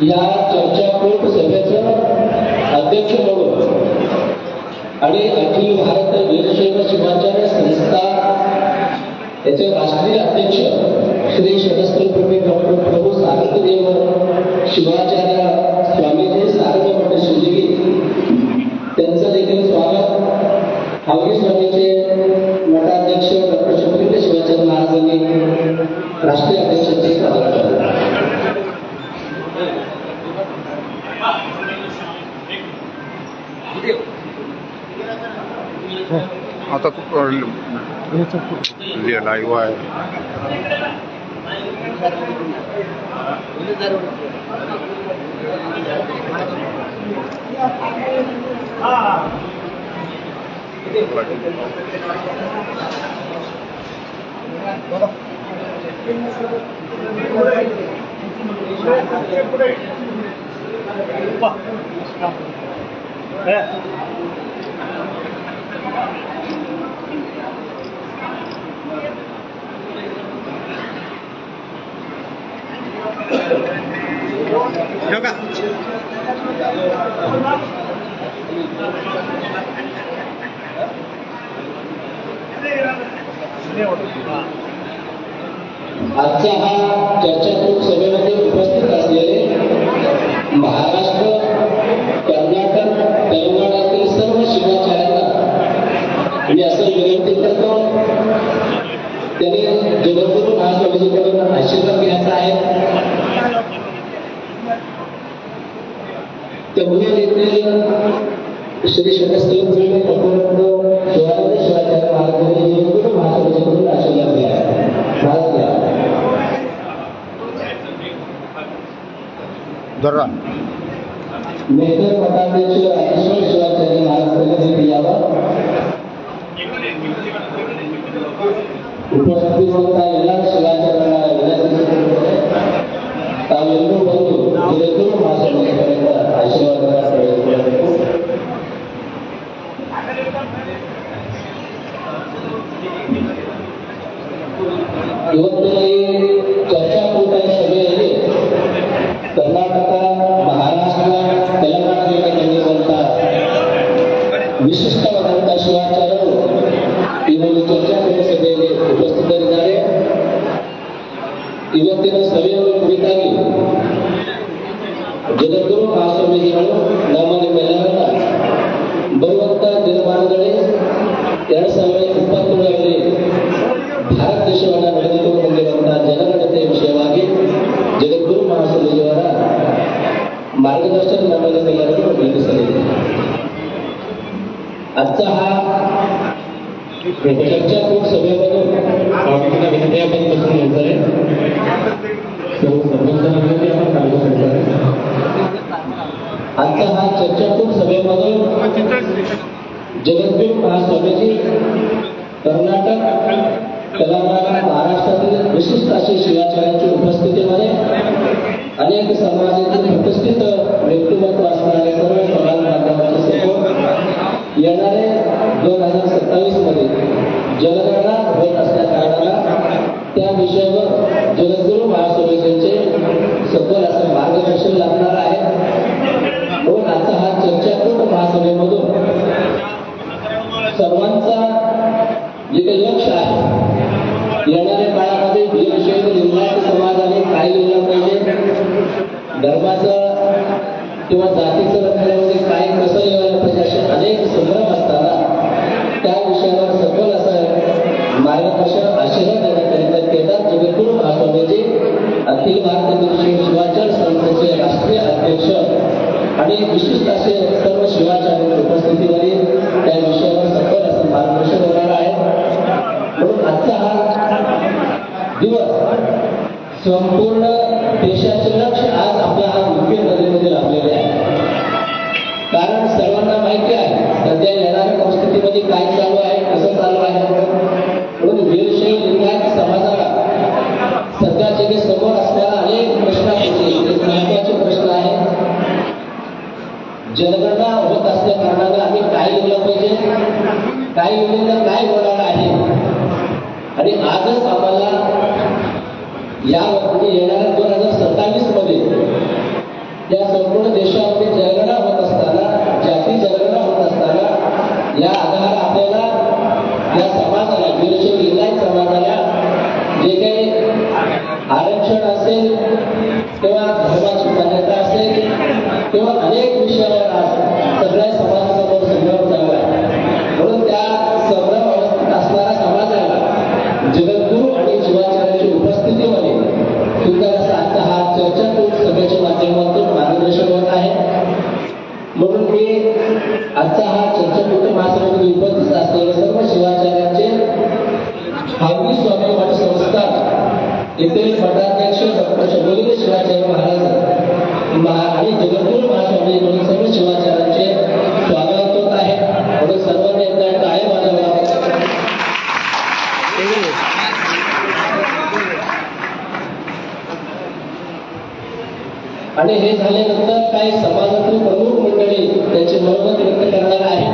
या चर्चाकूट सभेचं अध्यक्ष म्हणून आणि अखिल भारत वीरशैव शिवाचार्य संस्था याचे राष्ट्रीय अध्यक्ष श्री शरस्त्रप्रभू डॉक्टर प्रभू सारंगदेव शिवाचार्य स्वामीजी सारंग मठ शिर्डी त्यांचं देखील स्वागत हावगी स्वामीचे मठाध्यक्ष डॉक्टर शंकरदेव शिवाचार्य महाराजांनी राष्ट्रीय अध्यक्षांचे स्वागत केले. आता तो लाईव्ह आहे. आजचा हा चर्चाकूट सभेमध्ये उपस्थित असलेले महाराष्ट्र, कर्नाटक, तेलंगणातील सर्व शिवाचार्यांना मी असं विनंती करतो, त्यांनी जगद्गुरू महास्वामीजीकडून आशीर्वाद घ्यायचा आहे. तेवढे येथील श्री शरस्त्रप्रभू डॉक्टर शिवाचार्य महाराजांनी जगद्गुरू महास्वामीजीकडून आशीर्वाद घ्यायचा. जरा मेकर मठाध्यक्ष अतिशय शिवाचार्य महाराजांनी यावं. उपस्थितीचा ಎಲ್ಲ ಶಿವಾಚಾರ್ಯರ ವಿನಂತಿ ತಾವೆಲ್ಲರೂ ಬಂದು ಜಗದ್ಗುರು ಮಹಾಸ್ವಾಮಿಗಳಿಂದ ಆಶೀರ್ವಾದ ಪಡೆದುಕೊಳ್ಳಬೇಕು. ಇವತ್ತಿನ ಈ ಚರ್ಚಾಕೂಟ ಸಭೆಯಲ್ಲಿ ಕರ್ನಾಟಕ, ಮಹಾರಾಷ್ಟ್ರ, ತೆಲಂಗಾಣದಿಂದ ಬಂದಿರುವಂತಹ ವಿಶಿಷ್ಟವಾದಂತಹ ಶಿವಾಚಾರ್ಯರು ಈ ಒಂದು ಚರ್ಚಾಕೂಟ ಸಭೆಯಲ್ಲಿ ಉಪಸ್ಥಿತರಿದ್ದಾರೆ. ಇವತ್ತಿನ ಸಭೆಯ ಕುರಿತಾಗಿ ಜಗದ್ಗುರು ಮಹಾಸ್ವಾಮೀಜಿಗಳು ನಮ್ಮ ನಿಮ್ಮೆಲ್ಲರನ್ನ ಬರುವಂತಹ ದಿನಮಾನಗಳಲ್ಲಿ 2027ರಲ್ಲಿ ಭಾರತ ದೇಶವನ್ನು ನಡೆದುಕೊಂಡು ಬಂದಿರುವಂತಹ ಜನಗಣತಿಯ ವಿಷಯವಾಗಿ ಜಗದ್ಗುರು ಮಹಾಸ್ವಾಮೀಜಿಯವರ मार्गदर्शन नम्मेಲ್ಲರಿಗೂ ವಿನಂತಿಸಲಿದೆ. आजचा हा चर्चाकूट सभेमधून विद्यापीठ बसून नंतर आजचा हा चर्चाकूट सभेमधून जगद्गुरू महास्वामीजी कर्नाटक, तेलंगणा, महाराष्ट्रातील विशिष्ट असे शिवाचार्यांच्या उपस्थितीमध्ये अनेक समाजातील प्रतिष्ठित व्यक्तिमत्व असणारे सर्व समाज बांधवांचे सपोर्ट येणारे 2027 मध्ये जनगणना होत असल्या कारणाला त्या विषयावर जगद्गुरू महास्वामीजींचे सखोल असं मार्गदर्शन लागणार आहे. म्हणून आता हा चर्चाकूट महासभेमधून सर्वांचा जिथे लक्ष आहे, येणाऱ्या काळामध्ये वीरशैव लिंगायत समाजाने काय लिहिलं पाहिजे, धर्माचं किंवा जातीचं रखण्यामध्ये काय कसं लिहायला पाहिजे, असे अनेक संभ्रम असताना त्या विषयावर सखोल असं मार्गदर्शन आशीर्वाद देण्याकरिता केदार जगद्गुरू महास्वामीजी अखिल भारतीय वीरशैव शिवाचार्य संस्थेचे राष्ट्रीय अध्यक्ष आणि विशिष्ट असे सर्व शिवाचार्यांच्या उपस्थितीवरील त्या विषयावर सखोल असं मार्गदर्शन होणार आहे. म्हणून आजचा हा दिवस संपूर्ण देशाचे लक्ष आज आपल्या हा मुख्य नगरीमध्ये लाभलेले आहे. कारण सर्वांना माहिती आहे सध्या येणाऱ्या परिस्थितीमध्ये काय चालू आहे, कसं चालू आहे. म्हणून वीरशैव लिंगायत समाजाला सध्याचे जे समोर असलेला अनेक प्रश्नांपैकी एक महत्वाचे प्रश्न आहे जनगणना होत असल्या कारणानं आम्ही काय लिहिलं पाहिजे, काय लिहिलेलं काय होणार आहे. आणि आजच आम्हाला या येणाऱ्या 2027 मध्ये या संपूर्ण देशामध्ये जनगणना होत असताना, जाती जनगणना होत असताना या आधार आपल्याला या समाजाला, वीरशैव लिंगायत समाजाला जे काही आरक्षण असेल किंवा धर्माची मान्यता असेल किंवा अनेक विषयावर आज सगळ्या समाजासमोर संग्राम चालू आहे. म्हणून त्या संग्राम अवस्थेत असणाऱ्या समाजाला जगद्गुरू आणि शिवाचार्यांची उपस्थितीमध्ये सुंदर असा आजचा हा चर्चातून सभेच्या माध्यमातून मार्गदर्शन होत आहे. म्हणून मी आजचा हा चर्चाकूट महासभेमध्ये उपस्थित असलेल्या सर्व शिवाचार्यांचे हावगी स्वामी मठ संस्थान येथे मठाध्यक्ष डॉक्टर शंभूलिंग शिवाचार्य महाराज आणि जगद्गुरू महास्वामी म्हणून सर्व शिवाचार्यांचे स्वागत होत आहे. म्हणून सर्वांनी एकदा टाळ्या वाजवाव्या. आणि हे झाल्यानंतर काही समाजातील प्रमुख मंडळी त्यांचे मनोगत व्यक्त करणार आहे.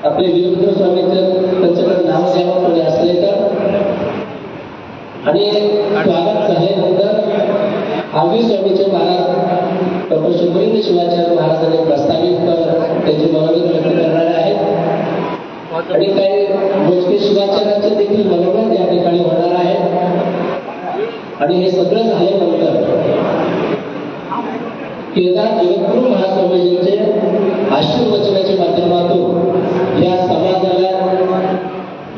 आपले वीरभद्र स्वामींचं त्यांच्याकडे नाव द्यावं कोणी असले तर. आणि स्वागत झाल्यानंतर हावगी स्वामीचे महाराज डॉक्टर शंभूलिंग शिवाचार्य महाराजांनी प्रस्तावित त्यांचे मनोगत व्यक्त करणारे आहेत. आणि काही मोजके शिवाचार्यांचे देखील मनोगत या ठिकाणी होणार आहे. आणि हे सगळं झाल्यानंतर केदार जगद्गुरू महास्वामीजींचे आशीर्वचनाच्या माध्यमातून या समाजाला,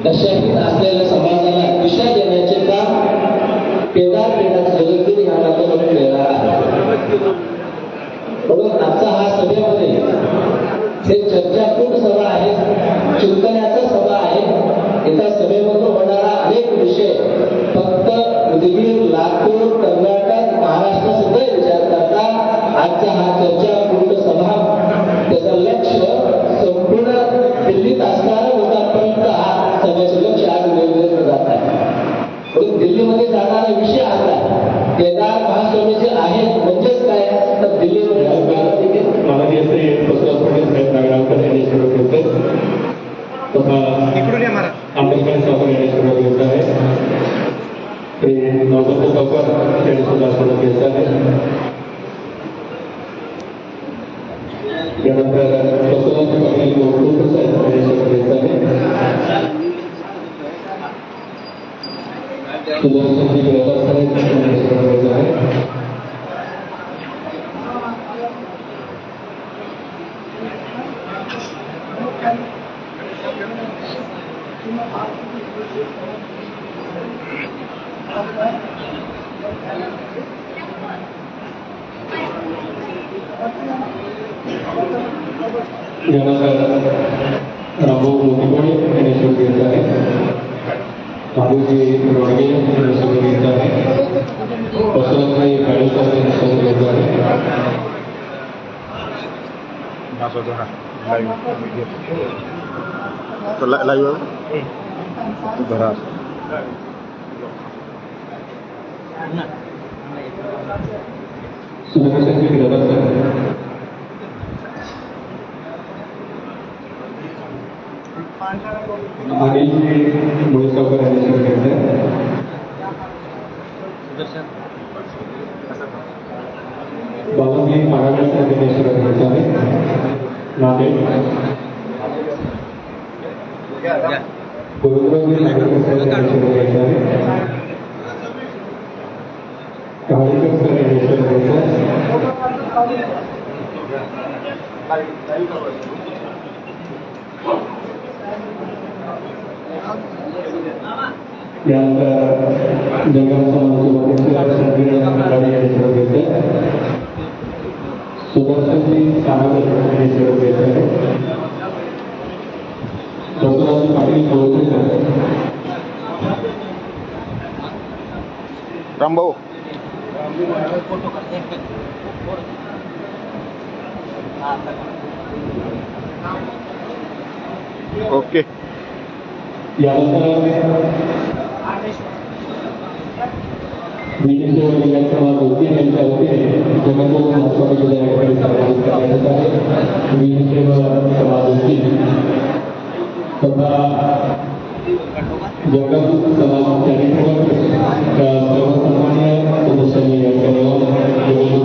दशाहीन असलेल्या समाजाला दिशा देण्याचे काम केदार पीठाचे जगद्गुरू या माध्यमातून मिळणार आहे. म्हणून आजचा हा सभेमध्ये हे चर्चापूर्ण सभा आहे, चिंतनाचा सभा आहे. एका सभेमधून होणारा अनेक विषय फक्त उदगीर, लातूर, कर्नाटक, महाराष्ट्र सगळे विचार करता आजचा हा चर्चापूर्ण सभा त्याचं लक्ष संपूर्ण दिल्लीत असणाऱ्या लोकांपर्यंत हा सभेचं लक्ष आज वेगवेगळं जात आहे. म्हणून दिल्लीमध्ये जाणारा विषय आता केदार महास्वामीचे आहेत म्हणजेच काय तर दिल्लीमध्ये माननीय श्री बसवराज साहेब नागरावकर यांनी सुरू केलं तथा आंबेडकर साहेब यांनी सुरू केलं आहे. ते नवदत्त सावकार यांनी सुद्धा सुरू केलं आहे. यानंतर बसवराज पाटील गोकुळ साहेब यांनी सुरू केलं आहे. सुदर्शनजी ग्रेवाल साहेब यांनी सुरू केलं आहे. यानंतर रामभाऊ मोतीकोळे यांनी सुरू केलं आहे. महादेवजी रोडगे यांनी सुरू केलं आहे. वसंतभाई काळेकर यांनी सुरू केलं आहे. लाईव्ह धरा. सुदर्शनजी ग्रेवाल साहेब अनिलजी मुळेसावकर यांनी सुरू केलं आहे. बाबाजी माराडे साहेब यांनी सुरू केलं आहे. नांदेड गुरुद्वारी नागरिक साहेब यांनी सुरू केलं आहे. काळेकर सर यांनी सुरू केलं आहे. यानंतर जंगल समाजाचे यांनी सुरू केलं आहे. सुदर्शनजी सानगर यांनी सुरू केलं आहे. बसवराज पाटील गोकुळ रामभाऊ ओके. यानंतर वीरशैव लिंगायत समाज यांच्या वतीने जगद्गुरू महास्वामीजी या ठिकाणी सन्मानित करण्यात येत आहे. तथा जगत समाज चरित्रवत सर्वसामान्य सदस्यांनी या ठिकाणी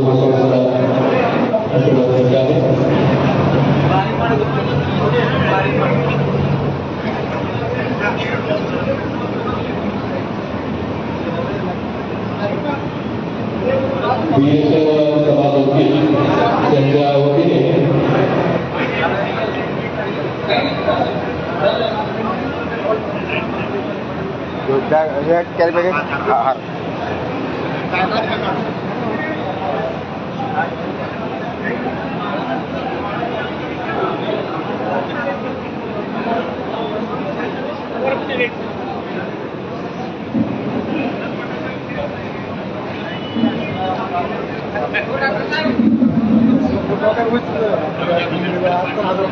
महासंघाचा आशीर्वाद घेतला आहे. वीरशैव समाजोपी यांच्या वतीने कॅरी पॅकेट हार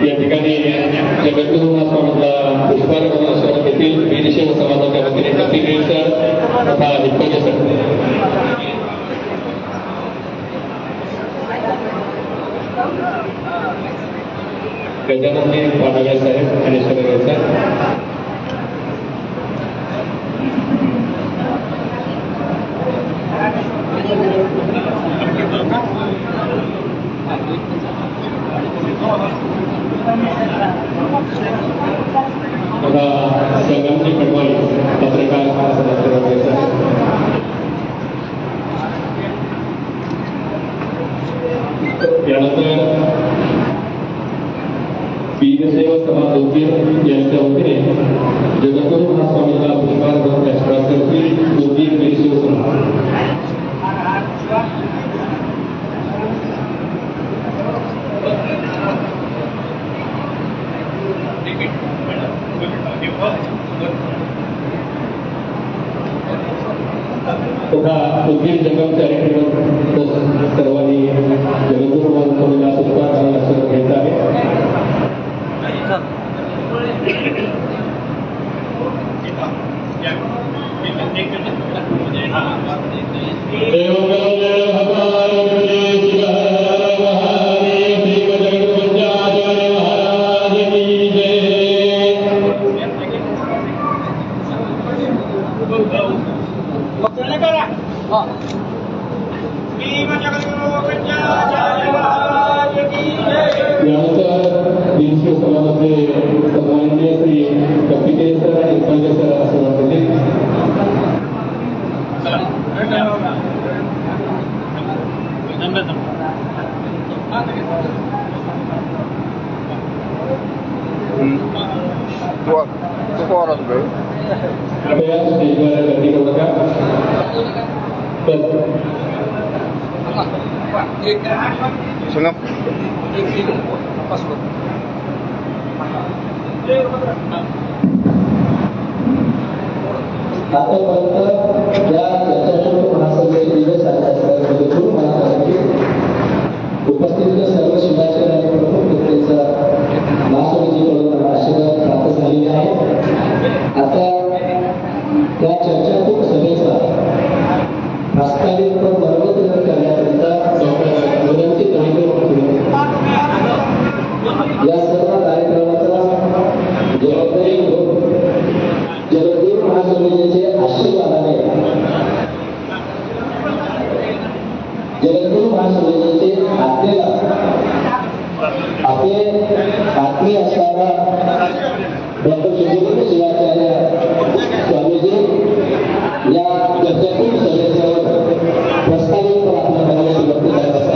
या ठिकाणी जगद्गुरू महास्वामींना पुष्पार्पण करण्यासाठी येथील वीरशैव समाजाच्या वतीने प्रतिक्रिया सर तथा हिप्पजे सर गजाननजी पाडवे साहेब आणि सगळे साहेब तथा संगमजी पटवाई पत्रकार सदस्य यानंतर वीरशैव समाज यांच्या वतीने जगद्गुरू महास्वामींना पुष्पार्पण आशीर्वाद करतील उदगीर वीरशैव समाज. तथा उदगीर जंगम चॅरिटेबल सर्वांनी जगद्गुरू महास्वामींना पुष्पार्पण आशीर्वाद घेतला आहे. यानंतर वीरशैव समाजाचे सन्माननीय श्री कपिते सर आणि हिप्पजे सर आशीर्वाद देतील. तू पोर होतो कृपया स्टेजवर गर्दी करू नका. संगम आतापर्यंत या चर्चासत्र महासंघाचे दिवस जगद्गुरू महासंघाचे उपस्थित सर्व शिवाचार्य आणि प्रमुख व्यक्तींचा महासंघाकडून आशीर्वाद प्राप्त झालेला आहे. आता त्या चर्चात्मक सभेचा प्रास्ताविक बरोबर करण्याकरिता विनंती करून या सर्व कार्यक्रमाचा जबाबदारी घेऊन जगद्गुरू महास्वामींचे आशीर्वादाने जगद्गुरू महास्वामींचे आज्ञेला आपले आत्मीय असणारा डॉक्टर जगद्गुरू शिवाचार्य स्वामीजी या चर्चात्मक सभेचं प्रस्तावित आपल्या करण्याची विनंती करत असतात.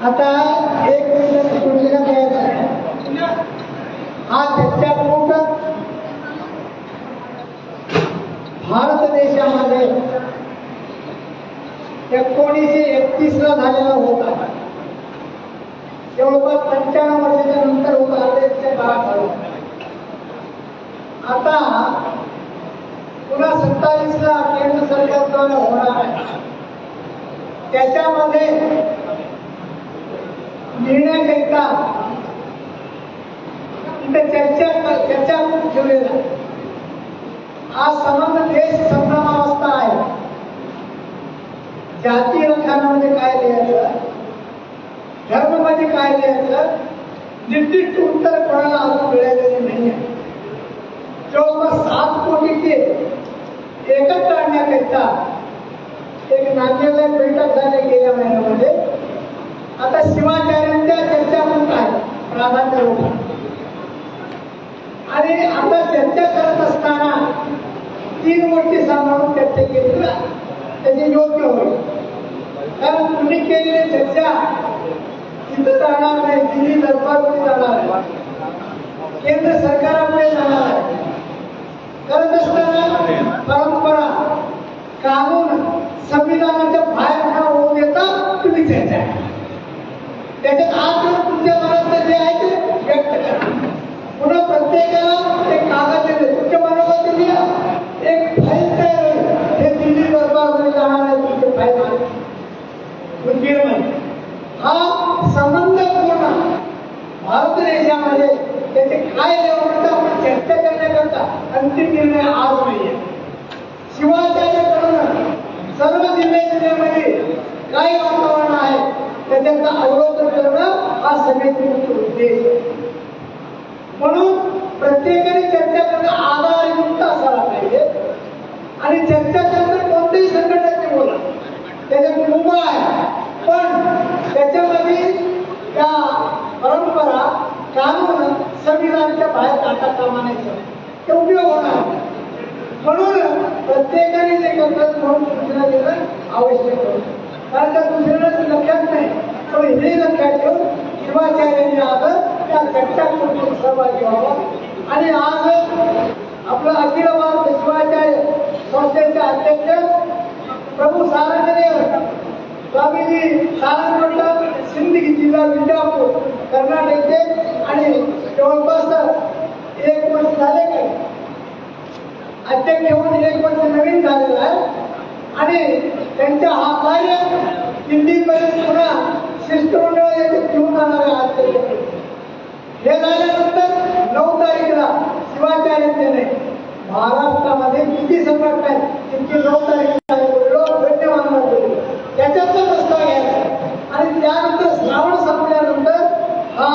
आता एक मिनिट सूचना द्यायची. हा चर्चात्मक भारत देशामध्ये 1931 झालेला होता. जवळपास 95 वर्षाच्या नंतर होत आलेच्या काळात झालं. आता पुन्हा 27ला केंद्र सरकारद्वारे होणार आहे. त्याच्यामध्ये निर्णयाकरिता इथे चर्चा ठेवलेला. आज समग्र देश संभ्रमावस्था आहे. जाती रक्षणामध्ये काय लिहायचं, धर्मामध्ये काय लिहायचं, निर्दिष्ट उत्तर कोणाला अजून मिळालेले नाही आहे. जवळपास 7 कोटीचे एकत्र आणण्याकरिता एक नांदेडला बैठक झाली गेल्या महिन्यामध्ये. आता शिवाचार्यांच्या चर्चा पण आहे प्राधान्य होता. आणि आता चर्चा करत असताना 3 गोष्टी सांभाळून चर्चा केली त्याचे योग्य होईल. कारण तुम्ही केलेली चर्चा तिथं जाणार नाही, दिल्ली दरबारमध्ये जाणार आहे, केंद्र सरकारापुढे जाणार आहे. करत असताना परंपरा, कानून, संविधानाच्या बाहेर न होऊ देता तुम्ही चर्चा. त्याच्यात आज तुमच्या मनात जे आहे ते व्यक्त करा. पुन्हा प्रत्येकाला एक कागद देते, तुमच्या मनामध्ये लिहा, एक फाईल तयार होईल. हे दिल्ली दरबारमध्ये जाणार आहे, तुमचे फाईल आहे. हा संबंध पूर्ण भारत देशामध्ये त्याचे काय लेवल आपण चर्चा करण्याकरता अंतिम निर्णय आज नाहीये. शिवाचार्याकडून सर्व जिल्ह्यामध्ये काय वातावरण आहे त्याच्याचा अवलोकन करणं हा समितीचा उद्देश आहे. म्हणून प्रत्येकाने चर्चा करणं आधारयुक्त असायला पाहिजे. आणि चर्चा करणं कोणत्याही संघटनेचे बोला, त्याच्यात मुभा आहे, पण त्याच्यामध्ये त्या परंपरा, कानून, संविधानाच्या बाहेर काढता कामा नये, ते उपयोग होणार. म्हणून प्रत्येकाने जे करतात म्हणून सूचना देणं आवश्यक होतं. कारण त्या दुसऱ्याला लक्षात नाही, पण हे लक्षात ठेवून शिवाचार्यांनी आज त्या चर्चाकृतीत सहभागी व्हावा. आणि आज आपलं अखिल भारत शिवाचार्य संस्थेचे अध्यक्ष प्रभू सारंगदेव स्वामीजी सारंगमठ, सिंदगी जिल्हा विजापूर, कर्नाटकचे. आणि जवळपास 1 वर्ष झाले काय अध्यक्ष होऊन 1 वर्ष नवीन झालेलं आहे. आणि त्यांच्या हा कार्य दिल्लीपर्यंत पुन्हा शिष्टमंडळ घेऊन जाणार आहे. हे झाल्यानंतर 9 तारीखला शिवाचार्यांनी महाराष्ट्रामध्ये किती संघटना आहेत तितकी 9 तारीखला त्याच्यातला प्रस्ताव घ्यायचा. आणि त्यानंतर श्रावण संपल्यानंतर हा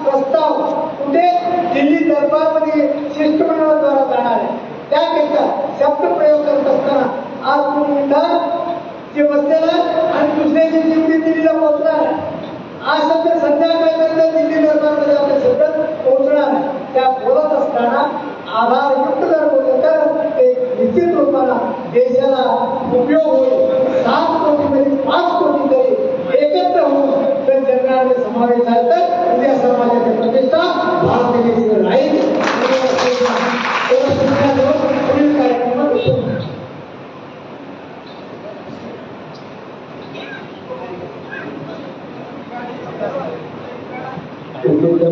प्रस्ताव कुठे दिल्ली दरबारमध्ये शिष्टमंडळाद्वारा जाणार आहे. त्याकरिता शब्दप्रयोग करत असताना आज तुम्ही जे बसलेला आणि दुसऱ्या दिवशी दिल्लीला पोहोचणार. आज सध्या संध्याकाळपर्यंत दिल्ली दरबारमध्ये आपले शब्द पोहोचणार. त्या बोलत असताना आधारयुक्त जर बोललं तर ते निश्चित रूपाला देशाला उपयोग होईल. 7 कोटीमध्ये 5 कोटी तरी एकत्र होऊन जर जगामध्ये समावेश झाला तर उद्या समाजाची प्रतिष्ठा भारत देशावर राहील. पुढील कार्यक्रमात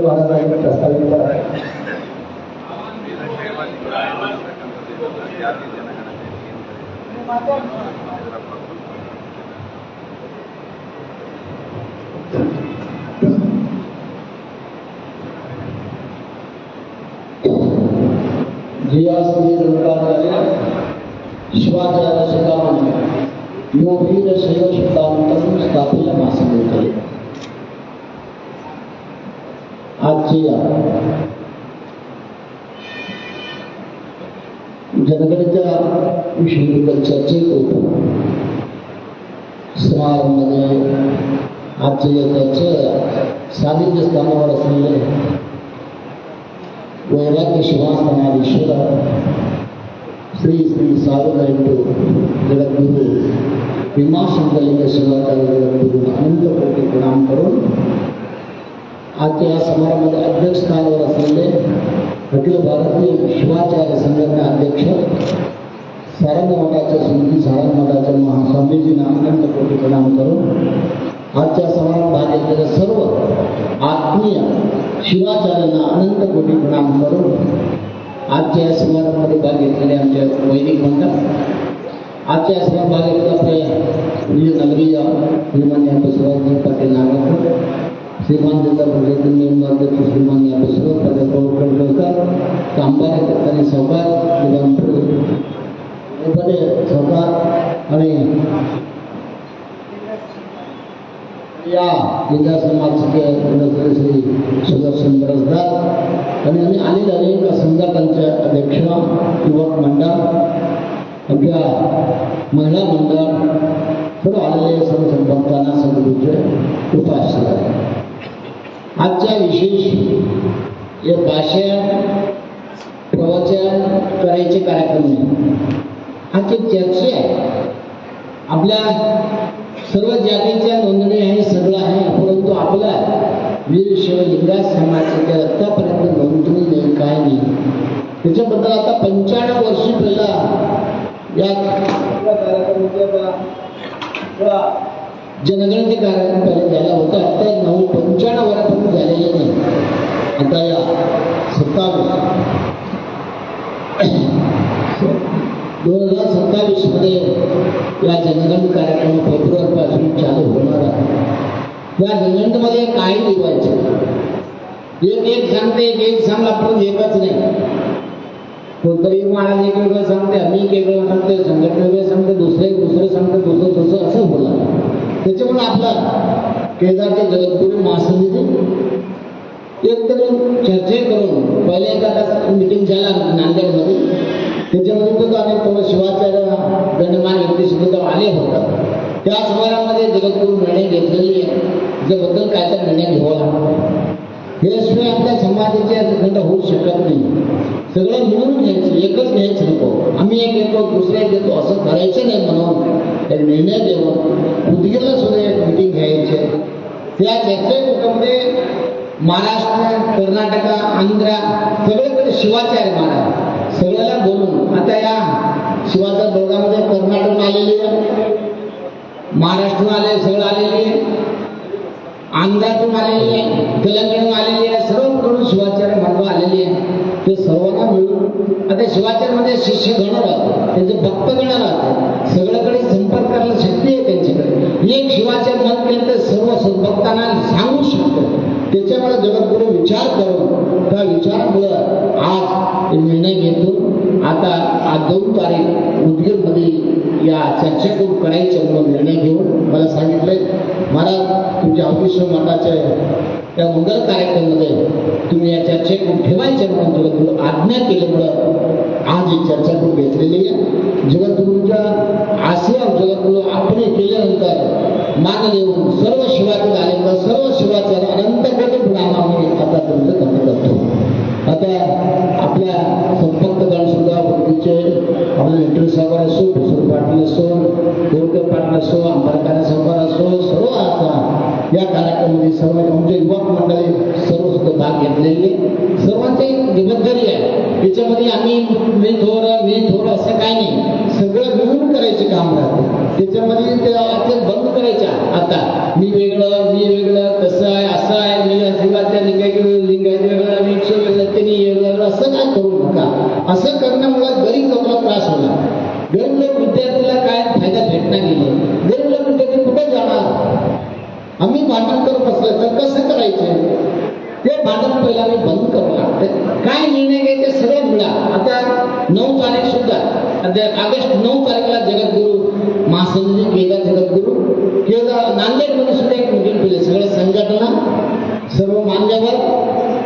महाराजांनी प्रस्तावित आहे. शिवाचार्य यो वीर शैव शतांतम स्थापित मासिक. आजच्या जनगणनेच्या विषयीबद्दल चर्चेत होतो. समारंभामध्ये आजच्या त्याचं सानिध्य स्थानावर असलेले वैराग्य शिवासनाधीश्वर श्री श्री सार्वजनिक जगद्गुरु भीमाशंकरलिंग शिवाचार्य जगद्गुरू अनंत कोटी प्रणाम करून आजच्या या समारंभामध्ये अध्यक्षस्थानावर असलेले अखिल भारतीय शिवाचार्य संघटना अध्यक्ष सारंग मठाचे श्री सारंग मठाचे महास्वामीजींना अनंत कोटी प्रणाम करून आजच्या समारंभात भाग घेतलेले सर्व आत्मीय शिवाचार्यांना अनंत कोटी प्रणाम करून आजच्या या समारंभामध्ये भाग घेतलेले आमच्या वैदिक मंडळ, आजच्या या समारंभात भाग घेतलेले आपले नगरीय श्रीमान शिवाजी पाटील नागपूर, श्रीमान जिल्हा परिषदेचे नियमबाध्यक्ष श्रीमान प्रवर्तनकर, कांबारे आणि सहकार सहकार आणि या जिल्हा समाजचे श्री सुदर्शन बरसदार आणि अनेक संघटनांचे अध्यक्ष, युवक मंडळ, आपल्या महिला मंडळ, सर्व आलेले सर्व संपन्नांना सद्गुरूचे उपास्य आहे. आजच्या विशेष हे भाषण प्रवचन करायचे कार्यक्रम नाही, आजची चर्चा आहे. आपल्या सर्व जातीच्या नोंदणी आहे, सगळं आहे, परंतु आपला वीरशैव लिंगायत समाजाच्या आतापर्यंत नोंदणी नाही, काय नाही. त्याच्याबद्दल आता 95 वर्षी पहिला या जनगणती कार्यक्रम पहिले झाला होता. आता 95 वर्षापर्यंत झालेले नाही. आता या 2027 मध्ये या जनगणती कार्यक्रम फेब्रुवारीपासून चालू होणार आहे. या जनगणतीमध्ये काही लिहायचं, एक सांगते, एक सांगला, पण एकच नाही. कोणतरी महाराज एक वेगळं सांगते, आम्ही एक वेगळं सांगते, संघटना वेगळं सांगते, दुसरे सांगते, दुसरं असं बोला. त्याच्यामुळे आपला केदारचे जगद्गुरू महासंघाचे एकतरी चर्चा करून पहिले एका मिटिंग झाला नांदेडमध्ये. त्याच्यामध्ये सुद्धा अनेक थोडं शिवाचार्य गणमान व्यक्ती सुद्धा आले होतात. त्या समारंभामध्ये जगद्गुरू निर्णय घेतलेली आहे, त्याबद्दल काय तर निर्णय घ्यावा लागतो. याशिवाय आपल्या समाजाचे खंड होऊ शकत नाही. सगळं मिळून घ्यायचं, एकच घ्यायचं नको. आम्ही एक घेतो, दुसरे एक घेतो, असं करायचं नाही. म्हणून एक निर्णय देऊन उदगीरला सुद्धा एक मिटिंग घ्यायची. त्या चर्चेमध्ये महाराष्ट्र, कर्नाटक, आंध्र सगळीकडे शिवाचार्य महाराज सगळ्याला बोलून आता या शिवाच्या वर्गामध्ये कर्नाटक आलेली आहे, महाराष्ट्रातून आले, सगळं आलेली आहे, आंध्रातून आलेली आहे, तेलंगणातून आलेली आहे, सर्वकडून शिवाचार्य मार्ग आलेली आहे. ते सर्वांना मिळून आता शिवाचार्यामध्ये शिष्य गण राहतो, त्यांचे भक्त गण राहते, सगळीकडे संपर्क करायला शक्ती आहे त्यांच्याकडे. एक शिवाचार्य मन केलं तर सर्व भक्तांना सांगू शकतो. त्याच्यामुळे जगद्गुरू विचार करून त्या विचारामुळं आज निर्णय घेतो. आता आज 2 तारीख उदगीरमध्ये या चर्चा करून करायचं म्हणून निर्णय घेऊन मला सांगितलंय, महाराज तुमच्या अवधीश्वर मठाच्या त्या मंगल कार्यक्रमामध्ये तुम्ही या चर्चा करून ठेवायच्या म्हणून जगद्गुरू आज्ञा केल्यामुळं आज ही चर्चा करून घेतलेली आहे. जगद्गुरूंच्या आशय जगद्गुरू आपण केल्यानंतर मान देऊन सर्व शिवाचे आल्यानंतर सर्व शिवाचे अनंत कोटी प्रणामाने आता तुमचं कमी करतो. आता आपल्या संपक्तगण सुद्धा बंधूचे आपल्या इंटरव्ह्यू साहेब असो, भूषण पाटील असो, गोरकर पाटील असो, अंबरकार साहेब असो, सर्व आता या कार्यक्रमामध्ये सर्व आमचे युवक मंडळी सर्व सुद्धा भाग घेतलेले. सर्वांची जबाबदारी आहे. त्याच्यामध्ये आम्ही मी थोडं असं काही नाही, सगळं मिळून करायचे काम राहते. त्याच्यामध्ये ते बंद करायच्या आता मी वेगळं कसं आहे, असं आहे, मी शिवाच्या लिंगायचं वेगळं, मी त्यांनी वेगळं, असं काय करू नका. असं करण्यामुळे गरीब लोकांना त्रास होणार. गरीब लोक विद्यार्थ्याला काय फायदा भेटणार नाही. गरीब लोक विद्यार्थी कुठे जाणार? आम्ही भांडण करत बसलं तर कसं करायचं? ते भांडण पहिला आम्ही बंद करू लागते. काय निर्णय घ्यायचे सगळे मिळा. आता 9 तारीख सुद्धा ऑगस्ट 9 तारखेला जगद्गुरू महासंघ केदार जगद्गुरू केदार नांदेडमध्ये सुद्धा एक मिटिंग केली. सगळ्या संघटना, सर्व मान्यवर,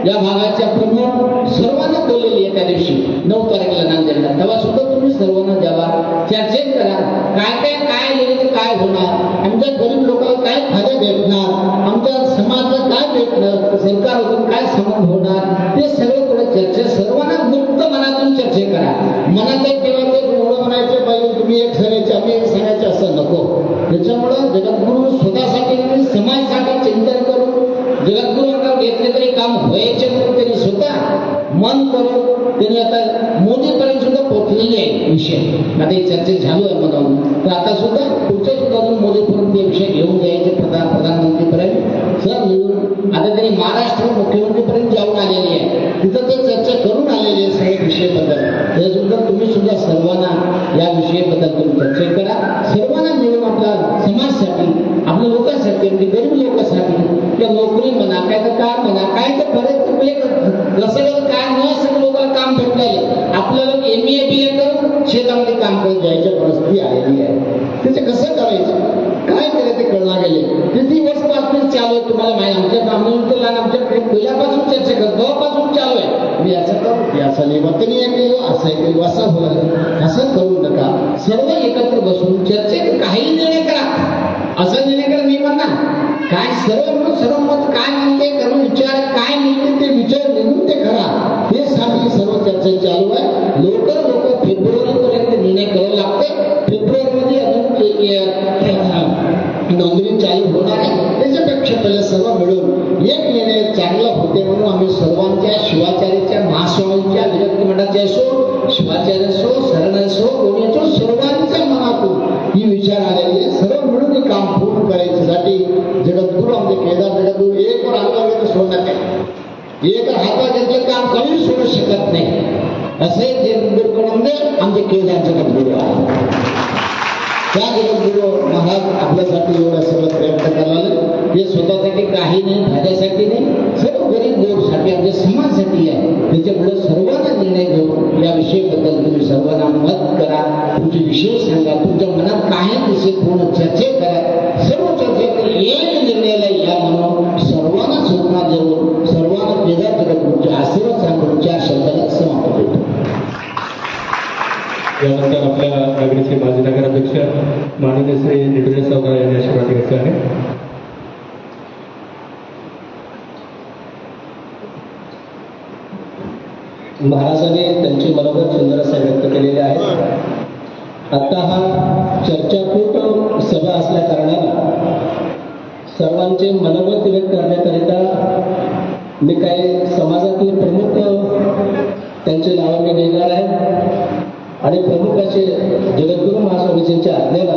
या भागाच्या प्रमुख सर्वांना बोललेली आहे त्या दिवशी 9 तारखेला नांदेडला. तेव्हा सुद्धा तुम्ही सर्वांना द्यावा, चर्चा करा. काय लिहिले काय होणार, आमच्या गरीब लोकांना काय फायदा भेटणार, आमच्या समाजाला काय भेटणार, सरकारकडून काय संबंध होणार, ते सगळे थोडं चर्चा सर्वांना मुक्त मनातून चर्चा करा. मनात एक तेव्हा ते एवढं म्हणायचे पाहिजे तुम्ही एक सांगायचे आम्ही एक सांगायचे असं नको. त्याच्यामुळं जगद्गुरू स्वतःसाठी समाजासाठी चिंतन करून जगद्गुरू घेतले तरी काम व्हायचे म्हणून त्यांनी स्वतः मन करून त्यांनी आता मोदीपर्यंत सुद्धा पोहोचलेले आहे विषय. आता ही चर्चा झाली आहे म्हणून तर आता सुद्धा पुढच्या सुद्धा मोदीपर्यंत विषय घेऊन द्यायचे प्रधानमंत्री आता त्यांनी महाराष्ट्र मुख्यमंत्रीपर्यंत जाऊन आलेली आहे, तिथं ते चर्चा करून आलेली आहे सगळ्या विषयाबद्दल. त्याच्यासुद्धा तुम्ही सुद्धा सर्वांना या विषयाबद्दल तुम्ही चर्चा करा. सर्वांना मिळून आपल्या समाजासाठी, आपल्या लोकांसाठी, म्हणजे गरीब लोकांसाठी किंवा नोकरी म्हणा, काय तर काम म्हणा, काय तर बरेच सगळं काय न सगळं लोकांना काम भेटलं आहे. आपल्याला MA BA करून शेतामध्ये काम करत जायच्या परिस्थिती आलेली आहे. त्याचं कसं करायचं, काय करायचं ते कळणार गेले. किती वर्ष बातमी चालू आहे तुम्हाला माहिती. आमच्या ब्राह्मण आमच्या पहिल्यापासून चर्चा करतो, तेव्हापासून चालू आहे. मी याचा करू, याचा निवर्तनी केलं, असं केलं, असं होणार, असं करू नका. सर्व एकत्र बसून चर्चेत काही निर्णय करा. असं निर्णय करा मी म्हणणार काय सर्व म्हणून सर्व मत काय म्हणते करून विचार काय मिळते ते विचार निघून ते करा. हे साठी सर्व चर्चा चालू आहे. लवकर फेब्रुवारीपर्यंत निर्णय करावा लागते. फेब्रुवारीमध्ये अजून नोंदणी चालू होणार आहे. त्याच्यापेक्षा पहिले सर्व मिळून एक निर्णय चांगला होते म्हणून आम्ही सर्वांच्या शिवाचार्याच्या महास्वामींच्या विरक्ती मंडळाचे असो, शिवाचार्य असो, शरण असो, कोणी असो, सर्वांच्या मनातून ही विचार आलेली आहे. सर्व मिळून हे काम पूर्ण करायच्यासाठी जगद्गुरू आमचे केदार जगद्गुरू एक वर हातवा घेतलं सोडण्यात आहे. एक हातवा घेतलं काम कधी सोडू शकत नाही. असे जगद्गुरूकडे आमचे केदार जगद्गुरू आहे. त्या जगद्गुरू महाराज आपल्यासाठी एवढं सगळं प्रयत्न करायला, हे स्वतःसाठी काही नाही, फायद्यासाठी नाही, सर्व गरीब लोकांसाठी, आपल्या समाजासाठी आहे. त्याच्यामुळे सर्वांना निर्णय घेऊन या विषयाबद्दल तुम्ही सर्वांना मत करा, तुमचे विषय सांगा, तुमच्या मनात काय विषय पूर्ण चर्चा करा. सर्व चर्चेत एक निर्णयाला या म्हणून सर्वांना सूचना देऊन सर्वांना केदार जगद्गुरूचे आशीर्वाद सांगून चार शब्दाला समाप्त करतो. यानंतर आपल्या नगरीचे माजी नगराध्यक्ष माननीय श्री निडुले सावकार यांनी आशीर्वाद घ्यायचा आहे. महाराजांनी त्यांची मनोगत सुंदर असे व्यक्त केलेले आहेत. आता हा चर्चाकूट सभा असल्या कारणानं सर्वांचे मनोगत व्यक्त करण्याकरिता मी काही समाजातील प्रमुख त्यांचे नाव मी देणार आहे आणि प्रमुख असे जगद्गुरू महास्वामीजींच्या आज्ञेला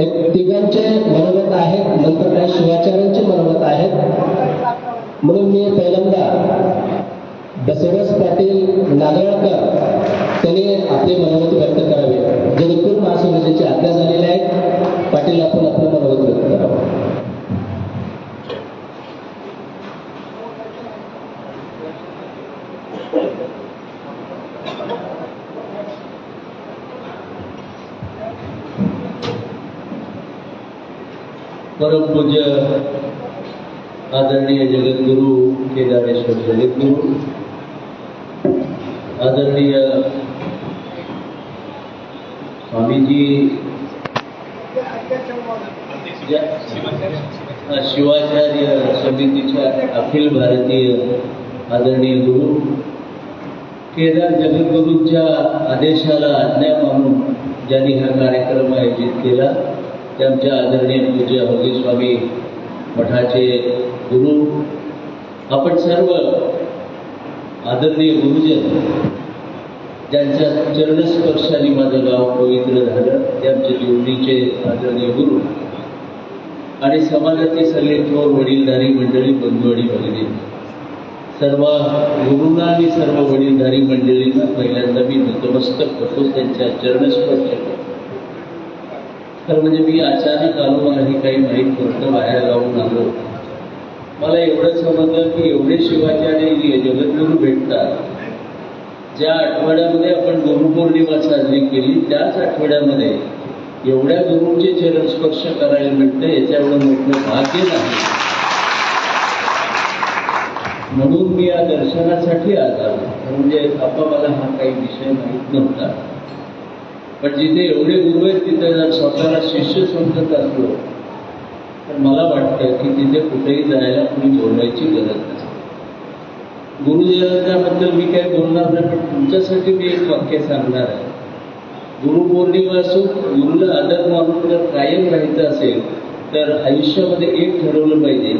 एक तिघांचे मनोगत आहेत, नंतर काही शिवाचार्यांचे मनोगत आहेत. म्हणून मी पहिल्यांदा बसवराज पाटील नागळकर त्यांनी आपले मनोगत व्यक्त करावे. जगद्गुरू महास्वामीजींची आज्ञा झालेली आहे. पाटील आपण आपलं मनोगत व्यक्त करावं. परमपूज्य आदरणीय जगद्गुरू केदारेश्वर जगद्गुरू, आदरणीय स्वामीजी, शिवाचार्य समितीच्या अखिल भारतीय आदरणीय गुरु, केदार जगद्गुरूंच्या आदेशाला आज्ञा मानून ज्यांनी हा कार्यक्रम आयोजित केला ते आमच्या आदरणीय पूज्य हरगी स्वामी मठाचे गुरु, आपण सर्व आदरणीय गुरुजन ज्यांच्या चरणस्पर्शाने माझं गाव पवित्र झालं ते आमचे जीवनीचे आदरणीय गुरु आणि समाजाचे सगळे थोर वडीलधारी मंडळी, बंधू आणि भगिनी, सर्व गुरूंना आणि सर्व वडीलधारी मंडळींना पहिल्यांदा मी नतमस्तक होतो, त्यांच्या चरणस्पर्श करतो. तर म्हणजे मी अचानक आलो, मलाही काही माहीत नव्हतं, बाहेर जाऊन आलो. मला एवढं समजलं की एवढे शिवाचार्य जगद्गुरू भेटतात. ज्या आठवड्यामध्ये आपण गुरुपौर्णिमा साजरी केली त्याच आठवड्यामध्ये एवढ्या गुरूंचे चरणस्पर्श करायला मिळतं, याच्या एवढं मोठं भाग्य नाही. म्हणून मी या दर्शनासाठी आज आलो. म्हणजे आपा मला हा काही विषय माहीत नव्हता, पण जिथे एवढे गुरु आहेत तिथे जर स्वतःला शिष्य समजत असलो तर मला वाटतं की तिथे कुठेही जायला कुणी बोलायची गरज नाही. गुरुजनांबद्दल मी काही बोलणार नाही, पण तुमच्यासाठी मी एक वाक्य सांगणार आहे. गुरुपौर्णिमा असो, गुरुला आदर मानून जर कायम राहायचं असेल तर आयुष्यामध्ये एक ठरवलं पाहिजे,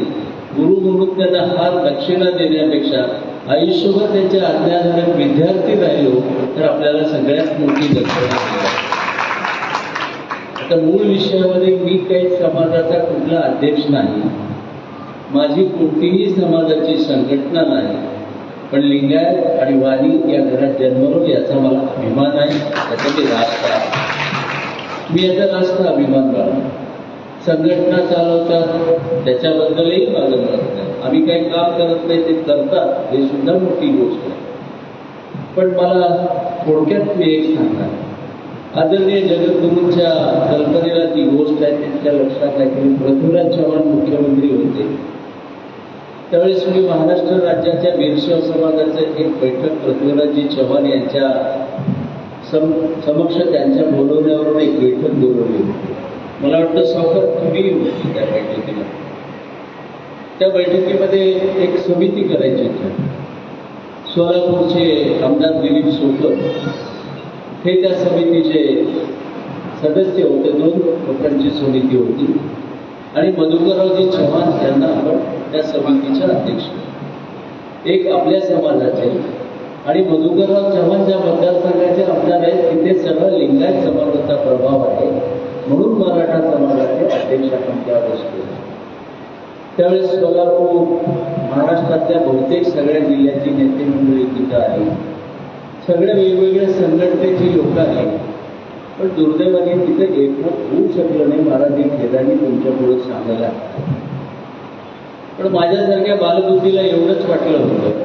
गुरु म्हणून त्यांना हार दक्षिणा देण्यापेक्षा आयुष्यभर त्यांच्या आज्ञाधारक विद्यार्थी राहिलो तर आपल्याला सगळ्यात मोठी दक्षिणा मिळेल. आता मूळ विषयामध्ये मी काही समाजाचा कुठला अध्यक्ष नाही, माझी कोणतीही समाजाची संघटना नाही, पण लिंगायत आणि वाणी या घरात जन्मलो याचा मला अभिमान आहे. त्याचा मी याचा रास्त अभिमान बाळगतो. संघटना चालवतात त्याच्याबद्दलही माझं मत नाही. आम्ही काही काम करत नाही, ते करतात, हे सुद्धा मोठी गोष्ट आहे. पण मला थोडक्यात मी एक सांगणार, आदरणीय जगद्गुरूंच्या कल्पनेला ती गोष्ट आहे त्यांच्या लक्षात आहे की पृथ्वीराज चव्हाण मुख्यमंत्री होते त्यावेळेस मी महाराष्ट्र राज्याच्या वीरशैव समाजाचं एक बैठक पृथ्वीराजजी चव्हाण यांच्या समक्ष त्यांच्या बोलवण्यावरून एक बैठक बोलवली होती. मला वाटतं सावकार तुम्ही होती त्या बैठकीला. त्या बैठकीमध्ये एक समिती करायची होती. सोलापूरचे आमदार दिलीप सोपत हे त्या समितीचे सदस्य होते. 2 लोकांची समिती होती आणि मधुकररावजी चव्हाण यांना आपण त्या समितीचे अध्यक्ष. एक आपल्या समाजाचे आणि मधुकरराव चव्हाण ज्या मतदारसंघाचे आमदार आहेत तिथे सगळं लिंगायत समाजाचा प्रभाव आहे, म्हणून मराठा समाजाचे अध्यक्ष आपण त्यावेळेस केले. त्यावेळेस सोलापूर महाराष्ट्रातल्या बहुतेक सगळ्या जिल्ह्याची नेते मंडळी तिथं आली. सगळे वेगवेगळ्या संघटनेची लोक आली, पण दुर्दैवाने तिथे एकमत होऊ शकलं नाही. मला ते खेदाने तुमच्या पुढे सांगायला. पण माझ्यासारख्या बालबुद्धीला एवढंच वाटलं होतं,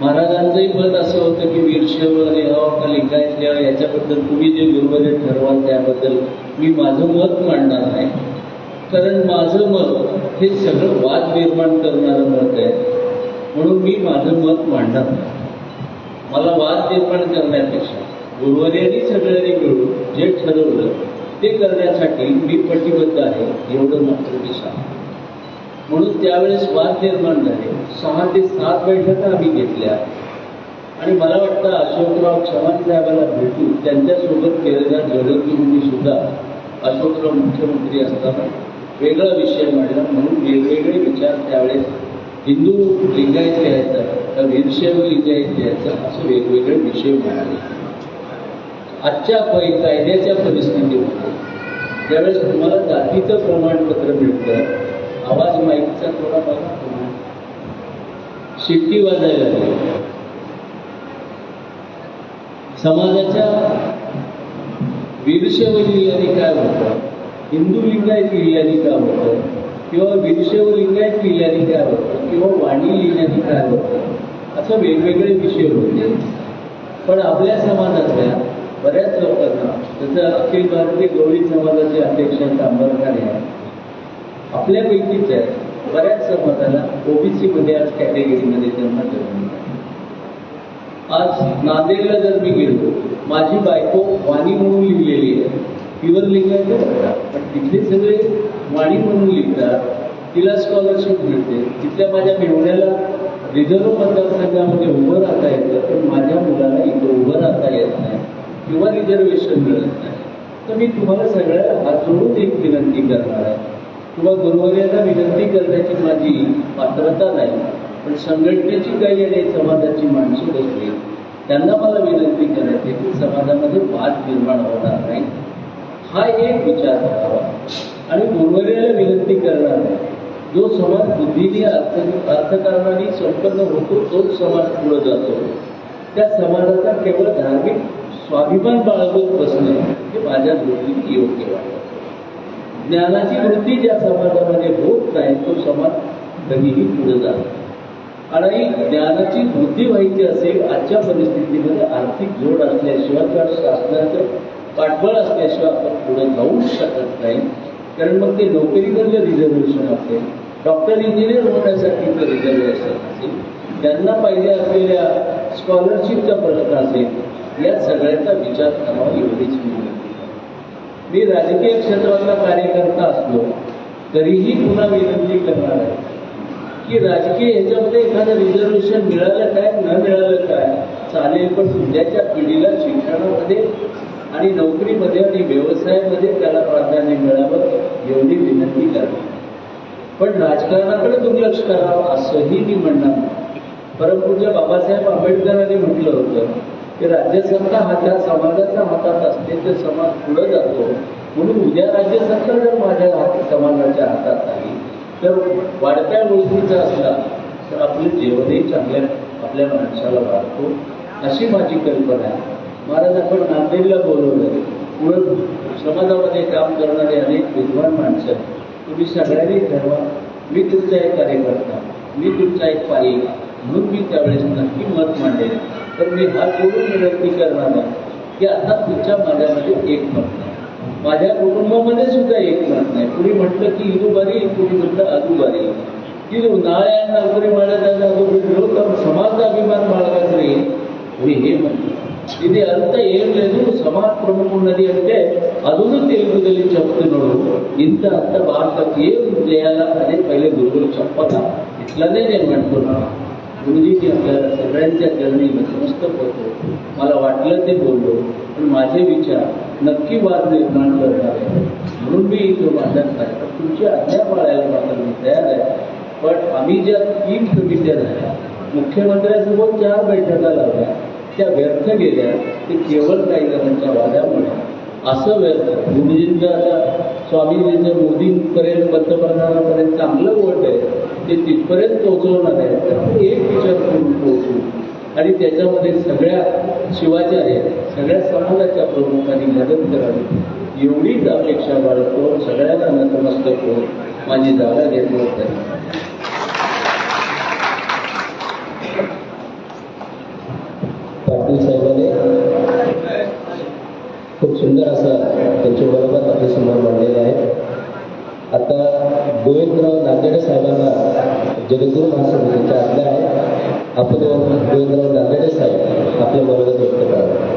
महाराजांचंही मत असं होतं की वीरशैव का लिंगायत लिहावं याच्याबद्दल तुम्ही जे गुरुवारी ठरवाल त्याबद्दल मी माझं मत मांडणार नाही, कारण माझं मत हे सगळं वाद निर्माण करणारं मत आहे, म्हणून मी माझं मत मांडणार नाही. मला वाद निर्माण करण्यापेक्षा गुरुवारी सगळ्यांनी मिळून जे ठरवलं ते करण्यासाठी मी कटिबद्ध आहे, एवढं मात्र मी सांगतो. म्हणून त्यावेळेस वाद निर्माण झाले. 6 ते 7 बैठका आम्ही घेतल्या आणि मला वाटतं अशोकराव चव्हाण साहेबांना भेटून त्यांच्यासोबत केलेल्या जगद्गुरूंनी सुद्धा अशोकराव मुख्यमंत्री असताना वेगळा विषय मांडला. म्हणून वेगवेगळे विचार त्यावेळेस हिंदू लिंगायत लिहायचा का वीरशैव लिंगायत लिहायचा असं वेगवेगळे विषय मिळाले. आजच्या कायद्याच्या परिस्थितीमध्ये ज्यावेळेस तुम्हाला जातीचं प्रमाणपत्र मिळतं, आवाज माईकचा थोडा बघा, शिट्टी वाजायला लागली. समाजाच्या वीरशैव लिहिल्याने काय होतं, हिंदू लिंगायत लिहिल्याने काय होतं, किंवा वीरशैव लिंगायत लिहिल्याने काय होतं, किंवा वाणी लिहिल्याने काय होतं, असं वेगवेगळे विषय होते. पण आपल्या समाजातल्या बऱ्याच लोकांना, जसं अखिल भारतीय गवळी समाजाचे अध्यक्ष आंबेडकर आहे, आपल्यापैकीच आहे, बऱ्याच समाजाला ओबीसी मध्ये आज कॅटेगरीमध्ये त्यांना जन्म. आज नांदेडला जर मी गेलो, माझी बायको वाणी म्हणून लिहिलेली आहे, प्युअर लिंगायत आहे, पण तिथले सगळे वाणी म्हणून लिहितात, तिला स्कॉलरशिप मिळते. तिथल्या माझ्या मेहुण्याला रिझर्व्ह मतदारसंघामध्ये उभं राहता येतं, पण माझ्या मुलाला इथं उभं राहता येत नाही किंवा रिझर्वेशन मिळत नाही. तर मी तुम्हाला सगळ्याला हात जोडून एक विनंती करणार आहे, किंवा गुरुवार्यांना विनंती करण्याची माझी पात्रता नाही, पण संघटनेची काही आणि समाजाची माणसं बसली त्यांना मला विनंती करायची की समाजामध्ये वाद निर्माण होणार नाही, हा एक विचार करावा. आणि गुरुवार्याला विनंती करणार आहे, जो समाज बुद्धीने अर्थकारणाने संपन्न होतो तोच समाज पुढे जातो. त्या समाजाचा केवळ धार्मिक स्वाभिमान बाळगून बसणं हे माझ्या दृष्टीने योग्य वाटतं. ज्ञानाची वृत्ती ज्या समाजामध्ये होत नाही तो समाज कधीही पुढे जातो. आणि ज्ञानाची वृद्धी व्हायची असेल आजच्या परिस्थितीमध्ये आर्थिक जोड असल्याशिवाय किंवा शासनाचं पाठबळ असल्याशिवाय आपण पुढे जाऊच शकत नाही. कारण मग ते नोकरीमधलं रिझर्वेशन असेल, डॉक्टर इंजिनियर होण्यासाठीचं रिझर्वेशन असेल, त्यांना पाहिजे असलेल्या स्कॉलरशिपचा प्रश्न असेल, या सगळ्याचा विचार करावा एवढीच विनंती. मी राजकीय क्षेत्रातला कार्यकर्ता असलो तरीही पुन्हा विनंती करणार आहे की राजकीय ह्याच्यामध्ये एखादं रिझर्वेशन मिळालं काय न मिळालं काय चालेल, पण उद्याच्या पिढीला शिक्षणामध्ये आणि नोकरीमध्ये आणि व्यवसायामध्ये त्याला प्राधान्य मिळावं एवढी विनंती करावी. पण राजकारणाकडे दुर्लक्ष करावं असंही मी म्हणणार नाही. परमपूज्य बाबासाहेब आंबेडकरांनी म्हटलं होतं की राज्यसत्ता हा ज्या समाजाच्या हातात असते ते समाज पुढे जातो, म्हणून उद्या राज्यसत्ता जर माझ्या समाजाच्या हातात आली तर वाढत्या ओळखीचा असला तर आपलं जेवणही चांगल्या आपल्या माणसाला वाढतो, अशी माझी कल्पना आहे. महाराज आपण नांदेडला बोलवलं, पुढं समाजामध्ये काम करणारे अनेक विद्वान माणसं आहेत. तुम्ही सगळ्यांनी ठरवा, मी तुमचा एक कार्यकर्ता, मी तुमचा एक पायी म्हणून मी त्यावेळेस नक्की मत मांडेल. तर मी हात जोडून विनंती करणार आहे की आता तुमच्या माझ्यामध्ये एक मत नाही, माझ्या कुटुंबामध्ये सुद्धा एक मत नाही. कुणी म्हटलं की इदुबारी, कुणी म्हटलं अदुबारी, की नाळ्या नोकरी माळ्याचा तर समाज अभिमान बाळगाच रे कुणी हे म्हटलं. ఇది అంతా ఏం లేదు, సమాజ ప్రముఖున్నది అంటే అదును తెలుగుదలి చెప్తున్నాడు. ఇంత అంత భారతకు ఏం చేయాలా అనేది పहिले గురువులు చెప్పగా ఇట్లానే నేను అంటున్నాను. गुरुजींनी आपल्याला सगळ्यांच्या चरणी नतमस्तक होतो. मला वाटलं ते बोललो, पण माझे विचार नक्की वाद निर्माण करणार आहे म्हणून मी इथं मांडत आहे. तुमची आज्ञा पाळायला मात्र मी तयार आहे. पण आम्ही ज्या 3 कमिट्या झाल्या, मुख्यमंत्र्यांसोबत 4 बैठका लावल्या, त्या व्यर्थ गेल्या. ते केवळ काही जणांच्या वादामुळे असं व्यर्थ. गुरुजींचं आता स्वामीजींचं मोदींपर्यंत, पंतप्रधानापर्यंत चांगलं वोट आहे, ते तिथपर्यंत पोहोचवणार आहे. तर एक विचार करून पोहोचू आणि त्याच्यामध्ये सगळ्या शिवाचार्य, सगळ्या समाजाच्या प्रमुखांनी मदत करावी एवढीच अपेक्षा बाळगतो. सगळ्यांना नतमस्तक होऊन माझी जागा घेतली होती. पाटील साहेबांनी खूप सुंदर असं त्यांच्या बरोबर आपल्या समोर मांडलेलं आहे. आता गोविंदराव नांदेडे साहेबांना जगद्गुरू महासमितीच्या आज्ञा आहे. आपण गोविंदराव नांदेडे साहेब आपल्या बरोबर व्यक्त करावं.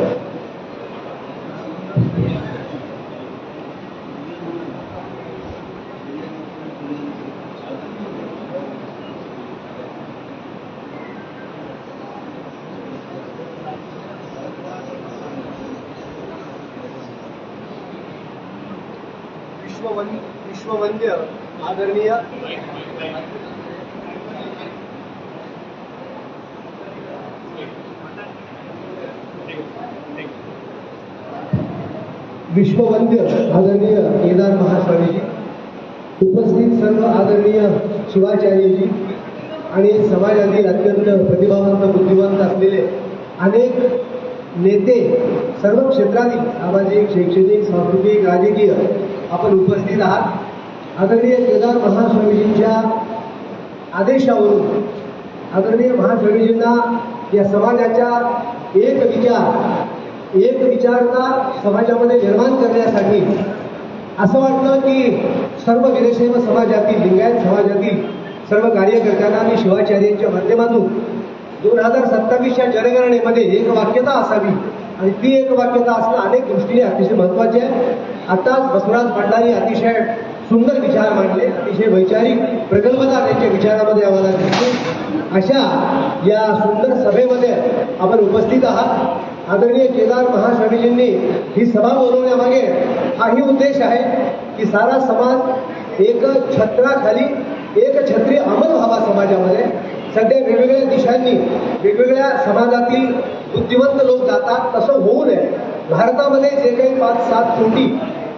विश्ववंद्य आदरणीय केदार महास्वामीजी, उपस्थित सर्व आदरणीय शिवाचार्यजी आणि समाजातील अत्यंत प्रतिभावंत बुद्धिवंत असलेले अनेक नेते, सर्व क्षेत्रातील सामाजिक, शैक्षणिक, सांस्कृतिक, राजकीय आपण उपस्थित आहात. आदरणीय केदार महास्वामीजींच्या आदेशावरून आदरणीय महास्वामीजींना या समाजाच्या एक विचारता समाजामध्ये निर्माण करण्यासाठी असं वाटलं की सर्व वीरशैव समाजातील, लिंगायत समाजातील सर्व कार्यकर्त्यांना मी शिवाचार्यांच्या माध्यमातून 2027च्या जनगणनेमध्ये एक वाक्यता असावी आणि ती एक वाक्यता असणं अनेक दृष्टीने अतिशय महत्त्वाचे आहे. आताच बसवराज पाटलांनी अतिशय सुंदर विचार मांडले, अतिशय वैचारिक प्रगल्भता त्यांच्या विचारामध्ये आम्हाला दिसते. अशा या सुंदर सभेमध्ये आपण उपस्थित आहात. आदरणीय केदार महास्वामीजींनी ही सभा बोलवण्यामागे हाही उद्देश आहे की सारा समाज एक छत्राखाली, एक छत्री अंमल व्हावा समाजामध्ये. सध्या वेगवेगळ्या दिशांनी वेगवेगळ्या समाजातील बुद्धिवंत लोक जातात, तसं होऊ नये. भारतामध्ये जे काही 5-7 कोटी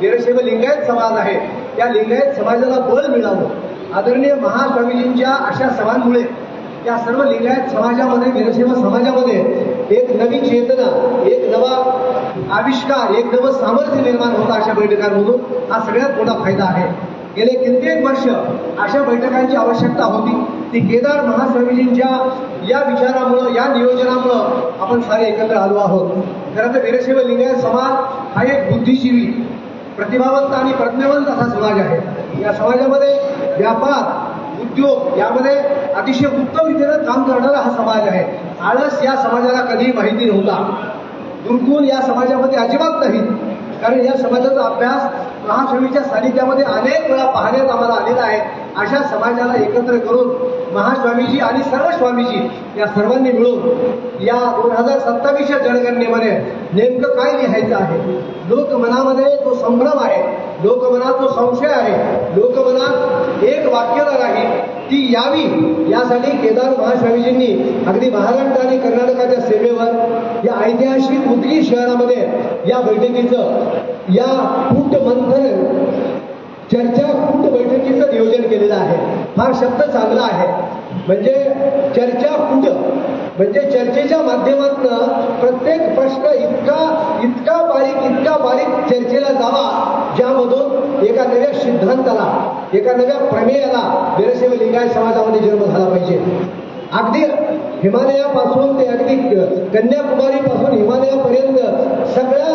वीरशैव लिंगायत समाज आहे, त्या लिंगायत समाजाला बळ मिळावं. आदरणीय महास्वामीजींच्या अशा सभांमुळे या सर्व लिंगायत समाजामध्ये, वीरशैव समाजामध्ये एक नवी चेतना, एक नवा आविष्कार, एक नवं सामर्थ्य निर्माण होतं अशा बैठकांमधून. हा सगळ्यात मोठा फायदा आहे. गेले कित्येक वर्ष अशा बैठकांची आवश्यकता होती. ती केदार महास्वामीजींच्या या विचारामुळं, या नियोजनामुळं आपण सारे एकत्र आलो आहोत. खरं तर वीरशैव लिंगायत समाज हा एक बुद्धिजीवी, प्रतिभावंत आणि प्रज्ञावंत असा समाज आहे. या समाजामध्ये व्यापार, उद्योग यामध्ये अतिशय उत्तम रीतीनं काम करणारा हा समाज आहे. आळस या समाजाला कधीही माहिती नव्हता. दुर्गुण या समाजामध्ये अजिबात नाही. कारण या समाजाचा अभ्यास महास्वामीच्या सानिध्यामध्ये अनेक वेळा पाहण्यात आम्हाला आलेला आहे. अशा समाजाला एकत्र करून महास्वामीजी आणि सर्व स्वामीजी या सर्वांनी मिळून या 2027च्या जनगणनेमध्ये नेमकं काय लिहायचं आहे. लोकमनामध्ये जो संभ्रम आहे, लोकमनात जो संशय आहे, लोकमनात एक वाक्यता नाही, ती यावी यासाठी केदार महास्वामीजींनी अगदी महाराष्ट्र आणि कर्नाटकाच्या सीमेवर या ऐतिहासिक उदगीर शहरामध्ये या बैठकीचं, या कूट मंथन चर्चाकूट बैठकीचं नियोजन केलेलं आहे. फार शब्द चांगला आहे. म्हणजे चर्चाकूट म्हणजे चर्चेच्या माध्यमातून प्रत्येक प्रश्न इतका बारीक चर्चेला जावा, ज्यामधून एका नव्या सिद्धांताला, एका नव्या प्रमेयाला वीरशैव लिंगायत समाजामध्ये जन्म झाला पाहिजे. अगदी हिमालयापासून ते अगदी कन्याकुमारीपासून हिमालयापर्यंत सगळ्या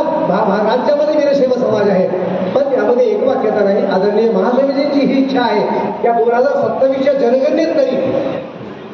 राज्यामध्ये वीरशैव समाज आहे. पण त्यामध्ये एक वाक्यता नाही. आदरणीय महास्वामीजींची ही इच्छा आहे त्या 2027च्या जनगणनेत तरी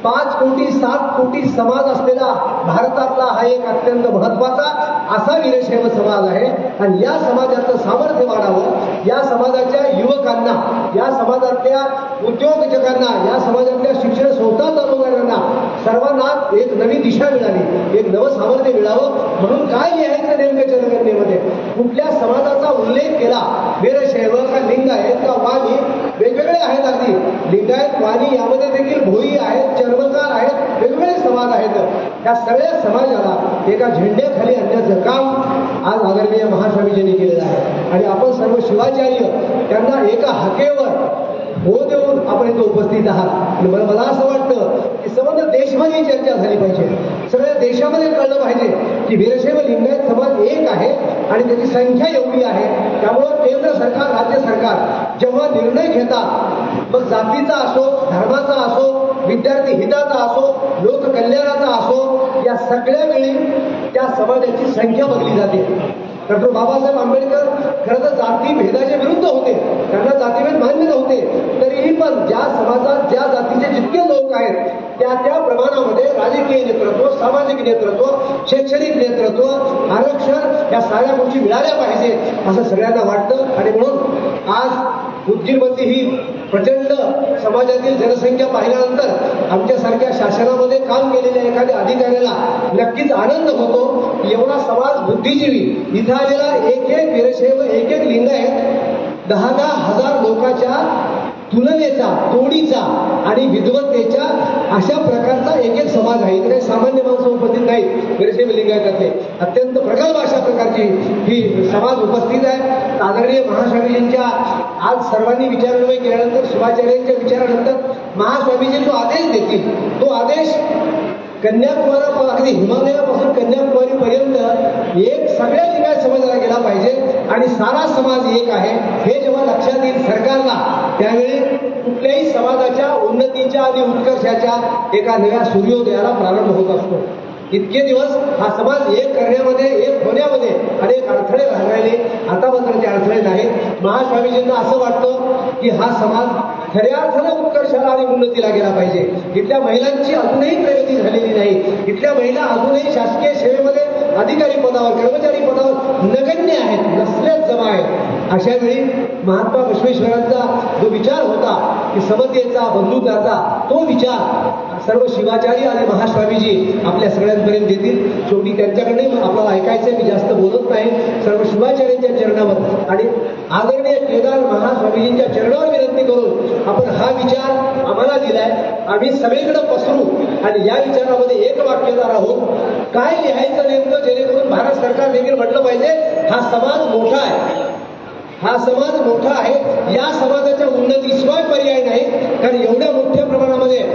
5 कोटी 7 कोटी समाज असलेला भारतातला हा एक अत्यंत महत्वाचा असा वीरशैव समाज आहे. आणि या समाजाचं सामर्थ्य वाढावं, या समाजाच्या युवकांना, या समाजातल्या उद्योजकांना, या समाजातल्या शिक्षण संस्था चालवणाऱ्यांना सर्वांना एक नवी दिशा मिळावी, एक नवं सामर्थ्य मिळावं म्हणून काय लिहायचं नेमकं जनगणनेमध्ये, कुठल्या समाजाचा उल्लेख केला, वीरशैव का लिंगायत का वाणी, वेगवेगळे आहेत. अगदी लिंगायत वाणी यामध्ये देखील भोई आहेत, चर्मकार आहेत, वेगवेगळे समाज आहेत. या सगळ्या समाजाला एका झेंड्याखाली आणण्याचं काम आज आदरणीय महास्वामीजींनी केलेलं आहे. आणि आपण सर्व शिवाचार्य त्यांना एका हाकेवर हो देऊन आपण इथं उपस्थित आहात. मला असं वाटतं की संबंध देशभर चर्चा झाली पाहिजे, सगळ्या देशामध्ये कळलं पाहिजे की वीरशैव लिंगायत समाज एक आहे आणि त्याची संख्या एवढी आहे. त्यामुळं केंद्र सरकार, राज्य सरकार जेव्हा निर्णय घेतात, मग जातीचा असो, धर्माचा असो, विद्यार्थी हिताचा असो, लोककल्याणाचा असो, या सगळ्या वेळी त्या समाजाची संख्या बदली जाते. डॉक्टर बाबासाहेब आंबेडकर खरं तर जाती भेदाच्या विरुद्ध होते, त्यांना जातीभेद मान्य नव्हते. तरीही पण ज्या समाजात ज्या जातीचे जितके लोक आहेत त्या प्रमाणामध्ये राजकीय नेतृत्व, सामाजिक नेतृत्व, शैक्षणिक नेतृत्व, आरक्षण या साऱ्या गोष्टी मिळाल्या पाहिजे असं सगळ्यांना वाटतं. आणि म्हणून आज उदगीरमध्ये ही प्रचंड समाजातील जनसंख्या पाहिल्यानंतर आमच्यासारख्या शासनामध्ये काम केलेल्या एखाद्या अधिकाऱ्याला नक्कीच आनंद होतो की एवढा समाज बुद्धिजीवी इथं आलेला एक वीरशैव, एक लिंगायत 10-10 हजार लोकांच्या तुलनेचा, तोडीचा आणि विद्वत्तेच्या अशा प्रकारचा एक समाज आहे. इथे काही सामान्य माणसं उपस्थित नाहीत. वीरशैव लिंगायतातले अत्यंत प्रगल्भ अशा प्रकारची ही समाज उपस्थित आहे. आदरणीय महास्वामीजींच्या आज सर्वांनी विचारविनिमय केल्यानंतर, शिवाचार्यांच्या विचारानंतर महास्वामीजी जो आदेश देतील, तो आदेश कन्याकुमारी, अगदी हिमालयापासून कन्याकुमारीपर्यंत एक सगळ्या लिंगायत समाजाला गेला पाहिजे आणि सारा समाज एक आहे हे जेव्हा लक्षात येईल सरकारला, त्यावेळी कुठल्याही समाजाच्या उन्नतीच्या आणि उत्कर्षाच्या एका नव्या सूर्योदयाला प्रारंभ होत असतो. इतके दिवस हा समाज एक करण्यामध्ये, एक होण्यामध्ये अनेक अडथळे राहिले. आता मात्र ते अडथळे नाहीत. महास्वामीजींना असं वाटतं की हा समाज खऱ्या अर्थानं उत्कर्षाला आणि उन्नतीला गेला पाहिजे. इथल्या महिलांची अजूनही प्रगती झालेली नाही. इथल्या महिला अजूनही शासकीय सेवेमध्ये अधिकारी पदावर, कर्मचारी पदावर नगण्य आहेत, नसल्याच जमा आहेत. अशा वेळी महात्मा बसवेश्वरांचा जो विचार होता की समतेचा, बंधुत्वाचा, तो विचार सर्व शिवाचार्य आणि महास्वामीजी आपल्या सगळ्यांपर्यंत देतील. शेवटी त्यांच्याकडे आपल्याला ऐकायचं, मी जास्त बोलत नाही. सर्व शिवाचार्यांच्या चरणावर आणि आदरणीय केदार महास्वामीजींच्या चरणावर विनंती करून आपण हा विचार आम्हाला दिलाय, आम्ही सगळीकडे पसरू आणि या विचारामध्ये एक वाक्यदार आहोत. काय लिहायचं नेमकं जेणेकरून भारत सरकार देखील म्हटलं पाहिजे हा समाज मोठा आहे, हा समाज मोठा आहे, या समाजाच्या उन्नतीशिवाय पर्याय नाही. कारण एवढ्या मोठ्या प्रमाणामध्ये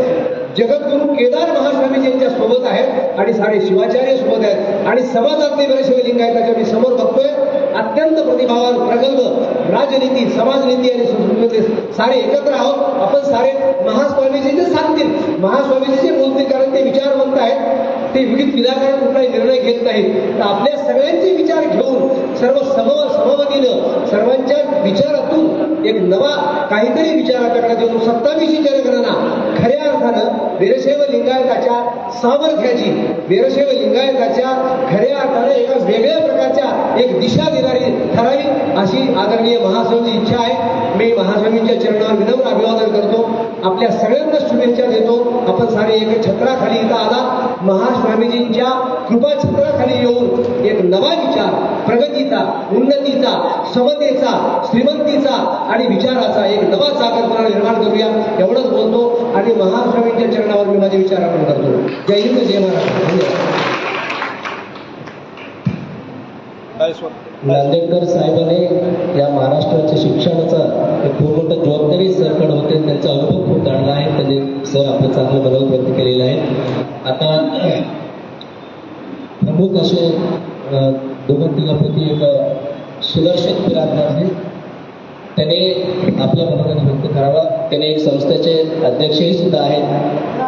जगद्गुरू केदार महास्वामीजी यांच्या सोबत आहेत आणि सारे शिवाचार्य सोबत आहेत आणि समाजातले वीरशैव लिंगायताच्या मी समोर बघतोय अत्यंत प्रतिभावान, प्रगल्भ राजनीती, समाजनीती आणि संस्कृतीमध्ये सारे एकत्र आहोत. आपण सारे महास्वामीजी जे सांगतील, महास्वामीजी जे बोलतील, कारण ते विचारवंत आहेत, ते विविध विधाकारण कुठलाही निर्णय घेत नाहीत. तर आपल्या सगळ्यांचे विचार घेऊन सर्व समवतीनं सर्वांच्या विचारातून एक नवा काहीतरी विचाराकडे देऊन 27वी जनगणना खऱ्या अर्थानं वीरशैव लिंगायताच्या सामर्थ्याची, वीरशैव लिंगायताच्या खऱ्या अर्थानं एका वेगळ्या प्रकारच्या एक दिशा देणारी ठरावी अशी आदरणीय महास्वामींची इच्छा आहे. मी महास्वामींच्या चरणावर विनम्र अभिवादन करतो. आपल्या सगळ्यांना शुभेच्छा देतो. आपण सारे एक छत्राखाली इथं आला, महास्वामीजींच्या कृपा छत्राखाली येऊन एक नवा विचार, प्रगतीचा, उन्नतीचा, समतेचा, श्रीमंतीचा आणि विचाराचा एक नवा सागर निर्माण करूया एवढंच बोलतो आणि महास्वामींच्या चरणावर मी माझे विचार अर्पण करतो. जय हिंद, जय महाराष्ट्र. धन्यवाद. नांदेडकर साहेबांनी या महाराष्ट्राच्या शिक्षणाचा एक पूर्ण जबाबदारी सरकार होते, त्यांचा अनुभव खूप जाणला आहे. त्यांनी सर आपलं चांगलं मनोगत व्यक्त केलेलं आहे. आता प्रमुख असे दोन तिघापैकी एक सुदर्शन बिराजदार आहे, त्याने आपल्या मनोगत व्यक्त करावा. त्याने एक संस्थेचे अध्यक्षही सुद्धा आहेत.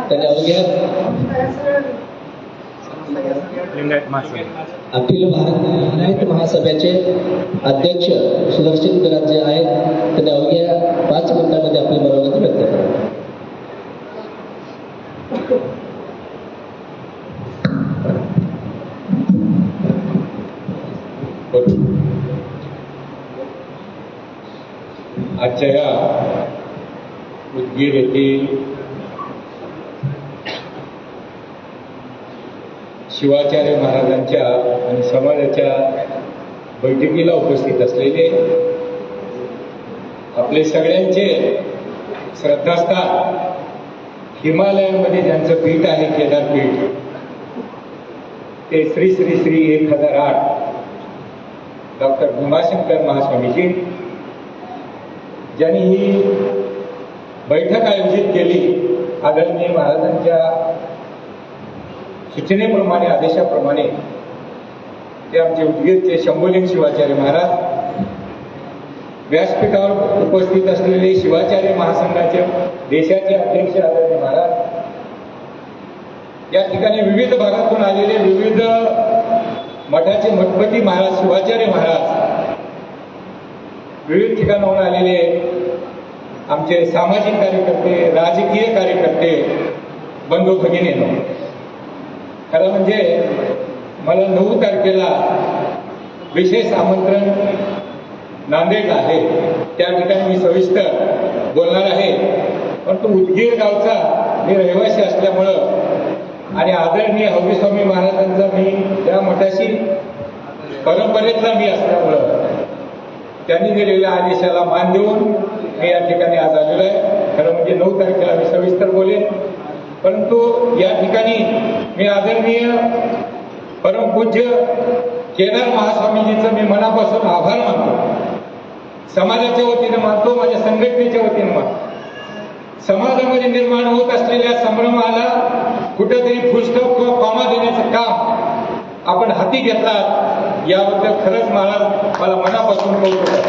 त्याने अवघ्या अखिल भारतीय लिंगायत महासभेचे अध्यक्ष सुदर्शन बिराज जे आहेत, त्यांनी अवघ्या 5 मिनिटांमध्ये आपले मनोगत व्यक्त करावे. आजच्या या उदगीर येथील शिवाचार्य महाराजांच्या आणि समाजाच्या बैठकीला उपस्थित असलेले आपले सगळ्यांचे श्रद्धास्थान हिमालयामध्ये ज्यांचं पीठ आहे, केदारपीठ, ते श्री श्री श्री 1008 डॉक्टर भीमाशंकर महास्वामीजी, ज्यांनी ही बैठक आयोजित केली. आदरणीय महाराजांच्या सूचनेप्रमाणे, आदेशाप्रमाणे ते आमचे उदगीरचे शंभूलिंग शिवाचार्य महाराज, व्यासपीठावर उपस्थित असलेले शिवाचार्य महासंघाचे देशाचे अध्यक्ष आदरणीय महाराज, या ठिकाणी विविध भागातून आलेले विविध मठाचे मठपती महाराज, शिवाचार्य महाराज, विविध ठिकाणाहून आलेले आमचे सामाजिक कार्यकर्ते, राजकीय कार्यकर्ते, बंधू भगिनींनो, खरं म्हणजे मला 9 तारखेला विशेष आमंत्रण नांदेड आहे. त्या ठिकाणी मी सविस्तर बोलणार आहे. परंतु उदगीर गावचा मी रहिवासी असल्यामुळं आणि आदरणीय हौरीस्वामी महाराजांचा मी त्या मठाशी परंपरेतला मी असल्यामुळं त्यांनी दिलेल्या आदेशाला मान देऊन मी या ठिकाणी आज आलेलो आहे. खरं म्हणजे 9 तारखेला मी सविस्तर बोलेन. परंतु या ठिकाणी मी आदरणीय परमपूज्य केदार महास्वामीजींचं मी मनापासून आभार मानतो. समाजाच्या वतीने मानतो, माझ्या संघटनेच्या वतीने मानतो. समाजामध्ये निर्माण होत असलेल्या संभ्रमाला कुठेतरी फुलस्टॉप किंवा कॉमा देण्याचं काम आपण हाती घेतला, याबद्दल खरंच मला मनापासून कौतुक आहे.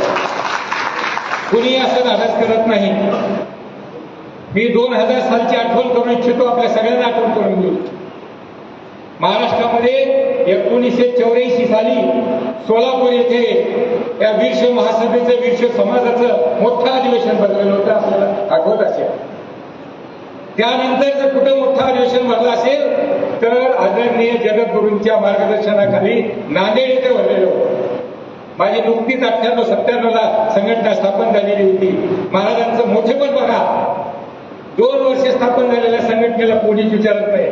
कुणी असं धाडस करत नाही. मी 2000 सालची आठवण करून इच्छितो, आपल्या सगळ्यांना आठवण करून देऊ. महाराष्ट्रामध्ये 1984 साली सोलापूर येथे या वीरशैव महासभेचं, वीरशैव समाजाचं मोठं अधिवेशन भरलेलं होतं, आपल्याला आठवत असेल. त्यानंतर जर कुठं मोठं अधिवेशन भरलं असेल तर आदरणीय जगद्गुरूंच्या मार्गदर्शनाखाली नांदेड येथे भरलेलं होतं. माझी नुकतीच 98-97 संघटना स्थापन झालेली होती. महाराजांचं मोठेपण बघा. 2 वर्षे स्थापन झालेल्या संघटनेला कोणीच विचारत नाही.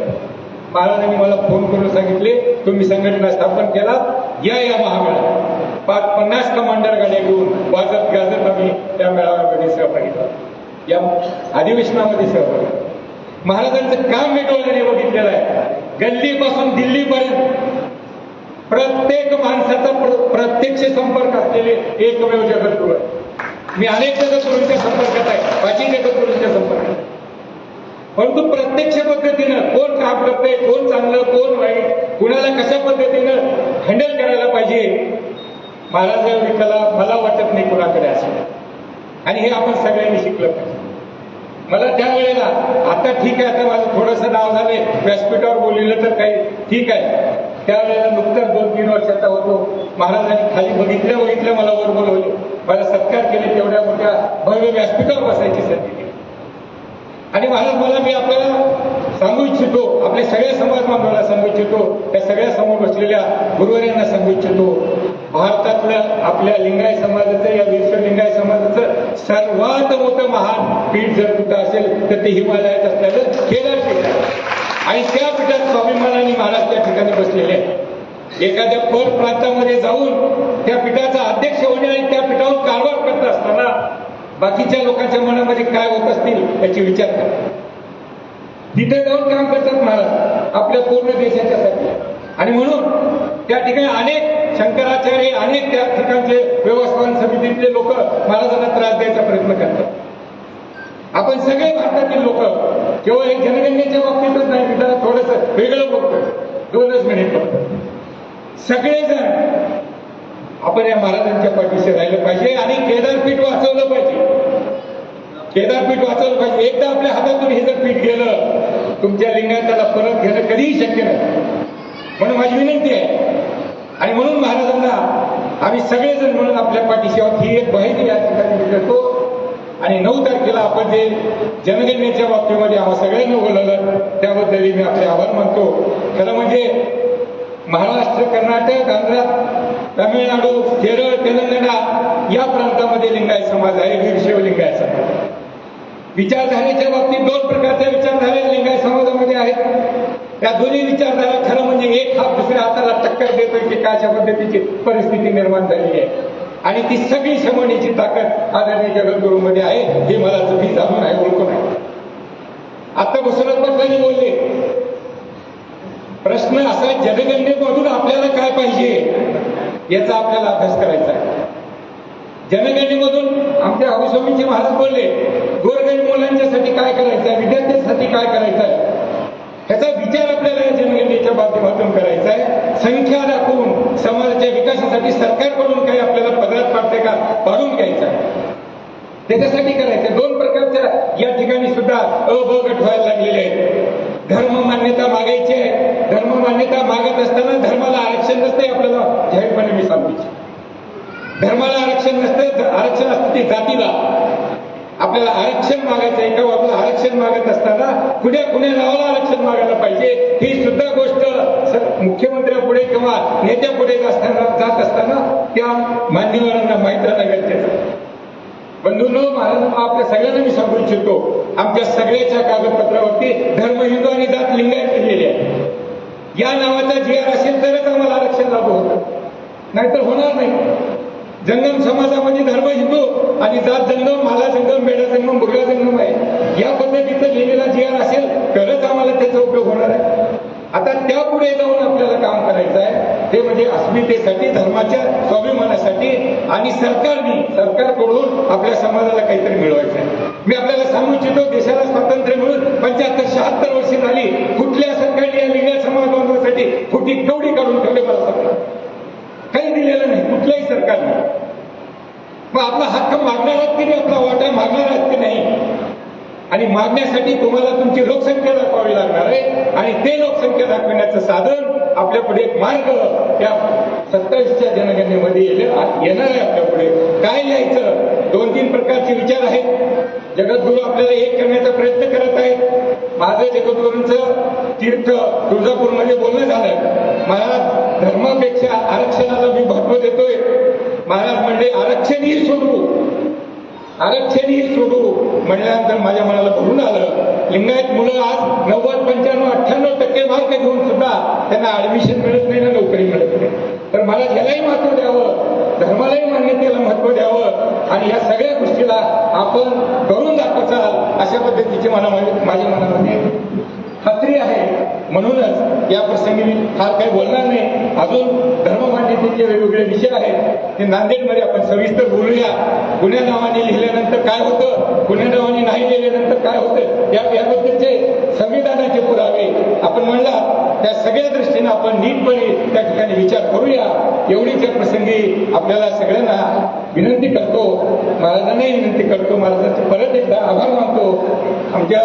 महाराजांनी मला फोन करून सांगितले, तुम्ही संघटना स्थापन केला, या महामेळाव्यात. 50 कमांडर गाड्या घेऊन वाजत गाजत आम्ही त्या मेळाव्यामध्ये सहभागी झालो, या अधिवेशनामध्ये सहभागी. महाराजांचं काम मी डोळ्याने बघितलेलं आहे. गल्लीपासून दिल्लीपर्यंत प्रत्येक माणसाचा प्रत्यक्ष संपर्क असलेले एकमेव जगद्गुरू आहे. मी अनेक जगद्गुरूंच्या संपर्कात आहे, 5 जगद्गुरूंच्या संपर्कात. परंतु प्रत्यक्ष पद्धतीनं कोण काम करतंय, कोण चांगलं, कोण वाईट, कुणाला कशा पद्धतीनं हँडल करायला पाहिजे, महाराज विठ्ठला मला वाटत नाही कुणाकडे असेल. आणि हे आपण सगळ्यांनी शिकलं पाहिजे. मला त्यावेळेला, आता ठीक आहे, आता माझं थोडंसं नाव झालंय, व्यासपीठावर बोललेलं तर काही ठीक आहे. त्यावेळेला नुकताच 2-3 वर्षाचा होतो. महाराजांनी खाली बघितल्या मला वर बोलवले, मला सत्कार केले, तेवढ्या मोठ्या भव्य व्यासपीठावर बसायची संधी दिली. आणि महाराज मला, मी आपल्याला सांगू इच्छितो, आपल्या सगळ्या समाज बांधवांना सांगू इच्छितो, त्या सगळ्या समोर बसलेल्या गुरुवर्यांना सांगू इच्छितो, भारतातलं आपल्या लिंगायत समाजाचं, या वीरशैव लिंगायत समाजाचं सर्वात मोठं महान पीठ जर कुठं असेल तर ते हिमालयात असलेलं केदार पीठ आहे. आणि त्या पीठात स्वाभिमानाने महाराज त्या ठिकाणी बसलेले आहेत. एखाद्या पर प्रांतामध्ये जाऊन त्या पीठाचा अध्यक्ष होणे आणि त्या पीठावर कारभार करत असताना बाकीच्या लोकांच्या मनामध्ये काय होत असतील याची विचार करा. तिथे जाऊन काम करतात महाराज आपल्या पूर्ण देशाच्यासाठी. आणि म्हणून त्या ठिकाणी अनेक शंकराचार्य अनेक त्या ठिकाणचे व्यवस्थापन समितीतले लोक महाराजांना त्रास द्यायचा प्रयत्न करतात. आपण सगळे भारतातील लोक केवळ एक जनगणनेच्या बाबतीतच नाही, मी जरा थोडंसं वेगळं बोलतोय, 2च मिनिट फक्त. सगळेजण आपण या महाराजांच्या पाठीशी राहिलं पाहिजे आणि केदारपीठ वाचवलं पाहिजे. केदारपीठ वाचवलं पाहिजे. एकदा आपल्या हातातून हे जर पीठ गेलं, तुमच्या लिंगायताला परत घेणं कधीही शक्य नाही. म्हणून माझी विनंती आहे आणि म्हणून महाराजांना आम्ही सगळेजण म्हणून आपल्या पाठीशी आहोत ही एक माहिती या ठिकाणी मी करतो. आणि 9 तारखेला आपण जे जनगणनेच्या बाबतीमध्ये आम्हा सगळ्यांना बोलवलं त्याबद्दल मी आपले आभार मानतो. खरं म्हणजे महाराष्ट्र, कर्नाटक, आंध्र, तामिळनाडू, केरळ, तेलंगणा या प्रांतामध्ये लिंगायत समाज आहे, वीरशैव लिंगायत समाज. विचारधारेच्या बाबतीत 2 प्रकारच्या विचारधारा लिंगायत समाजामध्ये आहेत. त्या दोन्ही विचारधारा खरं म्हणजे एक हात दुसऱ्या हाताला टक्कर देतोय की काय अशा पद्धतीची परिस्थिती निर्माण झालेली आहे. आणि ती सगळी शमवण्याची ताकद आदरणीय जगद्गुरूंमध्ये आहे, हे मला तुम्ही जाणून आहे, ओळखून आहे. आता बसवनाथ पाटलांनी बोलले, प्रश्न असा जनगणनेमधून आपल्याला काय पाहिजे याचा आपल्याला अभ्यास करायचा आहे. जनगणनेमधून आमच्या हरिस्वामीजी महाराज बोलले, गोरगरीब मुलांच्यासाठी काय करायचं आहे, विद्यार्थ्यांसाठी काय करायचं आहे, ह्याचा विचार आपल्याला या जनगणनेच्या माध्यमातून करायचा आहे. संख्या दाखवून समाजाच्या विकासासाठी सरकारकडून काही आपल्याला पदरात पाडते का पाडून घ्यायचं आहे, त्याच्यासाठी करायचं. 2 प्रकारच्या या ठिकाणी सुद्धा अ ब गट व्हायला लागलेले आहेत. धर्म मान्यता मागायची आहे. धर्म मान्यता मागत असताना धर्माला आरक्षण नसते, आपल्याला जाहीरपणे मी सांगतो. धर्माला आरक्षण नसतं, आरक्षण असतं ते जातीला. आपल्याला आरक्षण मागायचं आहे का, आपलं आरक्षण मागत असताना कुण्या नावाला आरक्षण मागायला पाहिजे ही सुद्धा गोष्ट मुख्यमंत्र्यापुढे किंवा नेत्यापुढे जात असताना त्या मान्यवरांना माहीत राहणं गरजेचं आहे. बंधूंनो, महाराजांना आपल्या सगळ्यांना मी सांगू इच्छितो, आमच्या सगळ्याच्या कागदपत्रावरती धर्म, हिंदू आणि जात लिंगायत केलेली आहे. या नावाचा GR असेल तरच आम्हाला आरक्षण लागू होतं, नाहीतर होणार नाही. जंगम समाजामध्ये धर्म हिंदू आणि जात जंगम, माला जंगम, बेडा जंगम, मुर्गा जंगम आहे. या पद्धतीचं लिहिलेला GR असेल तरच आम्हाला त्याचा उपयोग होणार आहे. आता त्यापुढे जाऊन आपल्याला काम करायचं आहे, ते म्हणजे अस्मितेसाठी, धर्माच्या स्वाभिमानासाठी आणि सरकारकडून आपल्या समाजाला काहीतरी मिळवायचं आहे. मी आपल्याला सांगू इच्छितो, देशाला स्वातंत्र्य मिळून 75-76 वर्षे झाली, कुठल्या सरकारने या लिंगायत समाज बांधवासाठी कुठे केवढी काढून ठेवले मला सांगा, काही दिलेलं नाही कुठल्याही सरकारने. मग आपला हक्क मागणार आहात की नाही, आपला वाटा मागणार आहात की नाही, आणि मागण्यासाठी तुम्हाला तुमची लोकसंख्या दाखवावी लागणार आहे. आणि ते लोकसंख्या दाखवण्याचं साधन आपल्यापुढे एक मार्ग त्या 27च्या जनगणनेमध्ये येणार आहे. आपल्यापुढे काय लिहायचं, 2-3 प्रकारचे विचार आहेत. जगद्गुरू आपल्याला एक करण्याचा प्रयत्न करत आहेत. माझं जगद्गुरूंचं तीर्थ तुळजापूरमध्ये बोलणं झालं, महाराज धर्मापेक्षा आरक्षणाला मी महत्व देतोय. महाराज म्हणले आरक्षणही सोडू म्हणल्यानंतर माझ्या मनाला भरून आलं. लिंगायत मुलं आज 90, 95, 98% मार्क घेऊन सुद्धा त्यांना ऍडमिशन मिळत नाही ना, नोकरी मिळत नाही. तर मला ह्यालाही महत्व द्यावं, धर्मालाही मान्यतेला महत्व द्यावं आणि या सगळ्या गोष्टीला आपण करून दाखवाल अशा पद्धतीची माझ्या मनामध्ये खात्री आहे. म्हणूनच या प्रसंगी मी फार काही बोलणार नाही. अजून धर्ममान्यतेचे वेगवेगळे विषय आहेत, ते नांदेडमध्ये आपण सविस्तर बोलूया. गुन्ह्या नावाने लिहिल्यानंतर काय होतं, गुन्ह्या नावाने नाही लिहिल्यानंतर काय होतं, याबद्दलचे संविधानाचे पुरावे आपण म्हणला, त्या सगळ्या दृष्टीने आपण नीटपणे त्या ठिकाणी विचार करूया. एवढीच या प्रसंगी आपल्याला सगळ्यांना विनंती करतो, महाराजांनाही विनंती करतो, महाराजांचे परत एकदा आभार मानतो. आमच्या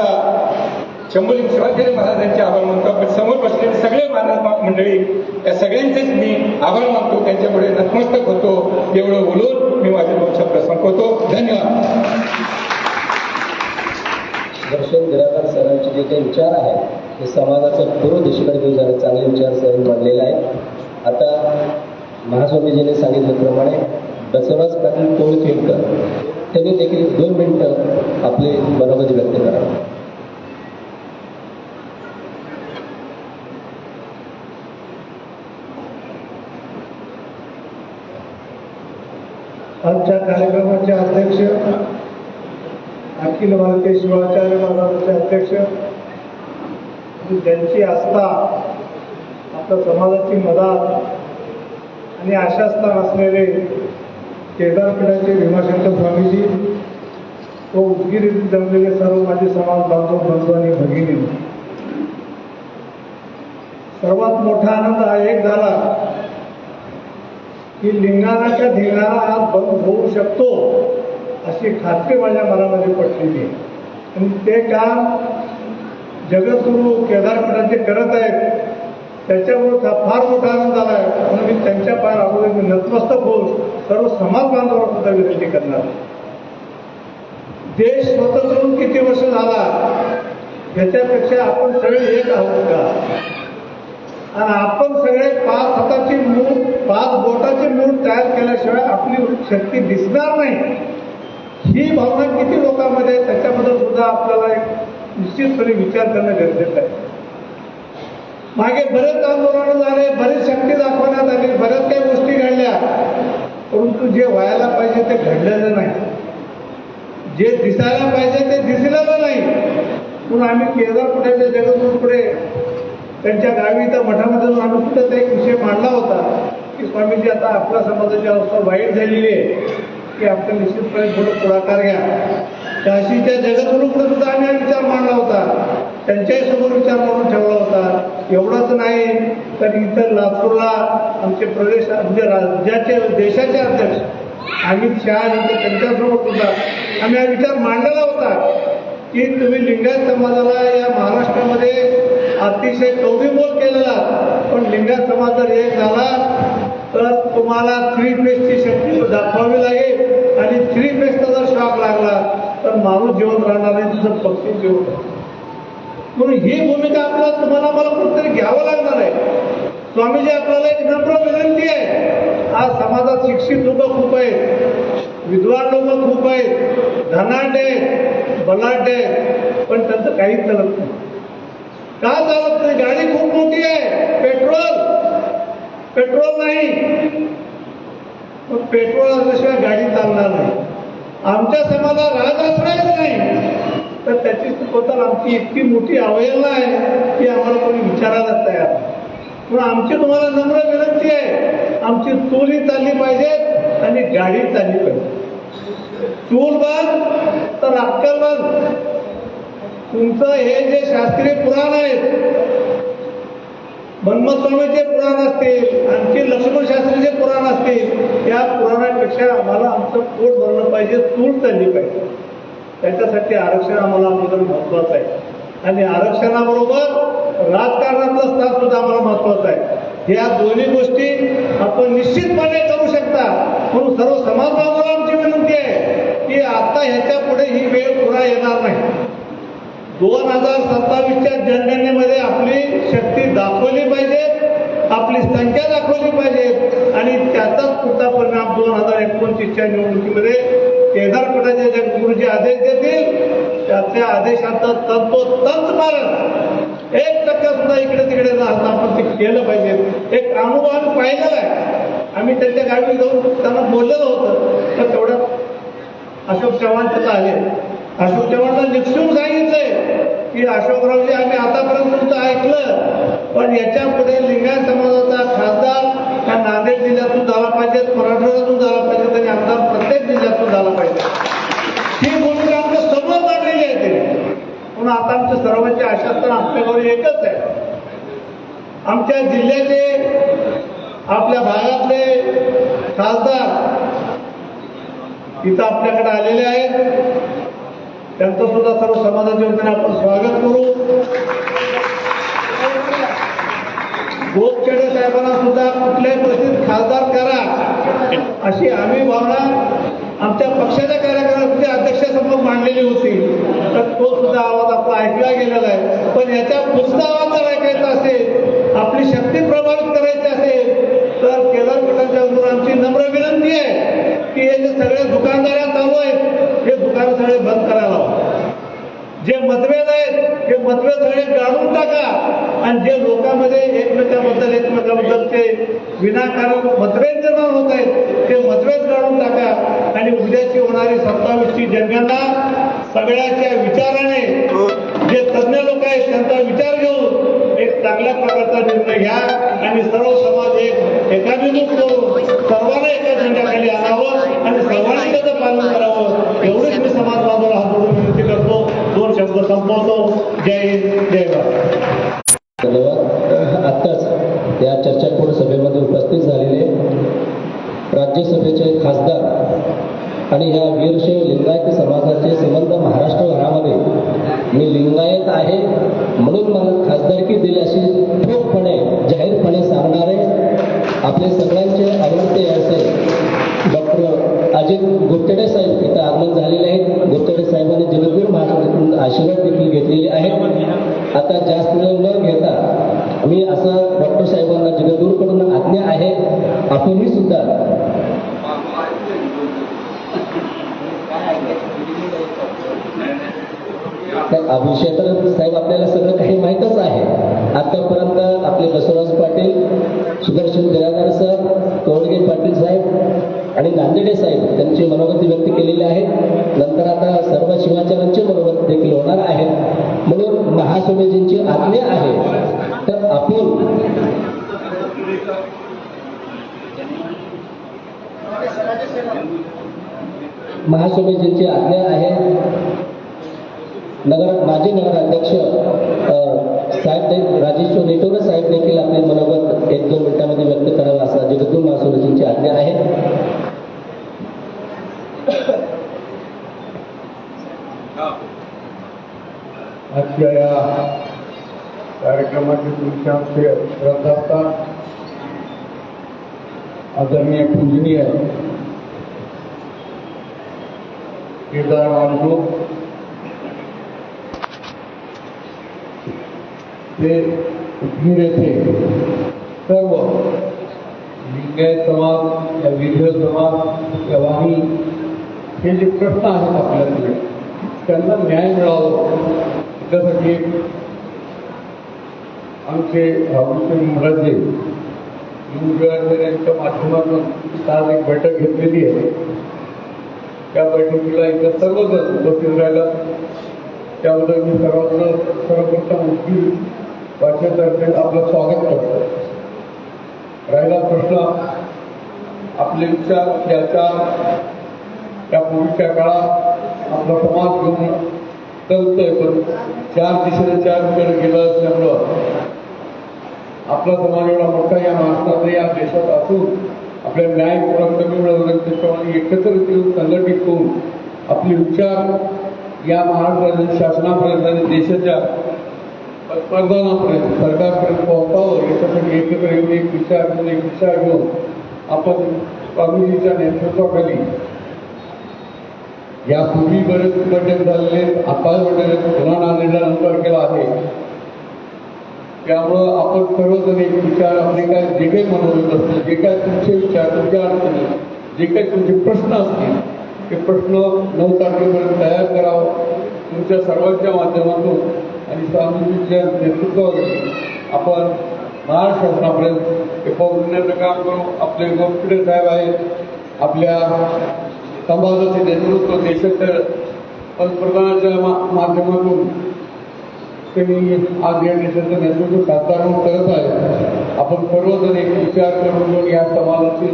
शंभूलिंग शिवाचार्य महाराजांचे आभार मानतो. आपण समोर बसलेले सगळे महाराज मंडळी, या सगळ्यांचेच मी आभार मानतो, त्यांच्यापुढे नतमस्तक होतो. एवढं बोलून मी माझे 2 शब्द संपवतो. धन्यवाद. दर्शन निराकार सरांचे जे काही विचार आहेत ते समाजाचं पूर्व दिशेकडे घेऊन जाणे चांगले विचार सरांनी मांडलेले आहेत. आता महास्वामीजींनी सांगितल्याप्रमाणे बसवराज पाटील टोळखेडकर त्यांनी देखील 2 मिनिटं आपले मनोगत व्यक्त करावे. आजच्या कार्यक्रमाचे अध्यक्ष, अखिल भारतीय शिवाचार्य महाराजांचे अध्यक्ष, ज्यांची आस्था आपल्या समाजाची मदत आणि आशास्थान असलेले केदारपीठाचे भीमाशंकर स्वामीजी व उदगीर जमलेले सर्व माझे समाज बांधव बंधू आणि भगिनी, सर्वात मोठा आनंद हा एक झाला की लिंगाणाच्या धिंगाणा आज बंद होऊ शकतो अशी खात्री माझ्या मनामध्ये पडलेली आहे. आणि ते काम जगद्गुरू केदारपीठाचे करत आहेत, त्याच्यामुळे फार मोठा आनंद झाला आहे. म्हणून मी त्यांच्या पायावर अगोदर मी नतमस्तक होऊन सर्व समाज बांधवांना सुद्धा विनंती करणार. देश स्वतंत्र होऊन किती वर्ष झाला याच्यापेक्षा आपण सगळे एक आहोत का? आणि आपण सगळे 5 हाताची मूठ 5 बोटाची मूठ तयार केल्याशिवाय आपली शक्ती दिसणार नाही. ही भावना किती लोकांमध्ये आहे त्याच्याबद्दल सुद्धा आपल्याला एक निश्चितपणे विचार करणं गरजेचं आहे. मागे बरेच आंदोलन झाले, बरीच शक्ती दाखवण्यात आली, बऱ्याच काही गोष्टी घडल्या, परंतु जे व्हायला पाहिजे ते घडलेलं नाही, जे दिसायला पाहिजे ते दिसलेलं नाही. म्हणून आम्ही केदारपीठाच्या जगद्गुरूकडे त्यांच्या गावी त्या मठामध्ये जाऊन आम्ही सुद्धा एक विषय मांडला होता की स्वामीजी, आता आपल्या समाजाची अवस्था वाईट झालेली आहे की आपण निश्चितपणे थोडं पुढाकार घ्या. काशीच्या जगद्गुरूकडे सुद्धा आम्ही हा विचार मांडला होता, त्यांच्याही समोर विचार मांडून ठेवला होता. एवढंच नाही तर इतर लातूरला आमचे प्रदेश म्हणजे राज्याचे देशाचे अध्यक्ष अमित शहा यांचे त्यांच्यासमोर सुद्धा आम्ही हा विचार मांडलेला होता की तुम्ही लिंगायत समाजाला या महाराष्ट्रामध्ये अतिशय कवडीमोल केलेला, पण लिंगायत समाज जर एक झाला तर तुम्हाला 3 फेजची शक्ती दाखवावी लागेल आणि 3 फेजचा जर शॉक लागला तर माणूस जिवंत राहणार नाही, तुझं पक्षी जिवंत राहणार. म्हणून ही भूमिका आपल्याला तुम्हाला मला कुठेतरी घ्यावं लागणार आहे. स्वामीजी आपल्याला एक नम्र विनंती आहे. आज समाजात शिक्षित लोक खूप आहेत, विद्वान लोक खूप आहेत, धनाढ्य आहेत, बलाढ्य आहेत, पण त्यांचं काहीच चालत नाही. का चालत नाही? गाडी खूप मोठी आहे, पेट्रोल नाही, मग पेट्रोल असल्याशिवाय गाडी चालणार नाही. आमच्या समाजाला राजआश्रयच नाही तर त्याची स्वतः आमची इतकी मोठी अवहेलना आहे की आम्हाला कोणी विचारायलाच तयार. म्हणून आमची तुम्हाला नम्र विनंती आहे, आमची चूल ही चालली पाहिजे आणि गाडी चालली पाहिजे. चूल बंद तर अक्कल बंद. तुमचं हे जे शास्त्रीय पुराण आहेत, मन्मथस्वामीचे पुराण असतील, आणखी लक्ष्मण शास्त्रीचे पुराण असतील, या पुराणापेक्षा आम्हाला आमचं पोट भरलं पाहिजे, चूल चालली पाहिजे. त्याच्यासाठी आरक्षण आम्हाला अगोदर महत्वाचं आहे आणि आरक्षणाबरोबर राजकारणातलं स्थान सुद्धा आम्हाला महत्वाचं आहे. या दोन्ही गोष्टी आपण निश्चितपणे करू शकता. म्हणून सर्व समाज बांधवांना आमची विनंती आहे की आता ह्याच्या पुढे ही वेळ पुन्हा येणार नाही. 2027च्या जनगणनेमध्ये आपली शक्ती दाखवली पाहिजे, आपली संख्या दाखवली पाहिजे आणि त्याचाच पुढचा परिणाम 2029च्या निवडणुकीमध्ये केदारपीठाचे जगद्गुरू जे आदेश देतील त्याच्या आदेशाचं तंतोतंत पालन 1% सुद्धा इकडे तिकडे न असता आपण ते केलं पाहिजे. एक अनुभव आम्ही पाहिलेला आहे. आम्ही त्यांच्या गावी जाऊन त्यांना बोललेलं होतं तर तेवढ्यात अशोक चव्हाण तिथं आले. अशोक चव्हाणला निक्षून सांगितलंय की अशोकरावजी, आम्ही आतापर्यंत तुमचं ऐकलं, पण याच्या पुढे लिंगायत समाजाचा खासदार हा नांदेड जिल्ह्यातून झाला पाहिजे, मराठवाड्यातून झाला पाहिजे आणि आमदार प्रत्येक जिल्ह्यातून झाला पाहिजे. ही भूमिका आमच्या समोर मांडलेली आहे ते. म्हणून आता आमच्या सर्वांची आशा तर आपल्यावर एकच आहे. आमच्या जिल्ह्याचे आपल्या भागातले खासदार इथं आपल्याकडे आलेले आहेत. त्यांचं सुद्धा सर्व समाजाच्या वतीने आपण स्वागत करू. गोपखेडे साहेबांना सुद्धा कुठल्याही परिस्थितीत खासदार करा अशी आम्ही भावना आमच्या पक्षाच्या कार्यक्रमाच्या अध्यक्षासमोर मांडलेली होती. तर तो सुद्धा आवाज आपला ऐकला गेलेला आहे. पण याच्या पुढचा आवाज जर ऐकायचा असेल, आपली शक्ती प्रभावित करायची असेल तर केदारपीठाच्या समोर आमची नम्र विनंती आहे की हे जे सगळे दुकानदाऱ्या चालू आहेत हे दुकानं सगळे बंद करायला हवं. जे मतभेद आहेत हे मतभेद सगळे काढून टाका आणि जे लोकांमध्ये एकमेकांबद्दल ते विनाकारण मतभेद निर्माण होत आहेत ते मतभेद काढून टाका आणि उद्याची होणारी 27ची जनगणना सगळ्याच्या विचाराने जे तज्ज्ञ लोक आहेत त्यांचा विचार घेऊन एक चांगल्या प्रकारचा निर्णय घ्या आणि सर्व समाज एक एकाभिमुख करून एका झेंड्याखाली आणावं आणि सर्वांनी त्याचं पालन करावं एवढेच मी समाज बांधवाला हात जोडून विनंती करतो. 2 शब्द संपवतो. जय हिंद, जय भारत. धन्यवाद. आत्ताच या चर्चाकोड सभेमध्ये उपस्थित झालेले राज्यसभेचे खासदार आणि ह्या वीरशैव लिंगायत समाजाचे संबंध महाराष्ट्रभरामध्ये मी लिंगायत आहे म्हणून मला खासदारकी दिली अशी ठोकपणे जाहीरपणे सांगणारे आपले सगळ्यांचे आवडते असे डॉक्टर अजित गुत्तेडे साहेब इथं आगमन झालेले आहेत. गुत्तेडे साहेबांनी जगद्गुरू महाराजांकडून आशीर्वाद देखील घेतलेले आहेत. आता जास्त वेळ न घेता मी असं डॉक्टर साहेबांना जगद्गुरूकडून आज्ञा आहे आपणही सुद्धा विषय तर साहेब आपल्याला सगळं काही माहीतच आहे. आतापर्यंत आपले बसवराज पाटील, सुदर्शन बिरादार साहेब, कवडगे पाटील साहेब आणि नांदेडे साहेब त्यांची मनोगती व्यक्त केलेली आहे. नंतर आता सर्व शिवाचार्यांचे मनोगत देखील होणार आहे. म्हणून महास्वामीजींची आज्ञा आहे तर आपण महास्वामीजींची आज्ञा आहे. माजी नगराध्यक्ष साहेब राजेश्वर नेटोरे साहेब देखील आपले मनोगत 1-2 मिनिटांमध्ये व्यक्त करावं असा जगद्गुरू महास्वामीजींची आज्ञा आहे. आजच्या या कार्यक्रमाचे तुमच्या श्रद्धास्था आदरणीय पूजनीय केदार वांजो ते उदगीर येथे सर्व लिंगायत समाज या विधेय समाज या वाणी हे जे प्रश्न आहेत आपल्याकडे त्यांना न्याय मिळावा त्यासाठी आमचे महाराजे यांच्या माध्यमातून आज एक बैठक घेतलेली आहे. त्या बैठकीला इथं सर्वजण उपस्थित राहिला त्याबद्दल मी सर्वप्रथम उदगीर वाचनातर्फे आपलं स्वागत करतो. राहिला प्रश्न आपले विचार या पूर्वीच्या काळात आपला समाज घेऊन चालतोय पण 4 दिशेने 4 गेला असल्यामुळं आपला समाज एवढा मोठा या महाराष्ट्रात या देशात असून आपल्या न्याय कमी मिळवलं त्याच्यामुळे एकत्र येऊन संघटित होऊन आपले विचार या महाराष्ट्र शासनापर्यंत आणि देशाच्या पंतप्रधानापर्यंत सरकारपर्यंत पोहोचावं याच्यासाठी एकत्र येऊन एक विचार घेऊन आपण स्वामीजीच्या नेतृत्वाखाली यापूर्वी बरेच बैठक झालेले आता पुन्हा नांदेडला नंतर केला आहे. त्यामुळं आपण सर्वजण एक विचार आपले काय जे काही मनोरंजन असतील जे काय तुमचे विचार तुमच्या अडचणी जे काही तुमचे प्रश्न असतील ते प्रश्न 9 तारखेपर्यंत तयार करावं तुमच्या सर्वांच्या माध्यमातून आणि स्वामीजीच्या नेतृत्वाखाली आपण महाराष्ट्र शासनापर्यंत हे पोहोचण्याचं काम करू. आपले गोपीडे साहेब आहेत आपल्या समाजाचे नेतृत्व देशाच्या पंतप्रधानाच्या माध्यमातून त्यांनी आज या देशाचं नेतृत्व खासदार म्हणून करत आहे. आपण सर्वजण एक विचार करून या समाजाची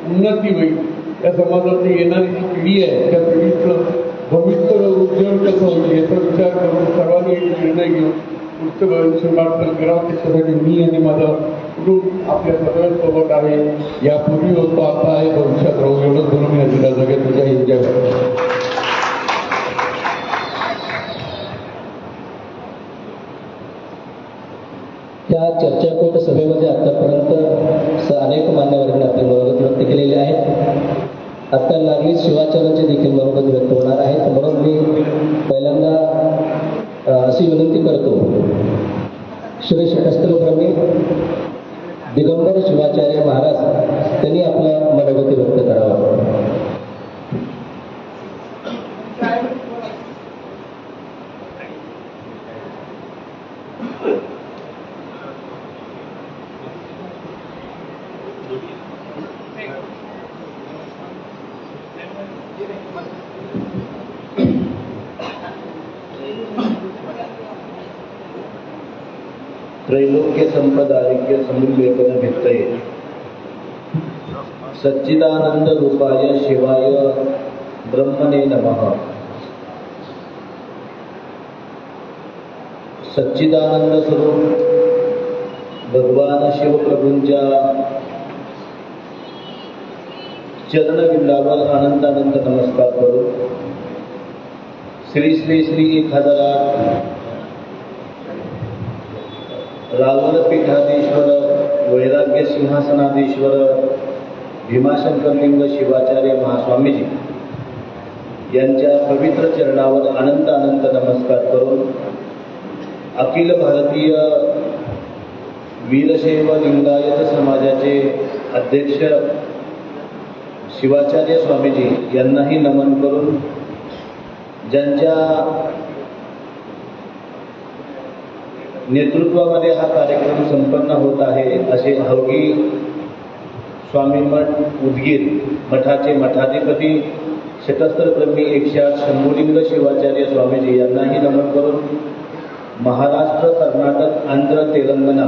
उन्नती होईल या समाजाची येणारी जी पिढी आहे त्या पिढीचं भविष्य उज्ज्वल कसं होईल याचा विचार करून सर्वांनी एक निर्णय घेऊन पुढचं भविष्य वाटचाल करावं त्याच्यासाठी मी आणि माझं कुटुंब आपल्या सगळ्यांसोबत आहे. यापूर्वी होतो आता आहे भविष्यात राहू एवढंच बोलून मी या जगात तुझ्या हिंद्या या चर्चाकोट सभेमध्ये आतापर्यंत अनेक मान्यवरांनी आपले मनोगत व्यक्त केलेले आहेत. आता लागलीच शिवाचार्यांचे देखील मनोगत व्यक्त होणार आहेत. म्हणून मी पहिल्यांदा अशी विनंती करतो श्री शतस्त्रब्रह्मी दिगंबर शिवाचार्य महाराज त्यांनी आपलं मनोगत व्यक्त करावं. त्रैलोक्य संपद आरोग्य समृद्धीकरण घेता येईल सच्चिदानंद रूपाय शिवाय ब्रह्मणे नमः. सच्चिदानंद स्वरूप भगवान शिवप्रभूंच्या चरणविंदावर अनंत नमस्कार करू. श्री श्री श्री 1008 रावण पीठाधीश्वर वैराग्य सिंहासनाधीश्वर भीमाशंकरलिंग शिवाचार्य महास्वामीजी यांच्या पवित्र चरणावर अनंत नमस्कार करून अखिल भारतीय वीरशैव लिंगायत समाजाचे अध्यक्ष शिवाचार्य स्वामीजी यांनाही नमन करून ज्यांच्या नेतृत्वामध्ये हा कार्यक्रम संपन्न होत आहे असे हवगी स्वामी मठ उदगीर मठाचे मठाधिपती शतस्त्रब्रह्मी 108 शंभुलिंग शिवाचार्य स्वामीजी यांनाही नमन करून महाराष्ट्र, कर्नाटक, आंध्र, तेलंगणा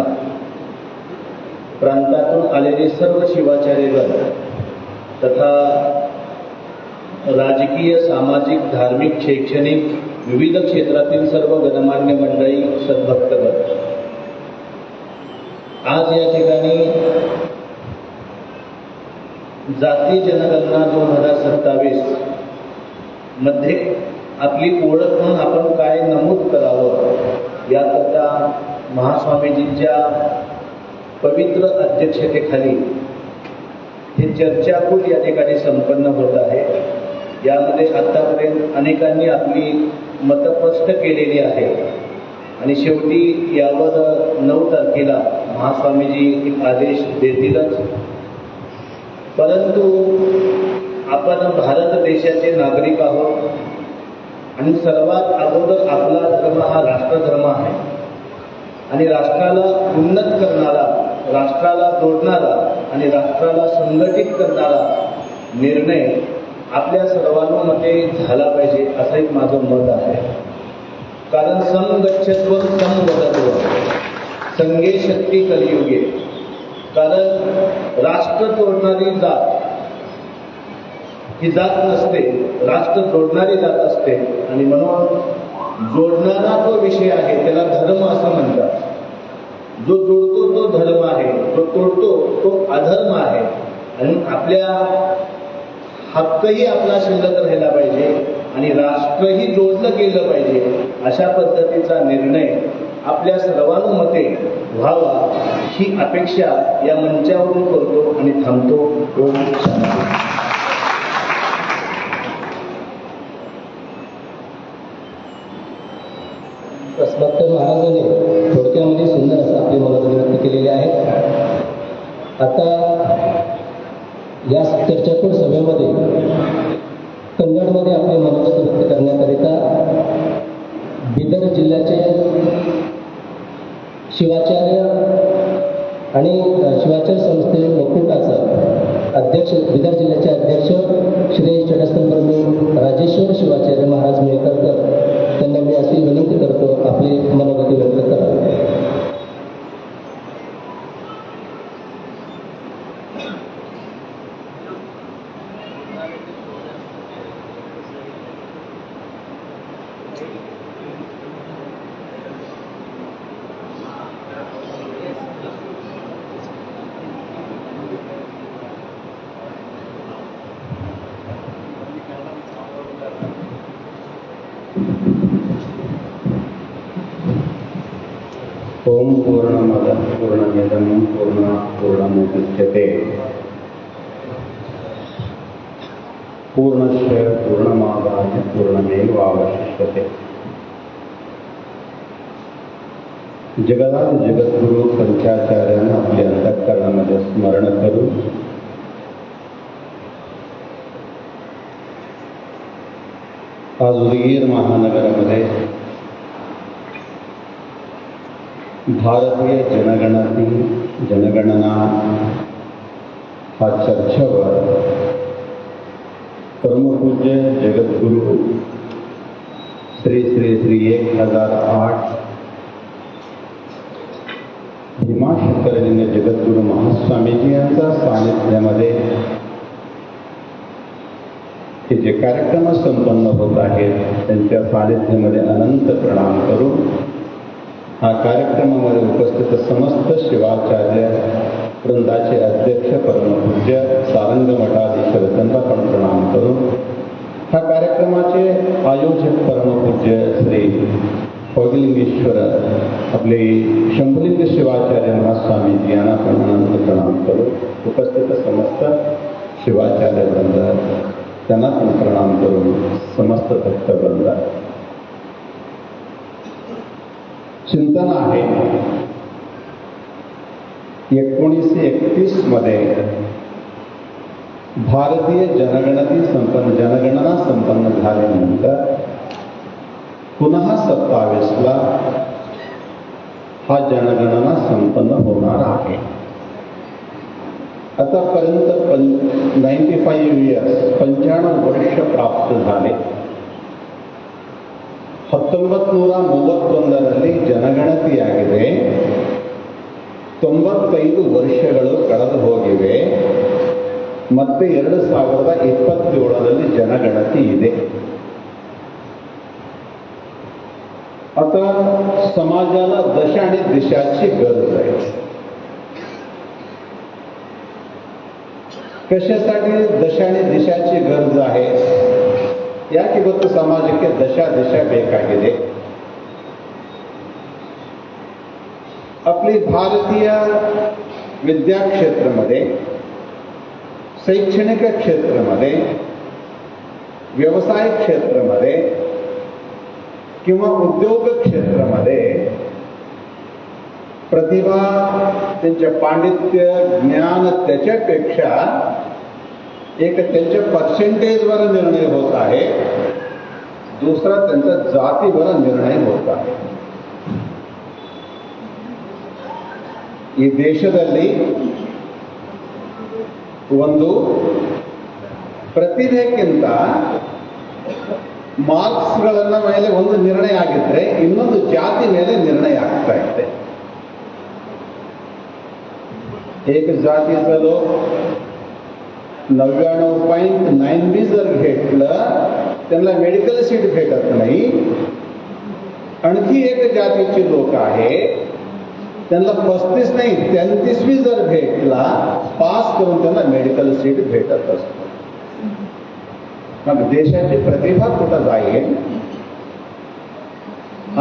प्रांतातून आलेले सर्व शिवाचार्यगण तथा राजकीय, सामाजिक, धार्मिक, शैक्षणिक विविध क्षेत्रातील सर्व गणमान्य मंडळी, सद्भक्तगण, आज या ठिकाणी जाती जनगणना 2027 मध्ये आपली ओळख म्हणून आपण काय नमूद करावं याकरता महास्वामीजींच्या पवित्र अध्यक्षतेखाली हे चर्चाकूट या ठिकाणी संपन्न होत आहे. यामध्ये आतापर्यंत अनेकांनी आपली मतं स्पष्ट केलेली आहेत आणि शेवटी यावर 9 तारखेला महास्वामीजी एक आदेश देतीलच. परंतु आपण भारत देशाचे नागरिक आहोत आणि सर्वात अगोदर आपला धर्म हा राष्ट्रधर्म आहे आणि राष्ट्राला उन्नत करणारा, राष्ट्राला जोडणारा आणि राष्ट्राला संघटित करणारा निर्णय आपल्या सर्वांमध्ये झाला पाहिजे असं एक माझं मत आहे. कारण समगच्छत्व समवदत्व संगे शक्ती कलियुगे. कारण राष्ट्र तोडणारी जात ही जात नसते, राष्ट्र जोडणारी जात असते आणि म्हणून जोडणारा तो विषय आहे त्याला धर्म असं म्हणतात. जो जोडतो तो धर्म आहे, तो तोडतो तो अधर्म आहे. आणि आपल्या हक्कही आपला शिल्लक राहिला पाहिजे आणि राष्ट्रही जोडलं गेलं पाहिजे अशा पद्धतीचा निर्णय आपल्या सर्वांमध्ये व्हावा ही अपेक्षा या मंचावरून करतो आणि थांबतो. ओम शांती. भक्त महाराजांनी थोडक्यामध्ये सुंदर असं आपली मनोगत व्यक्त केलेली आहे. आता या चर्चाकूट सभेमध्ये कन्नडमध्ये आपले मनोगत व्यक्त करण्याकरिता बिदर जिल्ह्याचे शिवाचार्य आणि शिवाचार्य संस्थे मुकुटाचं अध्यक्ष, बिदर जिल्ह्याचे अध्यक्ष श्री चडस्तंभ्रमी राजेश्वर शिवाचार्य महाराज मेळकरकर त्यांना मी अशी विनंती करतो आपली मनोगती व्यक्त करावी. ओम पूर्णमदः पूर्णमिदं पूर्णात् पूर्णमुदच्यते पूर्णस्य पूर्णमादाय पूर्णमेवावशिष्यते. जगदात जगद्गुरु पंचाचार्यांना आपल्या अंतःकरणामध्ये स्मरण करून आज उदगीर महानगरामध्ये भारतीय जनगणना हा चर्चेवर परमपूज्य जगद्गुरु श्री श्री श्री 1008 भीमाशंकरलिंग जगद्गुरु महास्वामीजी यांच्या सानिध्यामध्ये हे जे कार्यक्रम संपन्न होत आहेत त्यांच्या सानिध्यामध्ये अनंत प्रणाम करून हा कार्यक्रमामध्ये उपस्थित समस्त शिवाचार्य वृंदाचे अध्यक्ष परमपूज्य सारंग मठाधीश त्यांना पण प्रणाम करून हा कार्यक्रमाचे आयोजक परमपूज्य श्री भोगलिंगेश्वर आपले शंभुलिंग शिवाचार्य महास्वामीजी यांना पण अनंत प्रणाम करून उपस्थित समस्त शिवाचार्य वृंद त्यांना पण प्रणाम करून समस्त भक्तवृंद चिंतन आहे 1931 मध्ये भारतीय जनगणना संपन्न झाल्यानंतर पुन्हा 27ला हा जनगणना संपन्न होणार आहे. आतापर्यंत 95 इयर्स 95 वर्ष प्राप्त झाले. 1931ರಲ್ಲಿ ಜನಗಣತಿಯಾಗಿದೆ. 95 ವರ್ಷಗಳು ಕಳೆದು ಹೋಗಿವೆ. ಮತ್ತೆ 2027ರಲ್ಲಿ ಜನಗಣತಿ ಇದೆ. आता समाजाला दशा आणि दिशाची गरज आहे. कशासाठी दशा आणि दिशाची गरज आहे? ಯಾಕೆ ಇವತ್ತು ಸಮಾಜಕ್ಕೆ ದಶಾ ದಿಶ ಬೇಕಾಗಿದೆ? आपली भारतीय विद्या क्षेत्रामध्ये, शैक्षणिक क्षेत्रामध्ये, व्यवसाय क्षेत्रामध्ये किंवा उद्योग क्षेत्रामध्ये प्रतिभा, त्यांचे पांडित्य, ज्ञान त्याच्यापेक्षा एक त्यांच्या पर्सेंटेजवर निर्णय होत आहे, दुसरा त्यांच्या जातीवर निर्णय होत आहे. ಈ ದೇಶದಲ್ಲಿ ಒಂದು ಪ್ರತಿಭೆಗಿಂತ ಮಾರ್ಕ್ಸ್ಗಳನ್ನ ಮೇಲೆ ಒಂದು ನಿರ್ಣಯ ಆಗಿದ್ರೆ ಇನ್ನೊಂದು ಜಾತಿ ಮೇಲೆ ನಿರ್ಣಯ ಆಗ್ತಾ ಇದೆ. एक जातीचा लोक 99.9 जर घेतलं त्यांना मेडिकल सीट भेटत नाही. आणखी एक जातीचे लोक आहे त्यांना 35 नाही 33 जर भेटला पास करून त्यांना मेडिकल सीट भेटत असतो. मग देशाची प्रतिभा कुठं जाईल?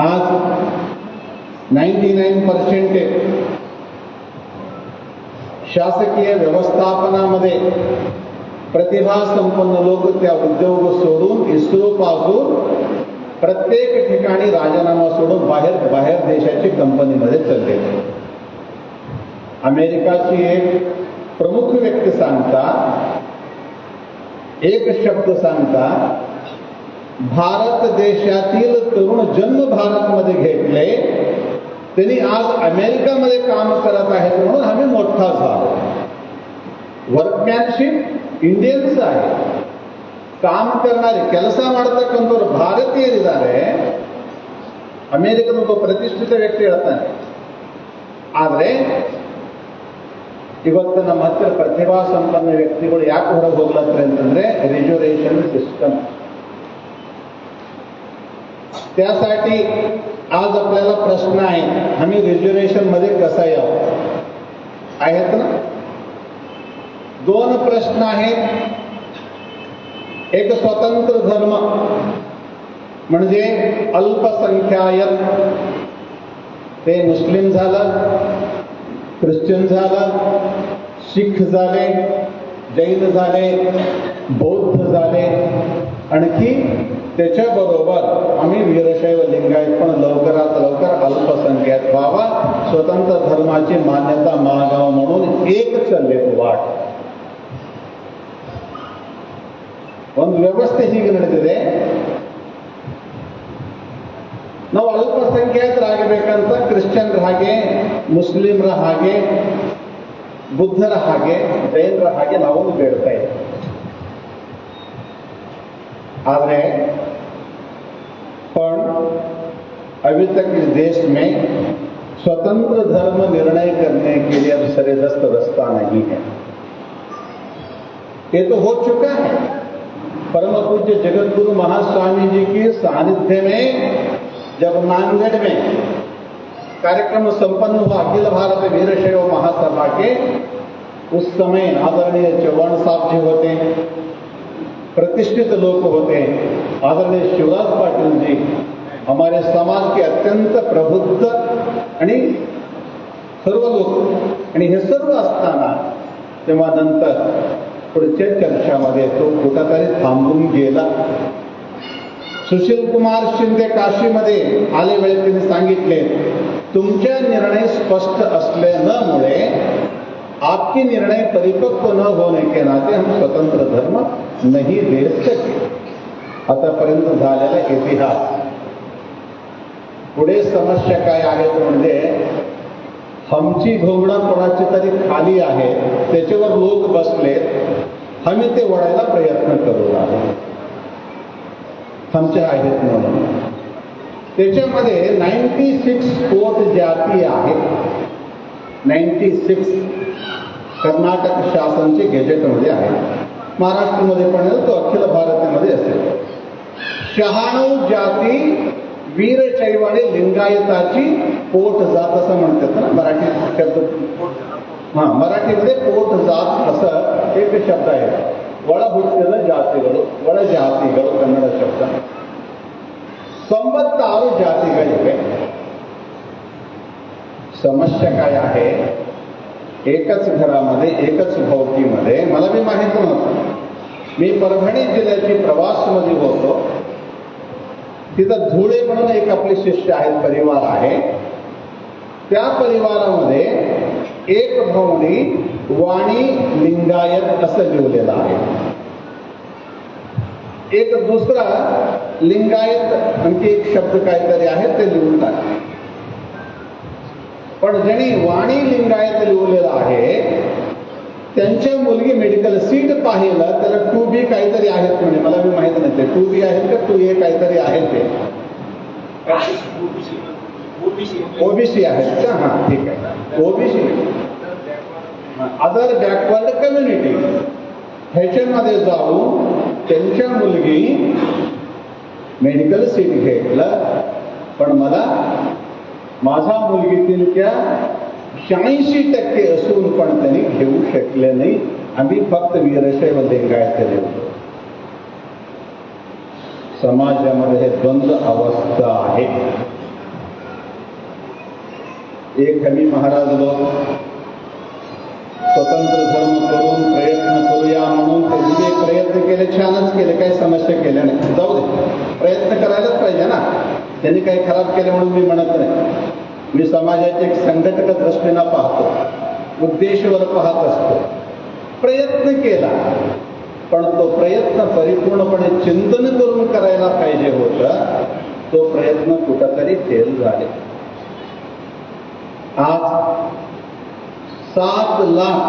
आज 99% शासकीय व्यवस्थापनामध्ये प्रतिभा संपन्न लोक त्या उद्योग सोडून इस्रो पासून प्रत्येक ठिकाणी राजीनामा सोडून बाहेर देशाची कंपनीमध्ये चालले. अमेरिकाची एक प्रमुख व्यक्ती सांगता, एक शब्द सांगता, भारत देशातील तरुण जन्म भारतमध्ये घेतले, त्यांनी आज अमेरिकामध्ये काम करत आहेत म्हणून आम्ही मोठा झालो. ವರ್ಕ್ಮ್ಯಾನ್ಶಿಪ್ ಇಂಡಿಯನ್ಸ್ आहे. काम करणारे ಕೆಲಸ ಮಾಡತಕ್ಕಂಥವ್ರು ಭಾರತೀಯರಿದ್ದಾರೆ. ಅಮೆರಿಕದ ಒಬ್ಬ ಪ್ರತಿಷ್ಠಿತ ವ್ಯಕ್ತಿ ಹೇಳ್ತಾನೆ. ಆದರೆ ಇವತ್ತು ನಮ್ಮ ಹತ್ತಿರ ಪ್ರತಿಭಾ ಸಂಪನ್ನ ವ್ಯಕ್ತಿಗಳು ಯಾಕೆ ಹೊರಗೆ ಹೋಗ್ಲತ್ತಾರೆ ಅಂತಂದ್ರೆ रिझर्वेशन सिस्टम. त्यासाठी आज आपल्याला प्रश्न आहे, आम्ही रिझर्वेशन मध्ये कसा यावं? आहेत ना? 2 प्रश्न आहेत. एक स्वतंत्र धर्म म्हणजे अल्पसंख्याक, ते मुस्लिम झालं, ख्रिश्चन झालं, शीख झाले, जैन झाले, बौद्ध झाले, आणखी त्याच्याबरोबर आम्ही वीरशैव लिंगायत पण लवकरात लवकर अल्पसंख्याक व्हावा, स्वतंत्र धर्माची मान्यता मागावा म्हणून एक चालले वाट. ಒಂದು ವ್ಯವಸ್ಥೆ ಹೀಗೆ ನಡೆದಿದೆ. ನಾವು ಅಲ್ಪಸಂಖ್ಯಾತರಾಗಬೇಕಂತ ಕ್ರಿಶ್ಚಿಯನ್ರ ಹಾಗೆ, ಮುಸ್ಲಿಮರ ಹಾಗೆ, बुद्धರ ಹಾಗೆ, ಜೈನರ ಹಾಗೆ ನಾವು ಬೇಡ್ತಾ ಇದ್ದೀವಿ. ಆದರೆ पण अभी तक इस देश में स्वतंत्र धर्म निर्णय करने के लिए अब सरेदस्त रास्ता नहीं है. ये तो हो चुका है. परम पूज्य जगत गुरु महास्वामी जी के सानिध्य में जब नांदेड़ में कार्यक्रम संपन्न हुआ अखिल भारत वीरशैव महासभा के, उस समय आदरणीय चौहान साहब जी होते, प्रतिष्ठित लोग होते, आदरणीय शिवराज पाटील जी, हमारे समाज के अत्यंत प्रबुद्ध आणि सर्व लोक, आणि हे सर्व असताना तेव्हा नंतर पुढच्या चर्चामध्ये तो कुठेतरी थांबून गेला. सुशील कुमार शिंदे काशीमध्ये आले वेळी त्यांनी सांगितले, तुमचे निर्णय स्पष्ट असल्यामुळे आपकी निर्णय परिपक्व न होने के नाते हम स्वतंत्र धर्म नहीं दे सके. आतापर्यंत झालेला इतिहास. पुढे समस्या काय आहेत म्हणजे आमची घोंगडं कोणाची तरी खाली आहे, त्याच्यावर लोक बसलेत, आम्ही ते वळायला प्रयत्न करू लागलो. आमच्या आहेत म्हणून त्याच्यामध्ये 96 पोट जाती आहेत. 96 कर्नाटक शासनचे गेजेटमध्ये आहे. महाराष्ट्रामध्ये पण तो अखिल भारतामध्ये असेल. 96 जाती वीरशैव आणि लिंगायताची पोट जात असं म्हणतात ना मराठी शब्द. मराठीमध्ये पोट जात असं एक शब्द आहे. ಒಳ ಹುಟ್ಟಿದ ಜಾತಿಗಳು, ಒಳ ಜಾತಿಗಳು ಕನ್ನಡ ಶಬ್ದ. 96 ಜಾತಿಗಳಿವೆ. समस्या काय आहे, एकच घरामध्ये एकच भोवतीमध्ये मला बी माहित नव्हतं. मी परभणी जिल्ह्याची प्रवासमध्ये होतो. तिथं धुळे म्हणून एक आपले शिष्य आहेत, परिवार आहे. त्या परिवारामध्ये एक भवनी वाणी लिंगायत असं लिहिलेलं आहे. एक दुसरा लिंगायत आणखी एक शब्द काहीतरी आहे ते लिहून टाकले. पण ज्यांनी वाणी लिंगायत लिहिलेलं आहे त्यांच्या मुलगी मेडिकल सीट पाहिलं त्याला 2B काहीतरी आहेत म्हणे. मला बी माहित नाही ते 2B आहेत का 2A काहीतरी आहे ते. ओबीसी आहेत का? हा ठीक आहे. ओबीसी अदर बॅकवर्ड कम्युनिटी ह्याच्यामध्ये जाऊन त्यांच्या मुलगी मेडिकल सीट घेतलं. पण मला माझा मुलगीतील त्या 86% असून पण त्यांनी घेऊ शकले नाही. आम्ही फक्त वीरशैव लिंगायत होतो. समाजामध्ये हे द्वंद्व अवस्था आहे. एक आम्ही महाराज लोक स्वतंत्र धर्म करून प्रयत्न करूया म्हणून ते प्रयत्न केले, छानच केले, काही समस्या केल्या नाही. जाऊ दे, प्रयत्न करायलाच पाहिजे ना. त्यांनी काही खराब केले म्हणून मी म्हणत नाही. मी समाजाचे एक संघटक दृष्टीनं पाहतो, उद्देशवर पाहत असतो. प्रयत्न केला पण तो प्रयत्न परिपूर्णपणे चिंतन करून करायला पाहिजे होता. तो प्रयत्न कुठेतरी फेल झाले. आज 7 लाख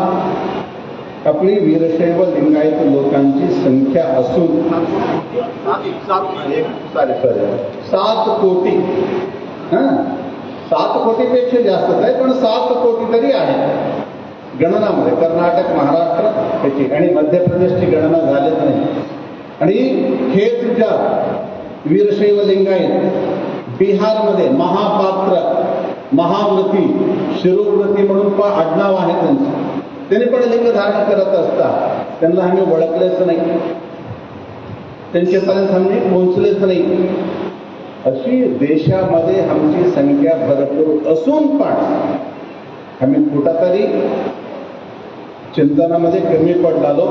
आपली वीरशैव लिंगायत लोकांची संख्या असून 7 कोटी 7 कोटीपेक्षा जास्त आहे, पण 7 कोटी तरी आहे गणनामध्ये. कर्नाटक, महाराष्ट्र त्याची आणि मध्य प्रदेशची गणना झालीच नाही. आणि हेच ज्या वीरशैव लिंगायत बिहारमध्ये महापात्र, महाव्रती, शिरोव्रती म्हणून आडनाव आहे त्यांचं. त्यांनी पण लिंग धारण करत असतात. त्यांना आम्ही ओळखलेच नाही, त्यांच्यापर्यंत आम्ही पोहोचलेच नाही. अशी देशामध्ये आमची संख्या भरपूर असून पण आम्ही कुठंतरी ಚಿಂತನमध्ये ಕಮ್ಮಿ ಪಡ್ಡಲು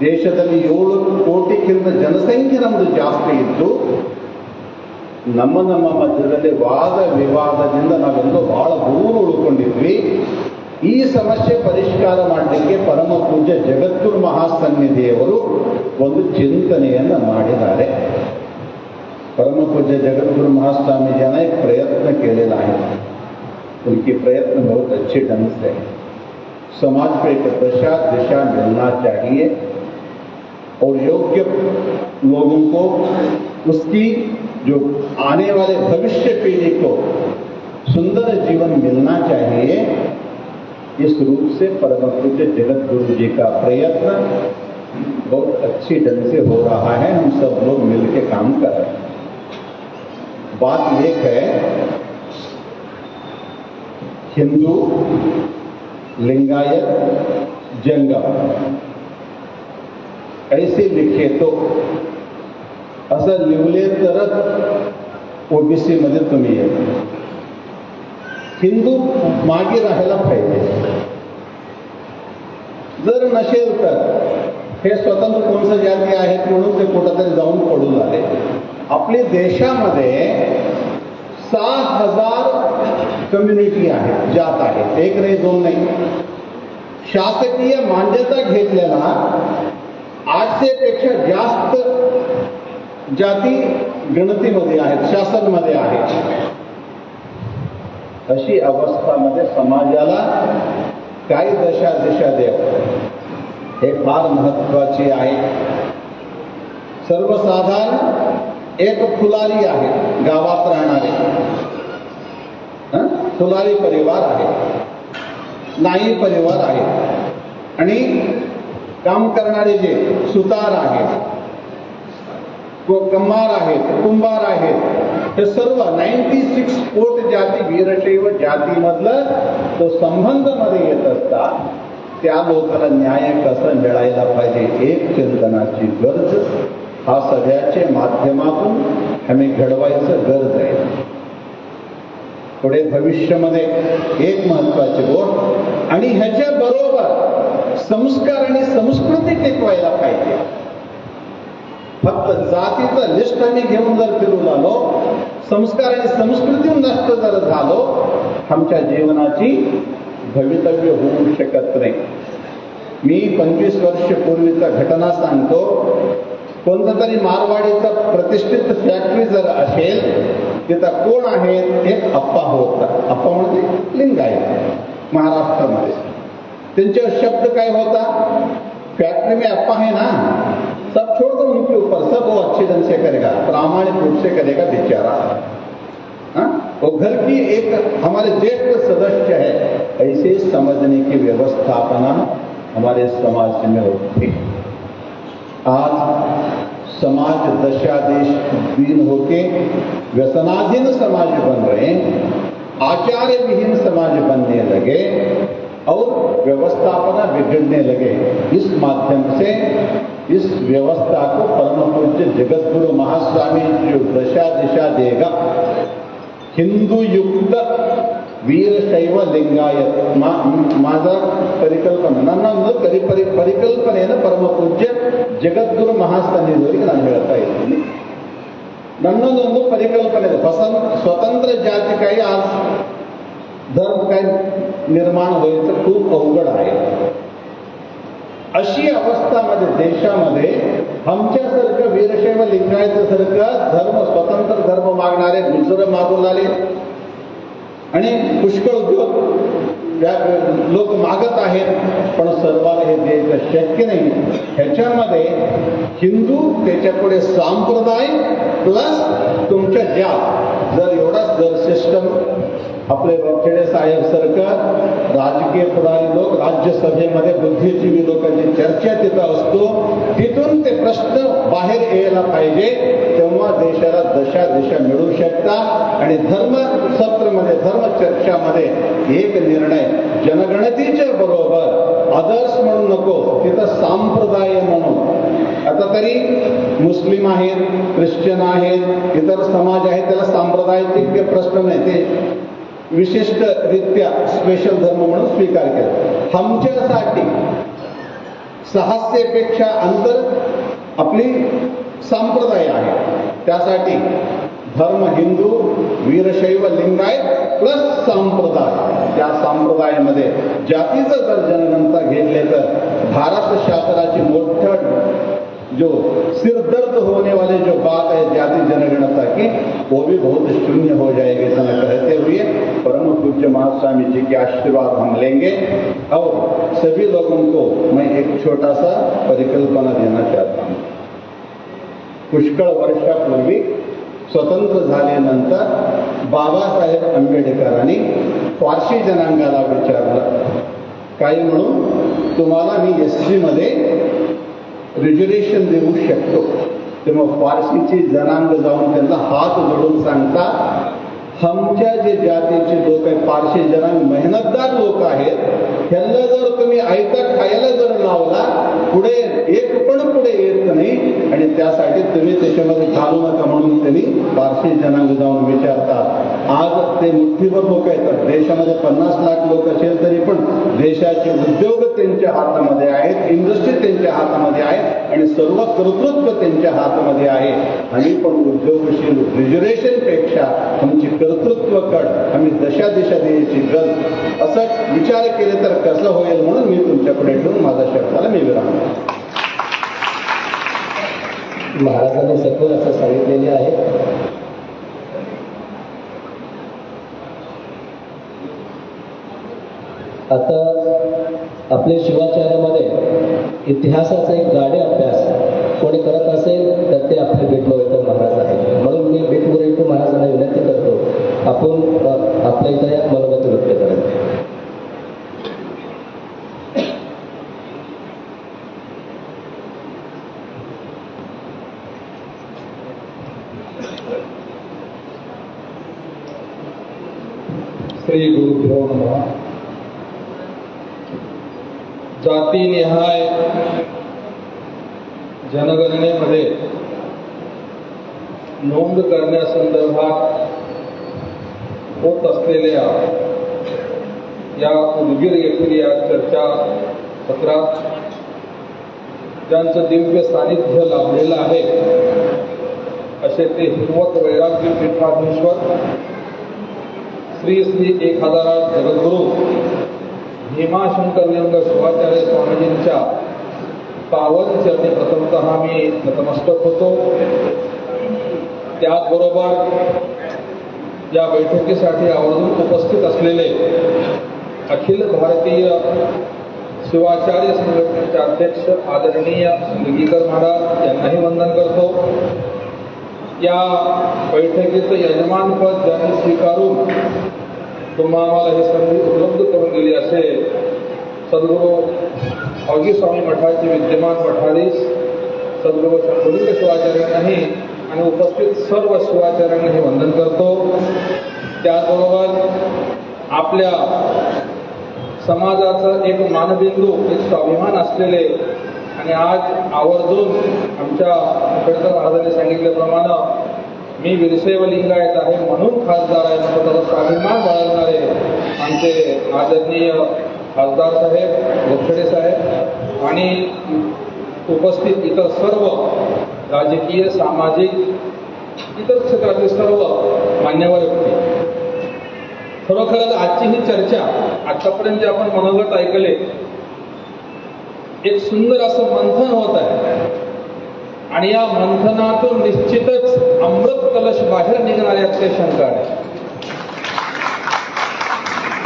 ದೇಶದಲ್ಲಿ 7 ಕೋಟಿಗಿಂತ ಜನಸಂಖ್ಯೆ ನಮ್ಮದು ಜಾಸ್ತಿ ಇದ್ದು ನಮ್ಮ ಮಧ್ಯದಲ್ಲಿ ವಾದ ವಿವಾದದಿಂದ ನಾವೆಲ್ಲೋ ಬಹಳ ದೂರ ಉಳ್ಕೊಂಡಿದ್ವಿ. ಈ ಸಮಸ್ಯೆ ಪರಿಷ್ಕಾರ ಮಾಡಲಿಕ್ಕೆ ಪರಮ ಪೂಜ್ಯ ಜಗದ್ಗುರು ಮಹಾಸನ್ನಿಧಿಯವರು ಒಂದು ಚಿಂತನೆಯನ್ನು ಮಾಡಿದ್ದಾರೆ. परम पूज्य जगद्गुरु महास्वामी जी ने एक प्रयत्न केलेला आहे. उनकी प्रयत्न बहुत अच्छे ढंग से समाज को एक दिशा मिलना चाहिए और योग्य लोगों को उसकी जो आने वाले भविष्य पीढ़ी को सुंदर जीवन मिलना चाहिए. इस रूप से परम पूज्य जगद्गुरु जी का प्रयत्न बहुत अच्छी ढंग से हो रहा है, हम सब लोग मिलके काम कर रहे हैं। बात एक है, हिंदू, लिंगायत, जंगम ऐसे लिखे तो असं लिवले तरच ओबीसी मध्ये तुम्ही येता. हिंदू मागे राहायला पाहिजे. जर नसेल तर हे स्वतंत्र कोणचं जाती आहेत म्हणून ते कुठंतरी जाऊन पडू लागले. आपल्या देशामध्ये 6,000 कम्युनिटी आहेत, जात आहेत, एक नाही दोन नाही. शासकीय मान्यता घेतलेला 800 पेक्षा जास्त जाती गणतीमध्ये आहेत, शासनमध्ये आहेत. अशी अवस्थामध्ये समाजाला काय दशा दिशा द्याव हे फार महत्वाचे आहे. सर्वसाधारण एक फुलारी आहे, गावात राहणारे फुलारी परिवार आहे, नाई परिवार आहे, आणि काम करणारे जे सुतार आहेत, कम्मार आहेत, कुंभार आहेत, हे सर्व 96 कोट जाती वीरशैव जातीमधलं तो संबंध मध्ये येत असतात. त्या लोकांना न्याय कसं मिळायला पाहिजे एक चिंतनाची गरज हा सगळ्याच्या माध्यमातून आम्ही घडवायचं गरज आहे. पुढे भविष्यामध्ये एक महत्वाची गोष्ट, आणि ह्याच्या बरोबर संस्कार आणि संस्कृती टिकवायला पाहिजे. फक्त जातीचं लिस्ट आम्ही घेऊन जर फिरून आलो, संस्कार आणि संस्कृती नष्ट जर झालो, आमच्या जीवनाची भवितव्य होऊ शकत नाही. मी 25 वर्ष पूर्वीचा घटना सांगतो. कोणतं तरी मारवाडीचा प्रतिष्ठित फॅक्टरी जर असेल, तिथं कोण आहेत, एक अप्पा होता. अप्पा म्हणजे लिंगायत महाराष्ट्रामध्ये. त्यांचा शब्द काय होता, फैक्ट्री में अप्पा है ना, सब छोड़ दो उनके ऊपर, सब वो अच्छे ढंग से करेगा, प्रामाणिक रूप से करेगा बेचारा. वो घर की एक हमारे ज्येष्ठ सदस्य है, ऐसे समझने की व्यवस्थापना हमारे समाज में होती है. आज समाज दशादेश दीन होके व्यसनाधीन समाज बन रहे, आचार्य विहीन समाज बनने लगे और व्यवस्थापना बिगड़ने लगे. इस माध्यम से इस व्यवस्था को परम पूज्य जगतगुरु महास्वामी जो दशा दिशा देगा, हिंदू युक्त वीरशैव लिंगायत माझा परिकल्पना ಪರಿಕಲ್ಪನೆಯನ್ನು ಪರಮ ಪೂಜ್ಯ ಜಗದ್ಗುರು ಮಹಾಸನ್ನಿಧಿಯವರಿಗೆ ನಾನು ಹೇಳ್ತಾ ಇದ್ದೀನಿ. ನನ್ನದೊಂದು ಪರಿಕಲ್ಪನೆ ಇದೆ. स्वतंत्र जाती काही आज धर्म काय निर्माण व्हायचं खूप अवघड आहे. अशी अवस्थामध्ये देशामध्ये आमच्यासारखं वीरशैव लिंगायतासारखं धर्म स्वतंत्र धर्म मागणारे गुजर मागून आले आणि पुष्कळ लोक मागत आहेत, पण सर्वांना हे द्यायचं शक्य नाही. ह्याच्यामध्ये हिंदू, त्याच्यापुढे संप्रदाय प्लस तुमच्या जात, जर एवढाच जर सिस्टम आपले वरखेडे साहेब सरकार, राजकीय पुढारी लोक, राज्यसभेमध्ये बुद्धिजीवी लोकांची चर्चा तिथं असतो, तिथून ते प्रश्न बाहेर यायला पाहिजे. तेव्हा देशाला दशा दिशा मिळू शकतात. आणि धर्म सत्रमध्ये, धर्म चर्चामध्ये एक निर्णय जनगणतीच्या बरोबर आदर्श म्हणून नको, तिथं संप्रदाय म्हणून. आता तरी मुस्लिम आहेत, ख्रिश्चन आहेत, इतर समाज आहेत, त्याला सांप्रदायिक प्रश्न नाही, ते विशिष्ट रित्या स्पेशल धर्म म्हणून स्वीकार केला. आमच्यासाठी 600 पेक्षा अंतर आपली संप्रदाय आहे. त्यासाठी धर्म हिंदू, वीरशैव लिंगायत प्लस संप्रदाय, त्या संप्रदायामध्ये जातीचं जर जनगणना घेतले तर भारत शासनाची मोठं जो सिरदर्द होने वाले जो बात है जाति जनगणना की, वो भी बहुत शून्य हो जाएगी. ऐसा कहते हुए परम पूज्य महास्वामी जी के आशीर्वाद हम लेंगे और सभी लोगों को मैं एक छोटा सा परिकल्पना देना चाहता हूँ. पुष्कळ वर्षापूर्वी स्वतंत्र झाल्यानंतर बाबासाहेब आंबेडकरांनी फारसी जनांगाला विचारलं, काय म्हणून, तुम्हाला मी SC मध्ये रिजर्वेशन देऊ शकतो. तेव्हा पारशीची जनांग जाऊन त्यांना हात जोडून सांगतात, आमच्या जे जातीचे लोक आहेत, पारशी जनांग मेहनतदार लोक आहेत, ह्यांना जर तुम्ही आयता खायला जर लावला, पुढे एक पण पुढे येत नाही आणि त्यासाठी तुम्ही त्याच्यामध्ये घालू नका म्हणून त्यांनी पारशी जनांग जाऊन विचारतात. आज ते मुठ्ठीभर लोक आहेत. देशामध्ये 50 लाख लोक असेल तरी पण देशाचे उद्योग त्यांच्या हातामध्ये आहेत, इंडस्ट्री त्यांच्या हातामध्ये आहेत आणि सर्व कर्तृत्व त्यांच्या हातामध्ये आहे. आम्ही पण उद्योगशील रिजर्वेशनपेक्षा आमची कर्तृत्व कड आम्ही दशा दिशा द्यायची गरज असं विचार केले तर कसं होईल म्हणून मी तुमच्याकडे ठेवून माझ्या शब्दाला मी विराम. महाराजांनी सखोल असं सांगितलेले आहे. आता आपल्या शिवाचार्यामध्ये इतिहासाचा एक गाडे अभ्यास कोणी करत असेल तर ते आपले भेटवैठव महाराज आहेत. म्हणून मी भेटवैठव महाराजांना विनंती करतो, आपण आपल्या इथे मनोगत व्यक्त करायचं. श्री गुरुभ्यो नमः. जातीनिहाय जनगणनेमध्ये नोंद करण्यासंदर्भात होत असलेल्या या उदगीर येथील या चर्चा सत्रात ज्यांचं दिव्य सानिध्य लाभलेलं आहे असे ते हिरवत वैराग्य पीठाधीश्वर श्री श्री 1008 जगद्गुरू भीमाशंकरलिंग शिवाचार्य स्वामीजींच्या पावन चरणी प्रथमतः मी नतमस्तक होतो. त्याचबरोबर या बैठकीसाठी आवर्जून उपस्थित असलेले अखिल भारतीय शिवाचार्य संघटनेचे अध्यक्ष आदरणीय निगीकर महाराज यांनाही वंदन करतो. या बैठकीचं यजमानपद ज्यांनी स्वीकारून तुम्हा आम्हाला ही संधी उपलब्ध करून दिली असे सद्गुरू अवघी स्वामी मठाचे विद्यमान मठाधीश सद्गुरू शंभुलिंग शिवाचार्यांनाही आणि उपस्थित सर्व शिवाचार्यांनाही वंदन करतो. त्याचबरोबर आपल्या समाजाचं एक मानबिंदू, एक स्वाभिमान असलेले आणि आज आवर्जून आमच्या मुखडकर महाराजांनी सांगितल्याप्रमाणे मी वीरशैव लिंगायत आहे म्हणून खासदार आहे, स्वतःचा स्वाभिमान बाळगणारे आमचे आदरणीय खासदार साहेब, गोखडे साहेब आणि उपस्थित इतर सर्व राजकीय, सामाजिक, इतर क्षेत्रातील सर्व मान्यवर व्यक्ती. खरोखरच आजची ही चर्चा, आतापर्यंत जे आपण मनोगत ऐकले, एक सुंदर असं मंथन होत आहे आणि या मंथनातून निश्चितच अमृत कलश बाहेर निघणारे यात शंका आहे.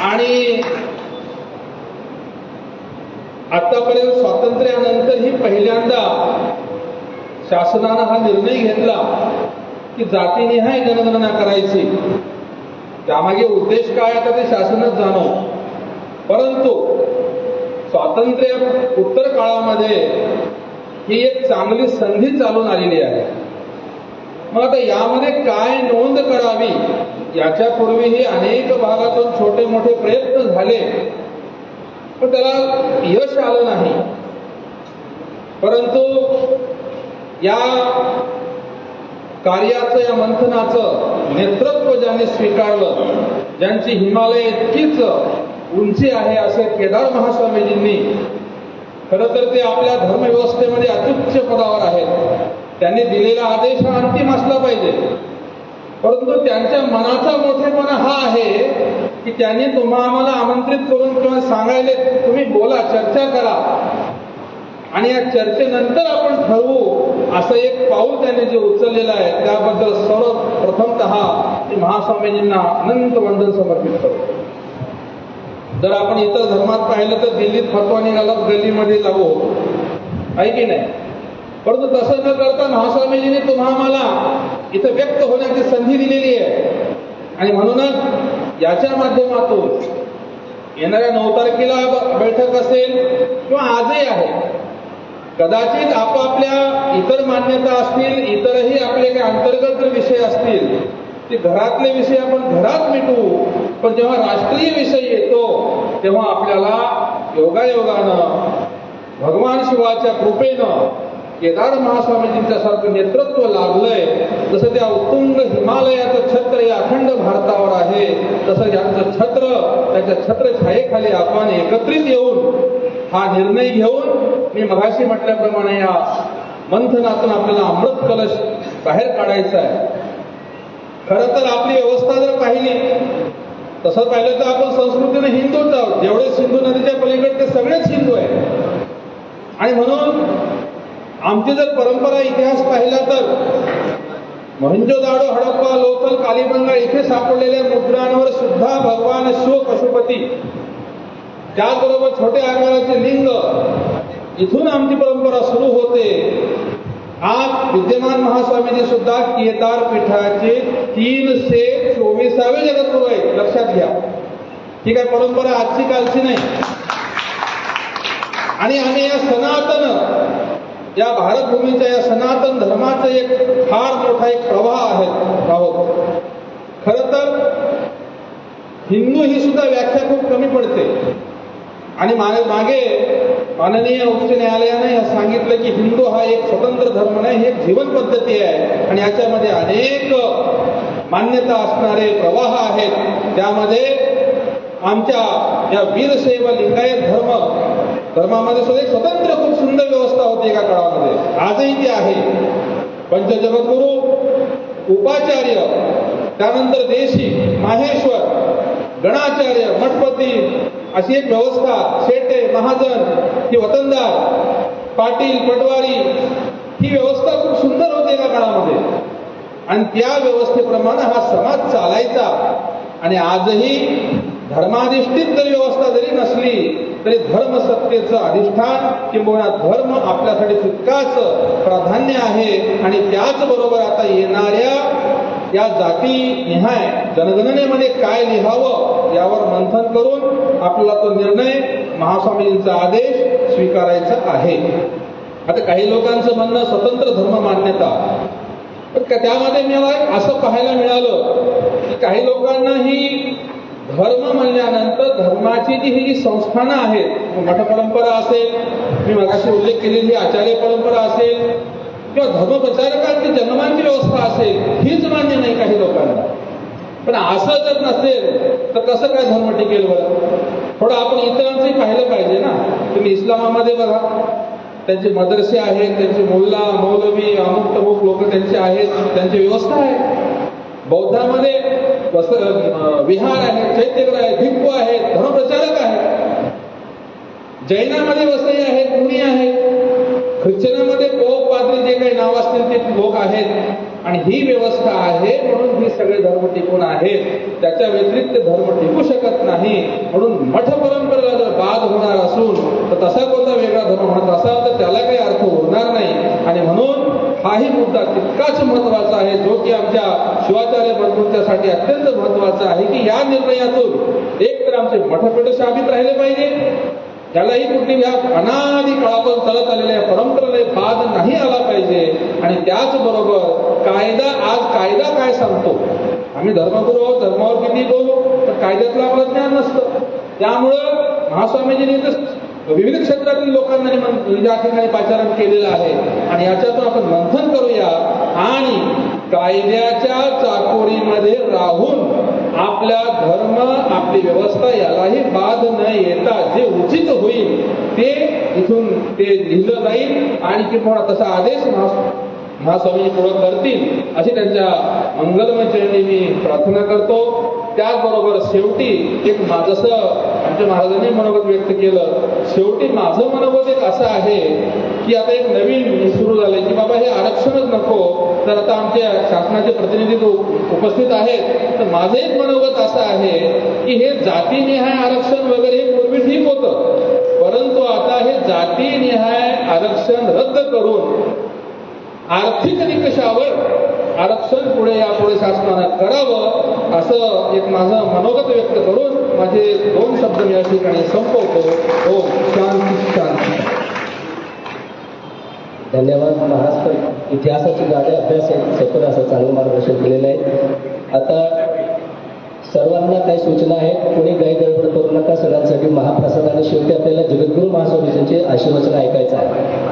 आणि आतापर्यंत स्वातंत्र्यानंतर ही पहिल्यांदा शासनानं हा निर्णय घेतला की जातीनिहाय जनगणना करायची. त्यामागे उद्देश काय आता ते शासनच जाणो, परंतु स्वातंत्र्य उत्तर काळामध्ये ही एक चांगली संधी चालून आलेली आहे. मग आता यामध्ये काय नोंद करावी, याच्यापूर्वीही अनेक भागातून छोटे मोठे प्रयत्न झाले पण त्याला यश आलं नाही. परंतु या कार्याचं, या मंथनाचं नेतृत्व ज्यांनी स्वीकारलं, ज्यांची हिमालय इतकीच उंची आहे असे केदार महास्वामीजींनी, खरं तर ते आपल्या धर्मव्यवस्थेमध्ये अत्युच्च पदावर आहेत. त्यांनी दिलेला आदेश हा अंतिम असला पाहिजे, परंतु त्यांच्या मनाचा मोठेपणा हा आहे की त्यांनी तुम्हा आम्हाला आमंत्रित करून किंवा सांगायले तुम्ही बोला, चर्चा करा आणि या चर्चेनंतर आपण ठरवू असं एक पाऊल त्यांनी जे उचललेलं आहे त्याबद्दल सर्वप्रथमतः महास्वामीजींना अनंत वंदन समर्पित करतो. जर आपण इतर धर्मात पाहिलं तर दिल्लीत फतवा निघाला गल्लीमध्ये लागू होतो, आहे की नाही? परंतु तसं न करता महास्वामीजींनी तुम्हा आम्हाला इथं व्यक्त होण्याची संधी दिलेली आहे आणि म्हणूनच याच्या माध्यमातून येणाऱ्या 9 तारखेला बैठक असेल किंवा आजही आहे, कदाचित आपापल्या इतर मान्यता असतील, इतरही आपले काही अंतर्गत विषय असतील ते घरातले विषय आपण घरात मिटवू, पण जेव्हा राष्ट्रीय विषय येतो तेव्हा आपल्याला योगायोगानं भगवान शिवाच्या कृपेनं केदार महास्वामीजींच्या सारखं नेतृत्व लाभलंय. जसं त्या उत्तुंग हिमालयाचं छत्र या अखंड भारतावर आहे, तसं ज्यांचं छत्र त्याच्या छत्रछायेखाली आपण एकत्रित येऊन हा निर्णय घेऊन मी मगाशी म्हटल्याप्रमाणे या मंथनातून आपल्याला अमृत कलश बाहेर काढायचा आहे. खरं तर आपली व्यवस्था जर पाहिली, तसं पाहिलं तर आपण संस्कृतीने हिंदूच आहोत. जेवढे सिंधू नदीच्या पलीकडे ते सगळेच हिंदू आहेत. आणि म्हणून आमची जर परंपरा इतिहास पाहिला तर मोहनजोदाडो, हडप्पा, लोथल, कालीबंगा इथे सापडलेल्या मुद्रांवर सुद्धा भगवान शिव पशुपती, त्याचबरोबर छोट्या आकाराचे लिंग, इथून आमची परंपरा सुरू होते. आज विद्यमान महास्वामीजी सुद्धा केदार पीठाचे 324 जगद्गुरू आहेत. लक्षात घ्या, ही काय परंपरा आजची कालची नाही. आणि आम्ही या सनातन, या भारतभूमीच्या या सनातन धर्माचं एक फार मोठा एक प्रवाह आहोत. खरं तर हिंदू ही सुद्धा व्याख्या खूप कमी पडते. आणि मागे माननीय उच्च न्यायालयाने हे सांगितलं की हिंदू हा एक स्वतंत्र धर्म नाही, ही एक जीवन पद्धती आहे आणि याच्यामध्ये अनेक मान्यता असणारे प्रवाह आहेत. त्यामध्ये आमच्या या वीरशैव लिंगायत धर्मामध्ये सुद्धा एक स्वतंत्र खूप सुंदर व्यवस्था होती एका काळामध्ये, आजही ती आहे. पंचजगद्गुरू, उपाचार्य, त्यानंतर देशी, माहेश्वर, गणाचार्य, मठपती अशी एक व्यवस्था, शेटे, महाजन, ही वतनदार, पाटील, पटवारी, ही व्यवस्था खूप सुंदर होती एका काळामध्ये. आणि त्या व्यवस्थेप्रमाणे हा समाज चालायचा. आणि आजही धर्माधिष्ठित जरी व्यवस्था जरी नसली तरी धर्मसत्तेचं अधिष्ठान किंवा धर्म आपल्यासाठी तितकाच प्राधान्य आहे. आणि त्याचबरोबर आता येणाऱ्या या जातीनिहाय जनगणनेमध्ये काय लिहावं यावर मंथन करून आपल्याला तो निर्णय, महास्वामींचा आदेश स्वीकारायचा आहे. आता काही लोकांचं म्हणणं स्वतंत्र धर्म मान्यता, पण त्यामध्ये मला असं पाहायला मिळालं की काही लोकांना ही धर्म म्हणल्यानंतर धर्माची जी संस्थानं आहेत, मठ परंपरा असेल, मी मगाशी उल्लेख केलेली आचार्य परंपरा असेल किंवा धर्मप्रचारकांची जन्मांची व्यवस्था असेल, हीच मान्य नाही काही लोकांना. पण असं जर नसेल तर कसं काय धर्म टिकेल बरं? थोडं आपण इतरांचंही पाहिलं पाहिजे ना. तुम्ही इस्लामामध्ये बघा, त्यांचे मदरसे आहेत, त्यांचे मुल्ला, मौलवी, अमुक तमुक लोक त्यांचे आहेत, त्यांची व्यवस्था आहे. बौद्धामध्ये विहार आहेत, चैत्यग्रह आहेत, भिक्खू आहेत, धर्मप्रचारक आहेत. जैनामध्ये वसई आहेत, मुनी आहेत. ख्रिश्चनामध्ये पोप, पाद्री, जे काही नाव असतील ते लोक आहेत. आणि ही व्यवस्था आहे म्हणून ही सगळे धर्म टिकून आहेत. त्याच्या व्यतिरिक्त धर्म टिकू शकत नाही. म्हणून मठ परंपरेला जर बाद होणार असून तर तसा कोणता वेगळा धर्म म्हणत असाल तर त्याला काही अर्थ उरणार नाही. आणि म्हणून हाही मुद्दा तितकाच महत्वाचा आहे, जो की आमच्या शिवाचार्य बंधूंच्यासाठी अत्यंत महत्वाचा आहे की या निर्णयातून एक तर आमचे मठपीठ शाबित राहिले पाहिजे, त्यालाही कुठली ह्या अनादी काळापासून चालत आलेल्या परंपरेला बाद नाही आला पाहिजे. आणि त्याचबरोबर कायदा, आज कायदा काय सांगतो, आम्ही धर्मगुरू आहोत, धर्मावर किती बोलू तर कायद्यातलं आपलं ज्ञान नसतं. त्यामुळं महास्वामीजींनी तर विविध क्षेत्रातील लोकांना या ठिकाणी पाचारण केलेलं आहे. आणि याच्यातून आपण मंथन करूया आणि कायद्याच्या चाकोरीमध्ये राहून आपल्या धर्म, आपली व्यवस्था यालाही बाध न येता जे उचित होईल ते इथून ते लिहिलं जाईल आणि किंवा तसा आदेश महास्वामी पूर्ण करतील अशी त्यांच्या मंगलमय चरणी मी प्रार्थना करतो. त्याचबरोबर शेवटी एक जसं आमच्या महाराजांनी मनोगत व्यक्त केलं, शेवटी माझं मनोगत एक असं आहे की आता एक नवीन सुरू झालंय की बाबा हे आरक्षणच नको. तर आता आमच्या शासनाचे प्रतिनिधी जो उपस्थित आहेत, तर माझं एक मनोगत असं आहे की हे जातीनिहाय आरक्षण वगैरे हे पूर्वी ठीक होतं, परंतु आता हे जातीनिहाय आरक्षण रद्द करून आर्थिक निकषावर आरक्षण यापुढे शासनानं करावं असं एक माझं मनोगत व्यक्त करून माझे 2 शब्द मी या ठिकाणी संपवतो. ओम शांती शांती. धन्यवाद. महाराष्ट्र इतिहासाचे गाडे अभ्यास सखोल असं चांगलं मार्गदर्शन केलेलं आहे. आता सर्वांना काही सूचना आहेत. कोणी गैरगडबड करू नका. सगळ्यांसाठी महाप्रसाद आणि शेवटी आपल्याला जगद्गुरू महास्वामीजींचे आशीर्वचन ऐकायचं आहे.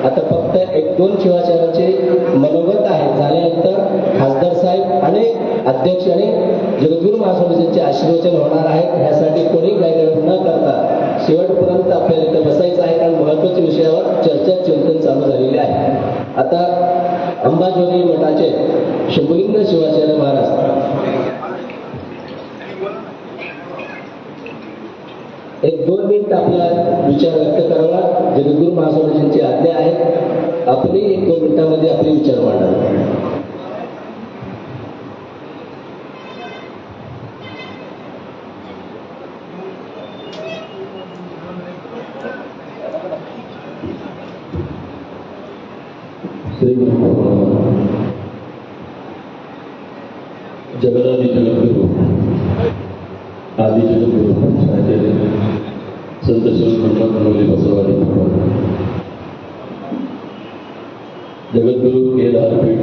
आता फक्त 1-2 शिवाचार्यांचे मनोगत आहे. झाल्यानंतर खासदार साहेब आणि अध्यक्ष आणि जगद्गुरू महास्वामीजींचे आशीर्वचन होणार आहेत. ह्यासाठी कोणी गैरगडबड न करता शेवटपर्यंत आपल्याला इथं बसायचं आहे, कारण महत्त्वाच्या विषयावर चर्चा चिंतन चालू झालेले आहे. आता अंबाजोगाई मठाचे शंभुलिंग शिवाचार्य महाराज 1-2 मिनिट आपला विचार व्यक्त करावा. जगद्गुरू महास्वामीजींची आज्ञा आहे. आपली 1-2 मिनिटांमध्ये आपले विचार मांडावे. जगदादि जगद्गुरु आदि जगद्गुरु आचार्य संत शिवसंत बसवादी जगद्गुरु केदारपीठ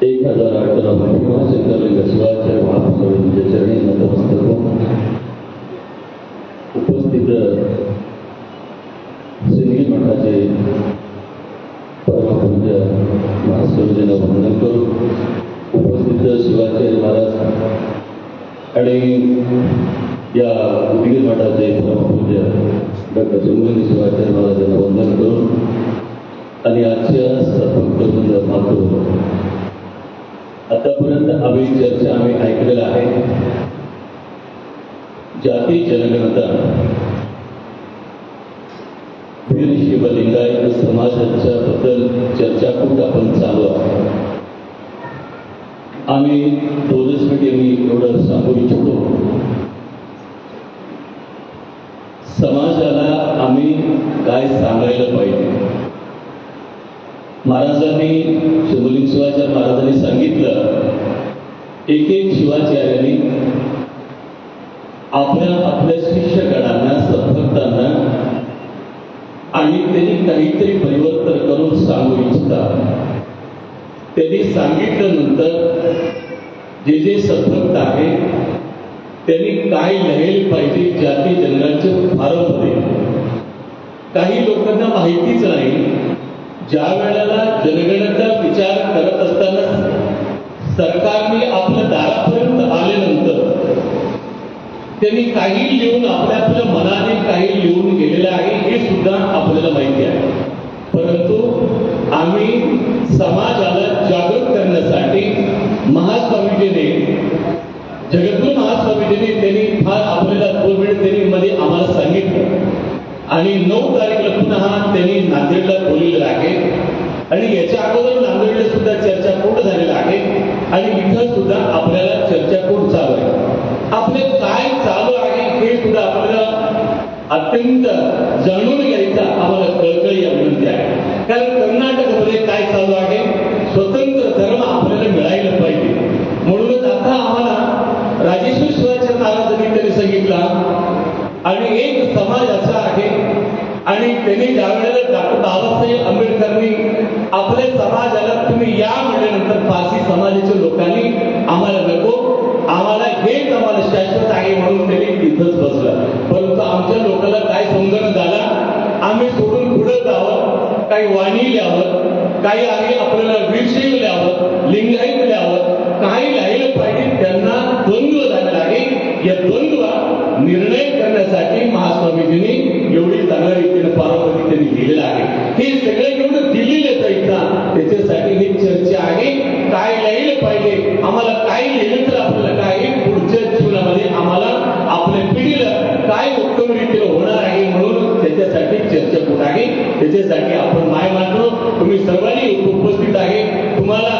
1008 महिमा सिद्धलिंग शिवाचार्य महास्वामींच्या चरणी नतमस्तक होऊन उपस्थित सिंदगी मठाचे परमपूज्य महास्वामीजींना वंदन करून उपस्थित शिवाचार्य महाराज आणि या उदगीर मठाचे परमपूज्य डॉक्टर शंभुलिंग शिवाचार्य महाराजांना वंदन करून आणि आजच्या सत्भक्तवृंद मातृ आतापर्यंत आम्ही ऐकलेलं आहे. जाती जनगणता वीर शिवलिंगायत समाजाच्या बद्दल चर्चा खूप आपण चालू आहे. आम्ही 2 मिनिटे मी एवढं सांगू इच्छितो. समाजाला आम्ही काय सांगायला पाहिजे. महाराजांनी शंभुलिंग शिवाचार्य महाराजांनी सांगितलं, एक शिवाचार्यांनी आपल्या शिष्यगणांना सद्भक्तांना आणि त्यांनी काहीतरी परिवर्तन करून सांगू इच्छितात. त्यांनी सांगितल्यानंतर जे सद्भक्त आहे त्यांनी काय लिहायला पाहिजे. जाती जन्माचे फारच काही लोकांना माहितीच नाही. ज्या वेळेला जनगणनेचा विचार करत असताना सरकारने आपल्या दारापर्यंत आल्यानंतर त्यांनी काही लिहून आपल्या मनाने काही लिहून गेलेलं आहे हे सुद्धा आपल्याला माहिती आहे. परंतु आम्ही समाजाला जागृत करण्यासाठी महास्वामीजीने जगद्गुरू महास्वामीजीने त्यांनी फार आपल्याला 2 मिनिट त्यांनी मध्ये आम्हाला सांगितलं आणि 9 तारीखला पुन्हा त्यांनी नांदेडला बोललेलं आहे. आणि याच्या अगोदर नांदेडला सुद्धा चर्चा कोट झालेला आहे आणि इथं सुद्धा आपल्याला चर्चा कोट चालू आहे. आपले काय चालू आहे हे सुद्धा आपल्याला अत्यंत जाणून घ्यायचा आम्हाला कळकळी विनंती आहे. कारण कर्नाटकमध्ये काय चालू आहे, स्वतंत्र धर्म आपल्याला मिळायला पाहिजे. म्हणूनच आता आम्हाला राजेश्वर शिवाचार्य महाराजांनी त्यांनी सांगितलं आणि एक समाज असा आहे आणि त्यांनी ज्या वेळेला डॉक्टर बाबासाहेब आंबेडकरांनी आपल्या समाजाला तुम्ही या म्हटल्यानंतर पारसी समाजाच्या लोकांनी आम्हाला नको, आम्हाला हेच आम्हाला शाश्वत आहे म्हणून त्यांनी तिथंच बसलं. परंतु आमच्या लोकांना काय समजणं झाला, आम्ही सोडून पुढे जावं, काही वाणी लिहावं, काही आहे आपल्याला वीरशैव लिहावं, लिंगायत लिहावं, काही लिहायला पाहिजे. त्यांना द्वंद्व झालेला आहे. या द्वंद्वा निर्णय करण्यासाठी महास्वामीजींनी एवढी चांगल्या रीतीने पारंपरिक त्यांनी लिहिलेलं आहे. हे सगळं एवढं दिलेलं आहे त्याच्यासाठी ही चर्चा आहे. काय लिहिलं पाहिजे, आम्हाला काय लिहिलं तर आपल्याला काय पुढच्या जीवनामध्ये आम्हाला आपल्या पिढीला काय उत्तम रीतीने होणार आहे म्हणून त्याच्यासाठी चर्चा होत आहे. त्याच्यासाठी आपण माय मानतो. तुम्ही सर्वांनी उपस्थित आहे. तुम्हाला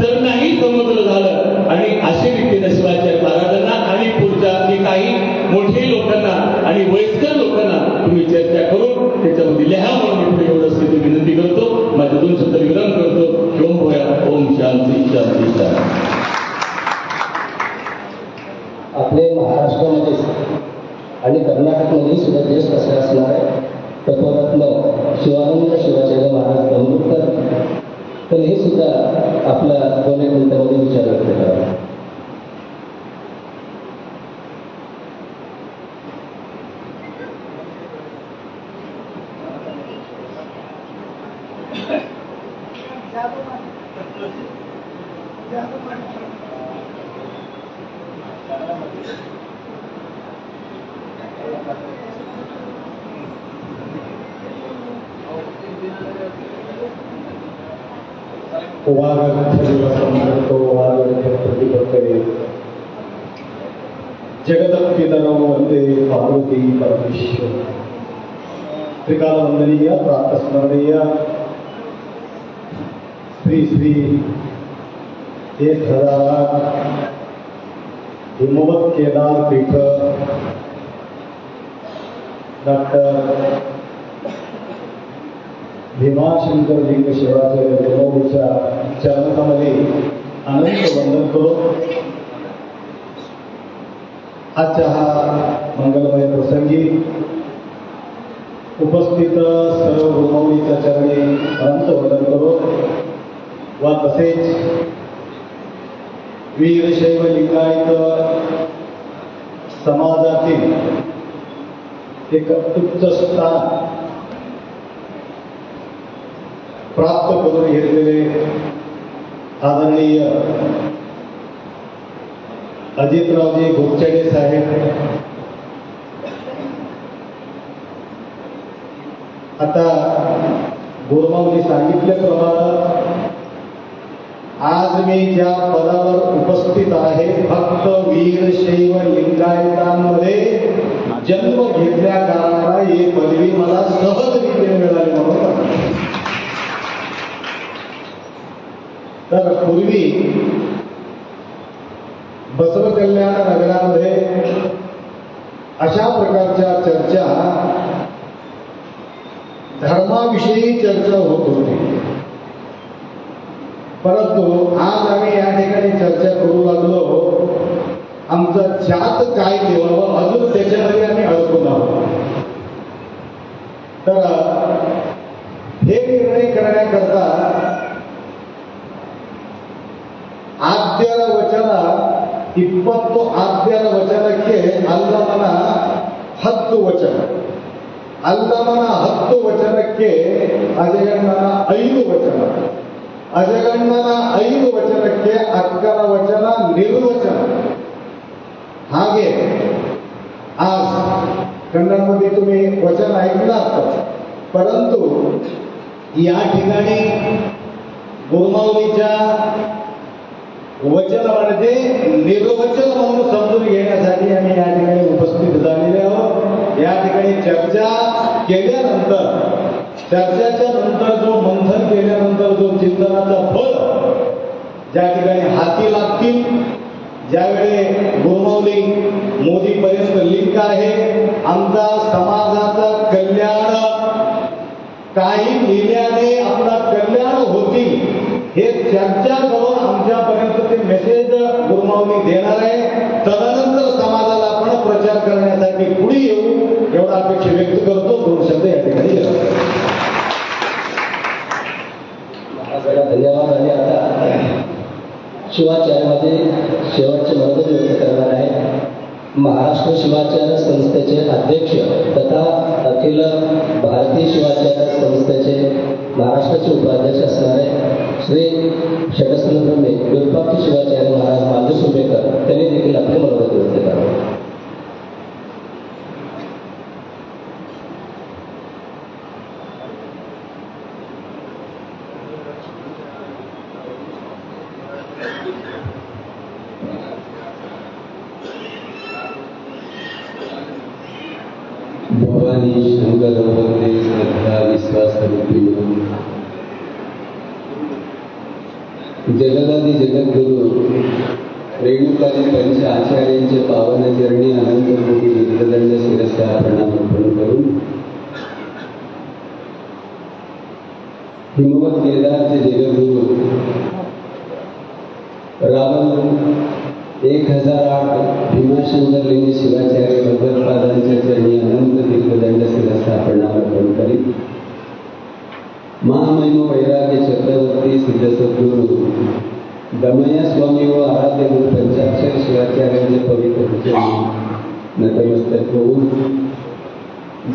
जर नाही समजलं झालं आणि अशा रीतीने शिवाचार्य महाराजांना आणि पुढच्या काही मोठे लोकांना आणि वयस्कर लोकांना तुम्ही चर्चा करून त्याच्यामध्ये लिहा म्हणून पुढे एवढं स्थिती विनंती करतो. माझ्या 2 शब्द विराम करतो. ओम भोया, ओम शांती शांती शांती. आपले महाराष्ट्रामध्ये आणि कर्नाटकमध्ये सुद्धा देश कसे असणार आहे तत्वरत्न शिवानंद शिवाचार्य महाराज अमृतकर, तर हे सुद्धा आपल्या 2-1 मिनिटांमध्ये विचार व्यक्त करावा. प्रतिपत्तये जगदपितरौ वंदे पार्वती परमेश्वर. त्रिकालवंदनीय प्रातस्मरणीय श्री श्री 1008 हिमवत केदार पीठ डॉक्टर भीमाशंकर लिंग शिवाचार्य देवोच्या चरणामध्ये अनंत वंदन करू. आजच्या हा मंगलमय प्रसंगी उपस्थित सर्व गुरुमाऊलीच्या चरणी अनंत वंदन करू व तसेच वीरशैव लिंगायत समाजातील एक उच्च स्थान प्राप्त करून घेतलेले आदरणीय अजितरावजी गोपचडे साहेब, आता गुरुमाऊली सांगितल्याप्रमाणे आज मी ज्या पदावर उपस्थित आहे फक्त वीरशैव लिंगायतांमध्ये जन्म घेतल्या कारणाला ही पदवी मला सहजरित्या मिळाली म्हणून. तर पूर्वी बसवकल्याण नगरामध्ये अशा प्रकारच्या चर्चा धर्माविषयी चर्चा होत होती, परंतु आज आम्ही या ठिकाणी चर्चा करू लागलो आमचं जात काय देवावं, अजून त्याच्यामध्ये आम्ही अडकून आहोत. तर हे निर्णय करण्याकरता आद्यर वचನ ಇಪ್ಪತ್ತು ಆದ್ಯರ ವಚನಕ್ಕೆ ಅಲ್ಲಮನ 10 ವಚನ, ಅಲ್ಲಮನ 10 ವಚನಕ್ಕೆ ಅಜಗಣ್ಣನ 5 ವಚನ, ಅಜಗಣ್ಣನ 5 ವಚನಕ್ಕೆ ಅಕ್ಕರ ವಚನ ನಿರ್ವಚನ. ಹಾಗೆ आज कन्नडमध्ये तुम्ही वचन ऐकलात, परंतु या ठिकाणी गुरुमाऊलीच्या वचन म्हणजे निर्वचन म्हणून समजून घेण्यासाठी आम्ही या ठिकाणी उपस्थित झालेले आहोत. या ठिकाणी चर्चा केल्यानंतर, चर्चेच्या नंतर जो मंथन केल्यानंतर जो चिंतनाचा फळ ज्या ठिकाणी हाती लागतील, ज्यावेळी गुरुमाऊली मोदीपर्यंत लिंक आहे, आमचा समाजाचं कल्याण काही लिहिल्याने आपलं कल्याण होतील हे चर्चा करून आमच्यापर्यंत ते मेसेज गुरुमाऊली देणार आहे. तदनंतर समाजाला आपण प्रचार करण्यासाठी पुढे येऊ एवढा अपेक्षा व्यक्त करतो. 2 शब्द या ठिकाणी धन्यवाद. आणि आता शिवाचार्यामध्ये शेवटचे मनोगत व्यक्त करणार आहे महाराष्ट्र शिवाचार्य संस्थेचे अध्यक्ष तथा अखिल भारतीय शिवाचार्य संस्थेचे महाराष्ट्राचे उपाध्यक्ष असणारे श्री षटस्कंद विरूपाक्ष शिवाचार्य महाराज मार्गसुंबेकर, त्यांनी देखील आपले मनोगत व्यक्त करावे. भवानी शंकर वंदे श्रद्धा विश्वास जगदादि जगद्गुरु रेणुकाली पंच आचार्यांचे पावन चरणी अनंत कोटी विद्यदंड शिरसा प्रणाम अर्पण करून हिमवत केदारचे जगद्गुरु रावण 1008 भीमाशंकर लिंग शिवाचार्य भगवत्पादांच्या चरणी अनंत दीर्घदंड शिरसा प्रणाम अर्पण करीत महामहिम वैराग्य चक्रवर्ती सिद्ध सद्गुरू दमया स्वामी व आराध्य गुरु पंचाक्षर शिवाचार्यांचे पवित्र चरणी नतमस्तक होऊन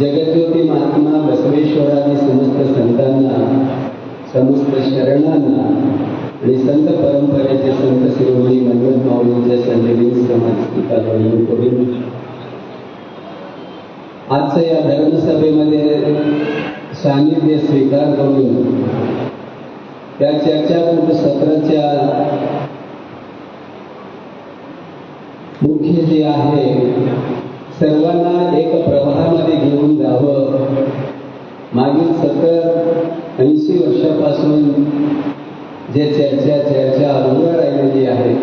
जगज्योती महात्मा बसवेश्वरादी समस्त संतांना, समस्त शरणांना आणि संत परंपरेचे संत शिरोमणी मनोज माऊलींच्या संजीवनी समाधीला वंदन करून आजच्या या धर्मसभेमध्ये सानिध्य स्वीकार करून त्या चर्चाकूट सत्राच्या मुख्य जे आहे सर्वांना एक प्रवाहामध्ये घेऊन जावं. मागील 70-80 वर्षापासून जे चर्चा अधुरा राहिलेली आहे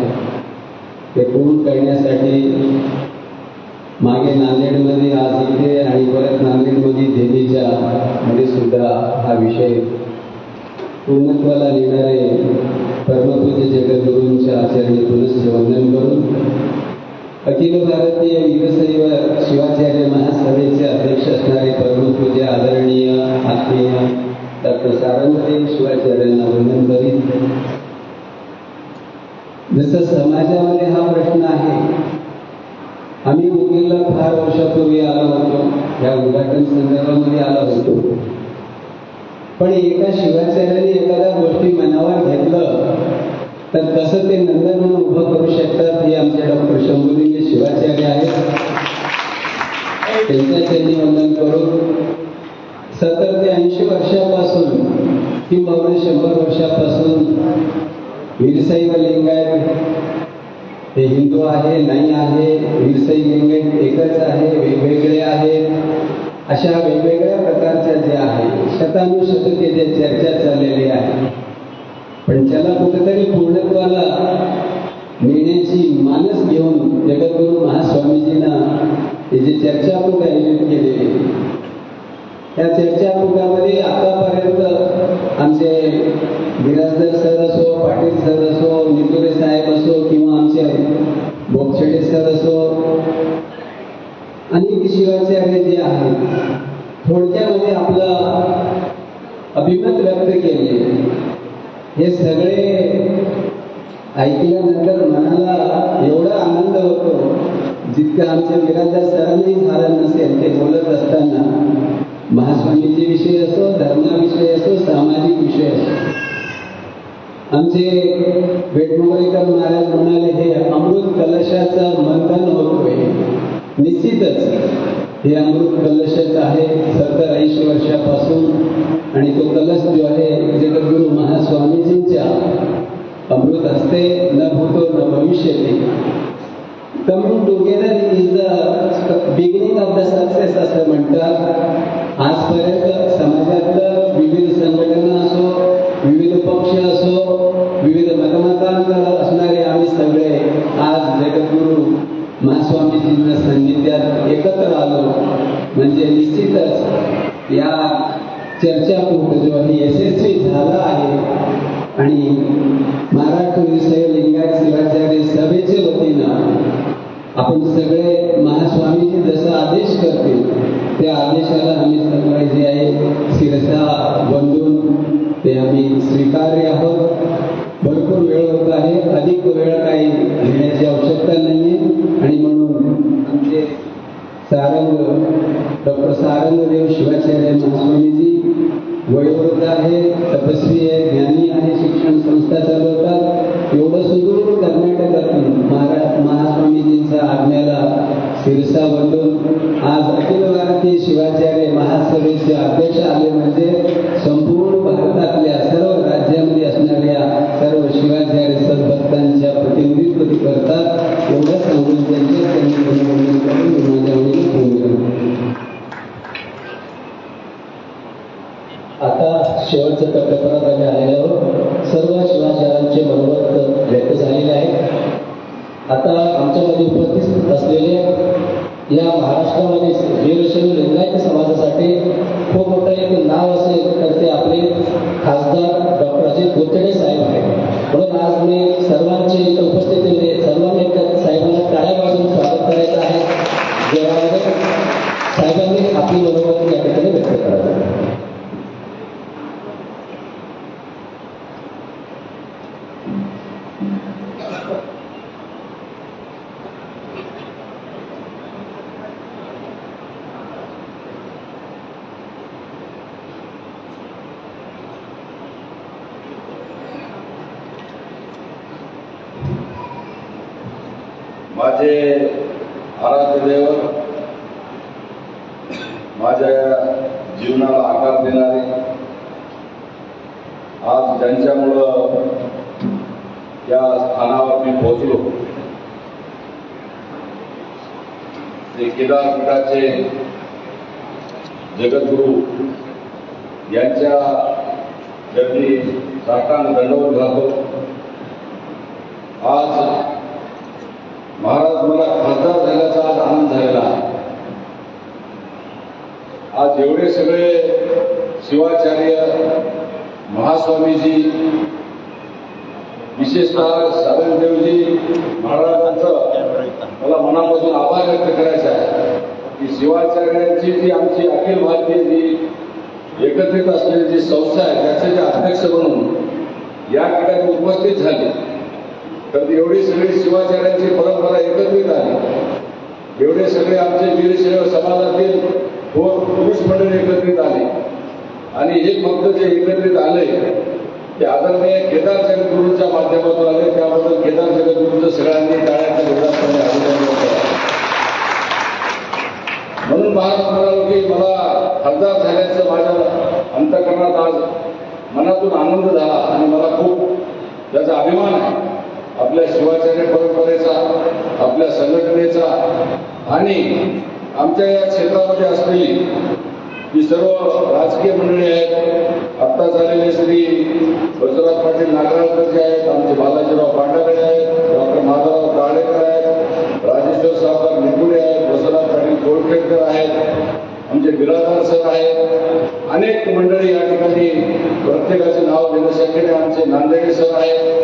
ते पूर्ण करण्यासाठी मागे नांदेडमध्ये आज इथे आणि परत नांदेडमध्ये देवीच्या मध्ये सुद्धा हा विषय पूर्णत्वाला नेणारे परमपूज्य जगद्गुरूंच्या आचरणी पुनश्च वंदन करून अखिल भारतीय वीरशैव शिवाचार्य महासभेचे अध्यक्ष असणारे परमपूज्य आदरणीय आत्मीय डॉक्टर सारंगदेव शिवाचार्यांना वंदन करीत जसं समाजामध्ये हा प्रश्न आहे. आम्ही मुंबईला फार वर्षापूर्वी आलो होतो, या उद्घाटन संदर्भामध्ये आलो होतो, पण एका शिवाचार्याने एखाद्या गोष्टी मनावर घेतलं तर कसं ते नंदनवन उभं करू शकतात हे आमचे डॉक्टर शंभुलिंग शिवाचार्य आहेत. त्यांच्या चरणी वंदन करून 70 ते 80 वर्षापासून किंवा 100 वर्षापासून वीरशैव लिंगायत हे हिंदू आहे नाही आहे, वीरशैव लिंगायत एकच आहे, वेगवेगळे आहेत, अशा वेगवेगळ्या प्रकारच्या ज्या आहेत शतानुशतके जे चर्चा चाललेली आहे, पण त्याला कुठेतरी पूर्णत्वाला नेण्याची मानस घेऊन जगद्गुरू महास्वामीजींना हे जे चर्चाकूट आयोजित केलेले त्या चर्चाकूटामध्ये आतापर्यंत आमचे बिराजदार सर असो, पाटील सर असो, नितुरे साहेब असो किंवा आमचे बोपछडे सर असो, अनेक शिवाचार्य जे आहेत थोडक्यामध्ये आपलं अभिमत व्यक्त केले. हे सगळे ऐकल्यानंतर मनाला एवढा आनंद होतो जितकं आमच्या बिराजदार सरांनी झालं नसेल. ते बोलत असताना महास्वामीजी विषय असो, धर्माविषय असो, सामाजिक विषय असो, आमचे बेटमोगरेकर महाराज म्हणाले हे अमृत कलशाचं मंथन होतोय. निश्चितच हे अमृत कलशच आहे 70-80 वर्षापासून, आणि तो कलश जो आहे जगद्गुरू महास्वामीजींच्या अमृत हस्ते न भूतो न भविष्यते. Coming together is the beginning of the success असं म्हणतात. आजपर्यंत समाजातलं विविध संघटना असो, विविध पक्ष असो, विविध मतमतांतर असणारे आम्ही सगळे आज जगद्गुरू महास्वामीजींच्या सान्निध्यात एकत्र आलो म्हणजे निश्चितच या चर्चाकूट जो आहे यशस्वी झाला आहे. आणि महाराष्ट्र वीरशैव लिंगायत शिवाचार्य सभेच्या वतीनं आपण सगळे महास्वामीजी जसा आदेश करतील त्या आदेशाला आम्ही सगळे जे आहे शिरसा वंदून ते आम्ही स्वीकार्य आहोत. भरपूर वेळ होत आहे, अधिक वेळ काही घेण्याची आवश्यकता नाहीये, आणि म्हणून आमचे डॉक्टर सारंगदेव शिवाचार्य महास्वामीजी वयोवृद्ध आहे, तपस्वी आहे, ज्ञानी आहे, शिक्षण संस्था चालवतात. एवढं सुदूर कर्नाटकातून महास्वामीजींच्या आज्ञेला शिरसा वंदून आज अखिल भारतीय शिवाचार्य महासभेचे अध्यक्ष आले म्हणजे संपूर्ण भारतातल्या सर्व राज्यामध्ये असणाऱ्या सर्व शिवाचार्य सद्भक्तांच्या प्रतिनिधित्व करतात. एवढं सांगून त्यांच्या वंदन करून माझ्या वडील आता शेवटच्या टप्प्यापर्यंत आम्ही आलेलो आहोत. सर्व शिवाचार्यांचे मनोगत व्यक्त झालेले आहे. आता आमच्यामध्ये उपस्थित असलेले या महाराष्ट्रामध्ये वीरशैव लिंगायत समाजासाठी खूप मोठं एक नाव असेल तर ते आपले खासदार डॉक्टर अजय बोचडे साहेब आहेत. म्हणून आज मी सर्वांची उपस्थितीमध्ये सर्वांनी माझे आराध्य दैवत, माझ्या जीवनाला आकार देणारे, आज ज्यांच्यामुळं या स्थानावर मी पोहोचलो ते केदारपीठाचे जगद्गुरू यांच्या चरणी साष्टांग दंडवत घालतो. आज महाराज मला खासदार झाल्याचा आज आनंद झालेला आहे. आज एवढे सगळे शिवाचार्य महास्वामीजी, विशेषतः साधनदेवजी महाराजांचं मला मनापासून आभार व्यक्त करायचा आहे की शिवाचार्यांची जी आमची अखिल भारतीय जी एकत्रित असलेली जी संस्था आहे त्याचे जे अध्यक्ष म्हणून या ठिकाणी उपस्थित झाले, तर एवढी सगळी शिवाचार्यांची परंपरा एकत्रित आली, एवढे सगळे आमचे वीरशैव समाजातील पुरुष मंडळी एकत्रित आले आणि हे फक्त जे एकत्रित आले ते आदरणीय केदार जगद्गुरूंच्या माध्यमातून आले. त्याबद्दल केदार जगद्गुरूंचं सगळ्यांनी टाळ्याच्या जोरात अभिनंदन करा. म्हणून महाराज म्हणालो की मला खासदार झाल्याचं माझ्या अंतःकरणात आज मनातून आनंद झाला आणि मला खूप त्याचा अभिमान आहे आपल्या शिवाचार्य परंपरेचा, आपल्या संघटनेचा आणि आमच्या या क्षेत्रामध्ये असलेली ही सर्व राजकीय मंडळी आहेत. आत्ता झालेले श्री बसवराज पाटील नागराळकर जे आहेत, आमचे बालाजीराव पांडागडे आहेत, डॉक्टर माधवराव गाडेकर आहेत, राजेश्वर सावकार निकुडे आहेत, बसवराज पाटील कोळखेडकर आहेत, आमचे बिराजदार सर आहेत, अनेक मंडळी या ठिकाणी प्रत्येकाचे नाव घेणं शक्य नाही. आमचे नांदेडे सर आहेत,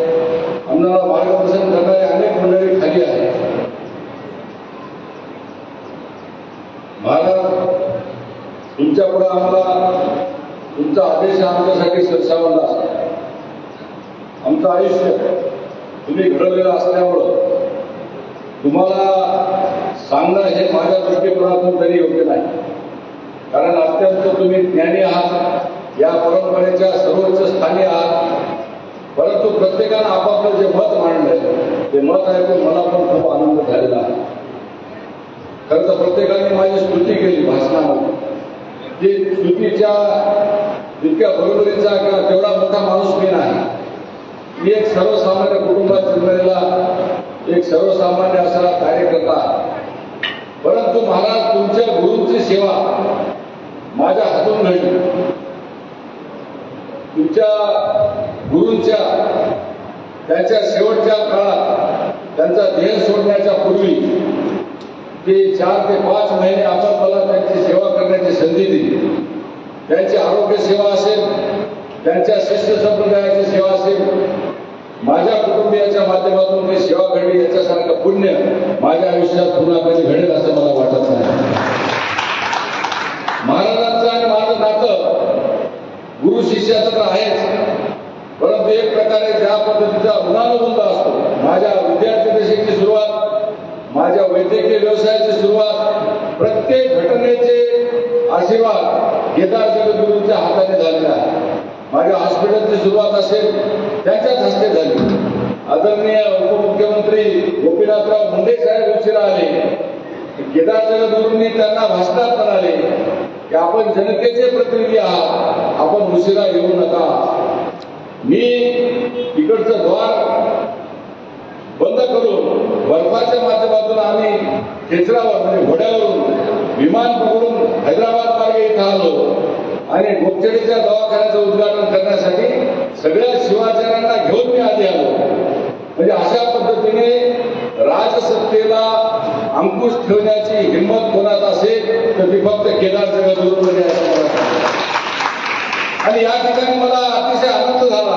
आम्हाला मार्गदर्शन करणारे अनेक मंडळी खाली आहेत. महाराज तुमच्या पुढे आम्हाला तुमचा आदेश आमच्यासाठी सरसावला असतो. आमचं आयुष्य तुम्ही घडवलेलं असल्यामुळं तुम्हाला सांगणं हे माझ्या दृष्टिकोनातून तरी योग्य नाही, कारण अत्यंत तुम्ही ज्ञानी आहात, या परंपरेच्या सर्वोच्च स्थानी आहात. परंतु प्रत्येकानं आपापलं जे मत मांडलंय ते मत ऐकून मला पण खूप आनंद झालेला आहे. खरं तर प्रत्येकाने माझी स्तुती केली भाषणामध्ये. ती स्तुतीच्या इतक्या बरोबरीचा किंवा तेवढा मोठा माणूस मी नाही. मी एक सर्वसामान्य कुटुंबात जन्मलेला एक सर्वसामान्य असा कार्यकर्ता, परंतु महाराज तुमच्या गुरूंची सेवा माझ्या हातून घडली. तुमच्या गुरूंच्या त्यांच्या शेवटच्या काळात त्यांचा देह सोडण्याच्या पूर्वी ते 4 ते 5 महिने आपण मला त्यांची सेवा करण्याची संधी दिली. त्यांची आरोग्य सेवा असेल, त्यांच्या शिष्य संप्रदायाची सेवा असेल, माझ्या कुटुंबियाच्या माध्यमातून ती सेवा घडली. याच्यासारखं पुण्य माझ्या आयुष्यात पुन्हा कधी घडेल असं मला वाटत नाही. महाराजांचं आणि माझं नातं गुरु शिष्याचं तर आहेच, परंतु एक प्रकारे ज्या पद्धतीचा ऋणानुबंध असतो, माझ्या विद्यार्थी दशेची सुरुवात, माझ्या वैद्यकीय व्यवसायाची सुरुवात, प्रत्येक घटनेचे आशीर्वाद केदार जगद्गुरूंच्या हाताने झालेला आहे. माझ्या हॉस्पिटलची सुरुवात असेल त्यांच्याच हस्ते झाली. आदरणीय उपमुख्यमंत्री गोपीनाथराव मुंडे साहेब उशिरा आले, केदार जगद्गुरूंनी त्यांना भाषणात म्हणाले की आपण जनतेचे प्रतिनिधी आहात, आपण उशिरा येऊ नका. मी इकडचं द्वार बंद करून बर्फाच्या माध्यमातून आम्ही खेचरावर म्हणजे घोड्यावरून विमान पकडून हैदराबाद मार्गे इथं आलो आणि गोपचडीच्या दवाखान्याचं उद्घाटन करण्यासाठी सगळ्या शिवाचार्यांना घेऊन मी आधी आलो. म्हणजे अशा पद्धतीने राजसत्तेला अंकुश ठेवण्याची हिंमत कोणात असेल तर ती फक्त केदार जगद्गुरूंमध्ये आहे. आणि या ठिकाणी मला अतिशय आनंद झाला.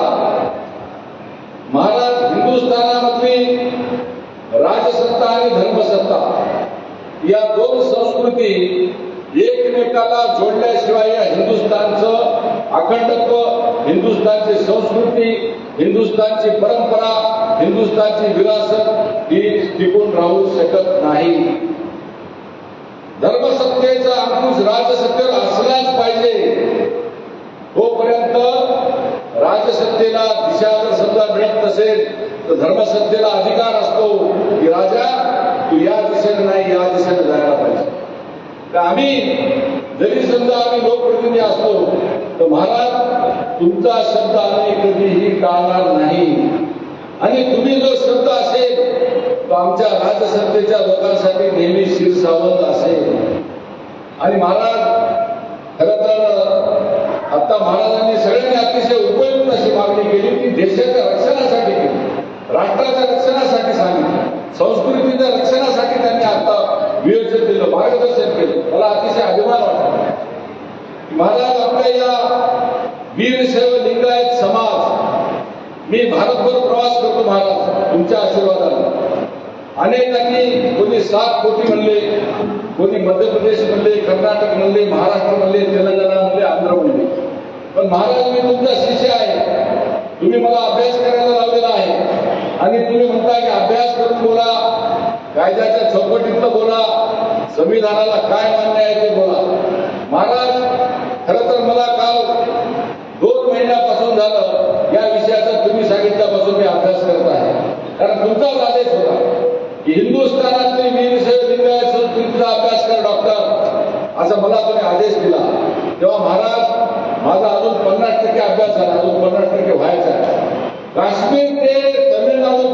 महाराज हिंदुस्थानामधली राजसत्ता आणि धर्मसत्ता या दोन संस्कृती एकमेकाला जोडल्याशिवाय या हिंदुस्थानचं अखंडत्व, हिंदुस्थानची संस्कृती, हिंदुस्थानची परंपरा, हिंदुस्थानची विरासत ही टिकून राहू शकत नाही. धर्मसत्तेचा अंकुश राजसत्तेवर असलाच पाहिजे. तोपर्यंत राजसत्तेला दिशा जर समजा मिळत नसेल तर धर्मसत्तेला अधिकार असतो की राजा तू या दिशेने नाही या दिशेने जायला पाहिजे. तर आम्ही जरी समजा आम्ही लोकप्रतिनिधी असतो तर महाराज तुमचा शब्द आम्ही कधीही टाळणार नाही आणि तुम्ही जो शब्द असेल तो आमच्या राज्यसत्तेच्या लोकांसाठी नेहमी शिरसावत असेल. आणि महाराज खरं तर आता महाराजांनी सगळ्यांनी अतिशय उपयुक्त अशी मागणी केली की देशाच्या रक्षणासाठी केली, राष्ट्राच्या रक्षणासाठी सांगितलं, संस्कृतीच्या रक्षणासाठी त्यांनी आता विवेचन दिलं, मार्गदर्शन केलं. मला अतिशय अभिमान वाटतो. महाराज आपल्या या वीरशैव लिंगायत समाज मी भारतभर प्रवास करतो महाराज तुमच्या आशीर्वादाने. अनेकांनी कोणी 7 कोटी म्हणले, कोणी मध्य प्रदेश म्हणले, कर्नाटक म्हणले, महाराष्ट्र म्हणले, तेलंगणा म्हणले, आंध्र म्हणले. पण महाराज मी तुमचा शिष्य आहे, तुम्ही मला अभ्यास करायला लावलेला आहे आणि तुम्ही म्हणता की अभ्यास करून बोला, कायद्याच्या चौकटीतनं बोला, संविधानाला काय मान्य आहे ते बोला. महाराज खरं तर मला काल 2 महिन्यापासून झालं या विषयाचा तुम्ही सांगितल्यापासून मी अभ्यास करत आहे. कारण तुमचाच आदेश होता की हिंदुस्थानातली वीरशैव लिंगायत संस्कृतीचा अभ्यास कर डॉक्टर, असा मला तुम्ही आदेश दिला. तेव्हा महाराज माझा अजून 50% अभ्यास झाला, अजून 50% व्हायचा आहे. काश्मीर ते तमिळनाडू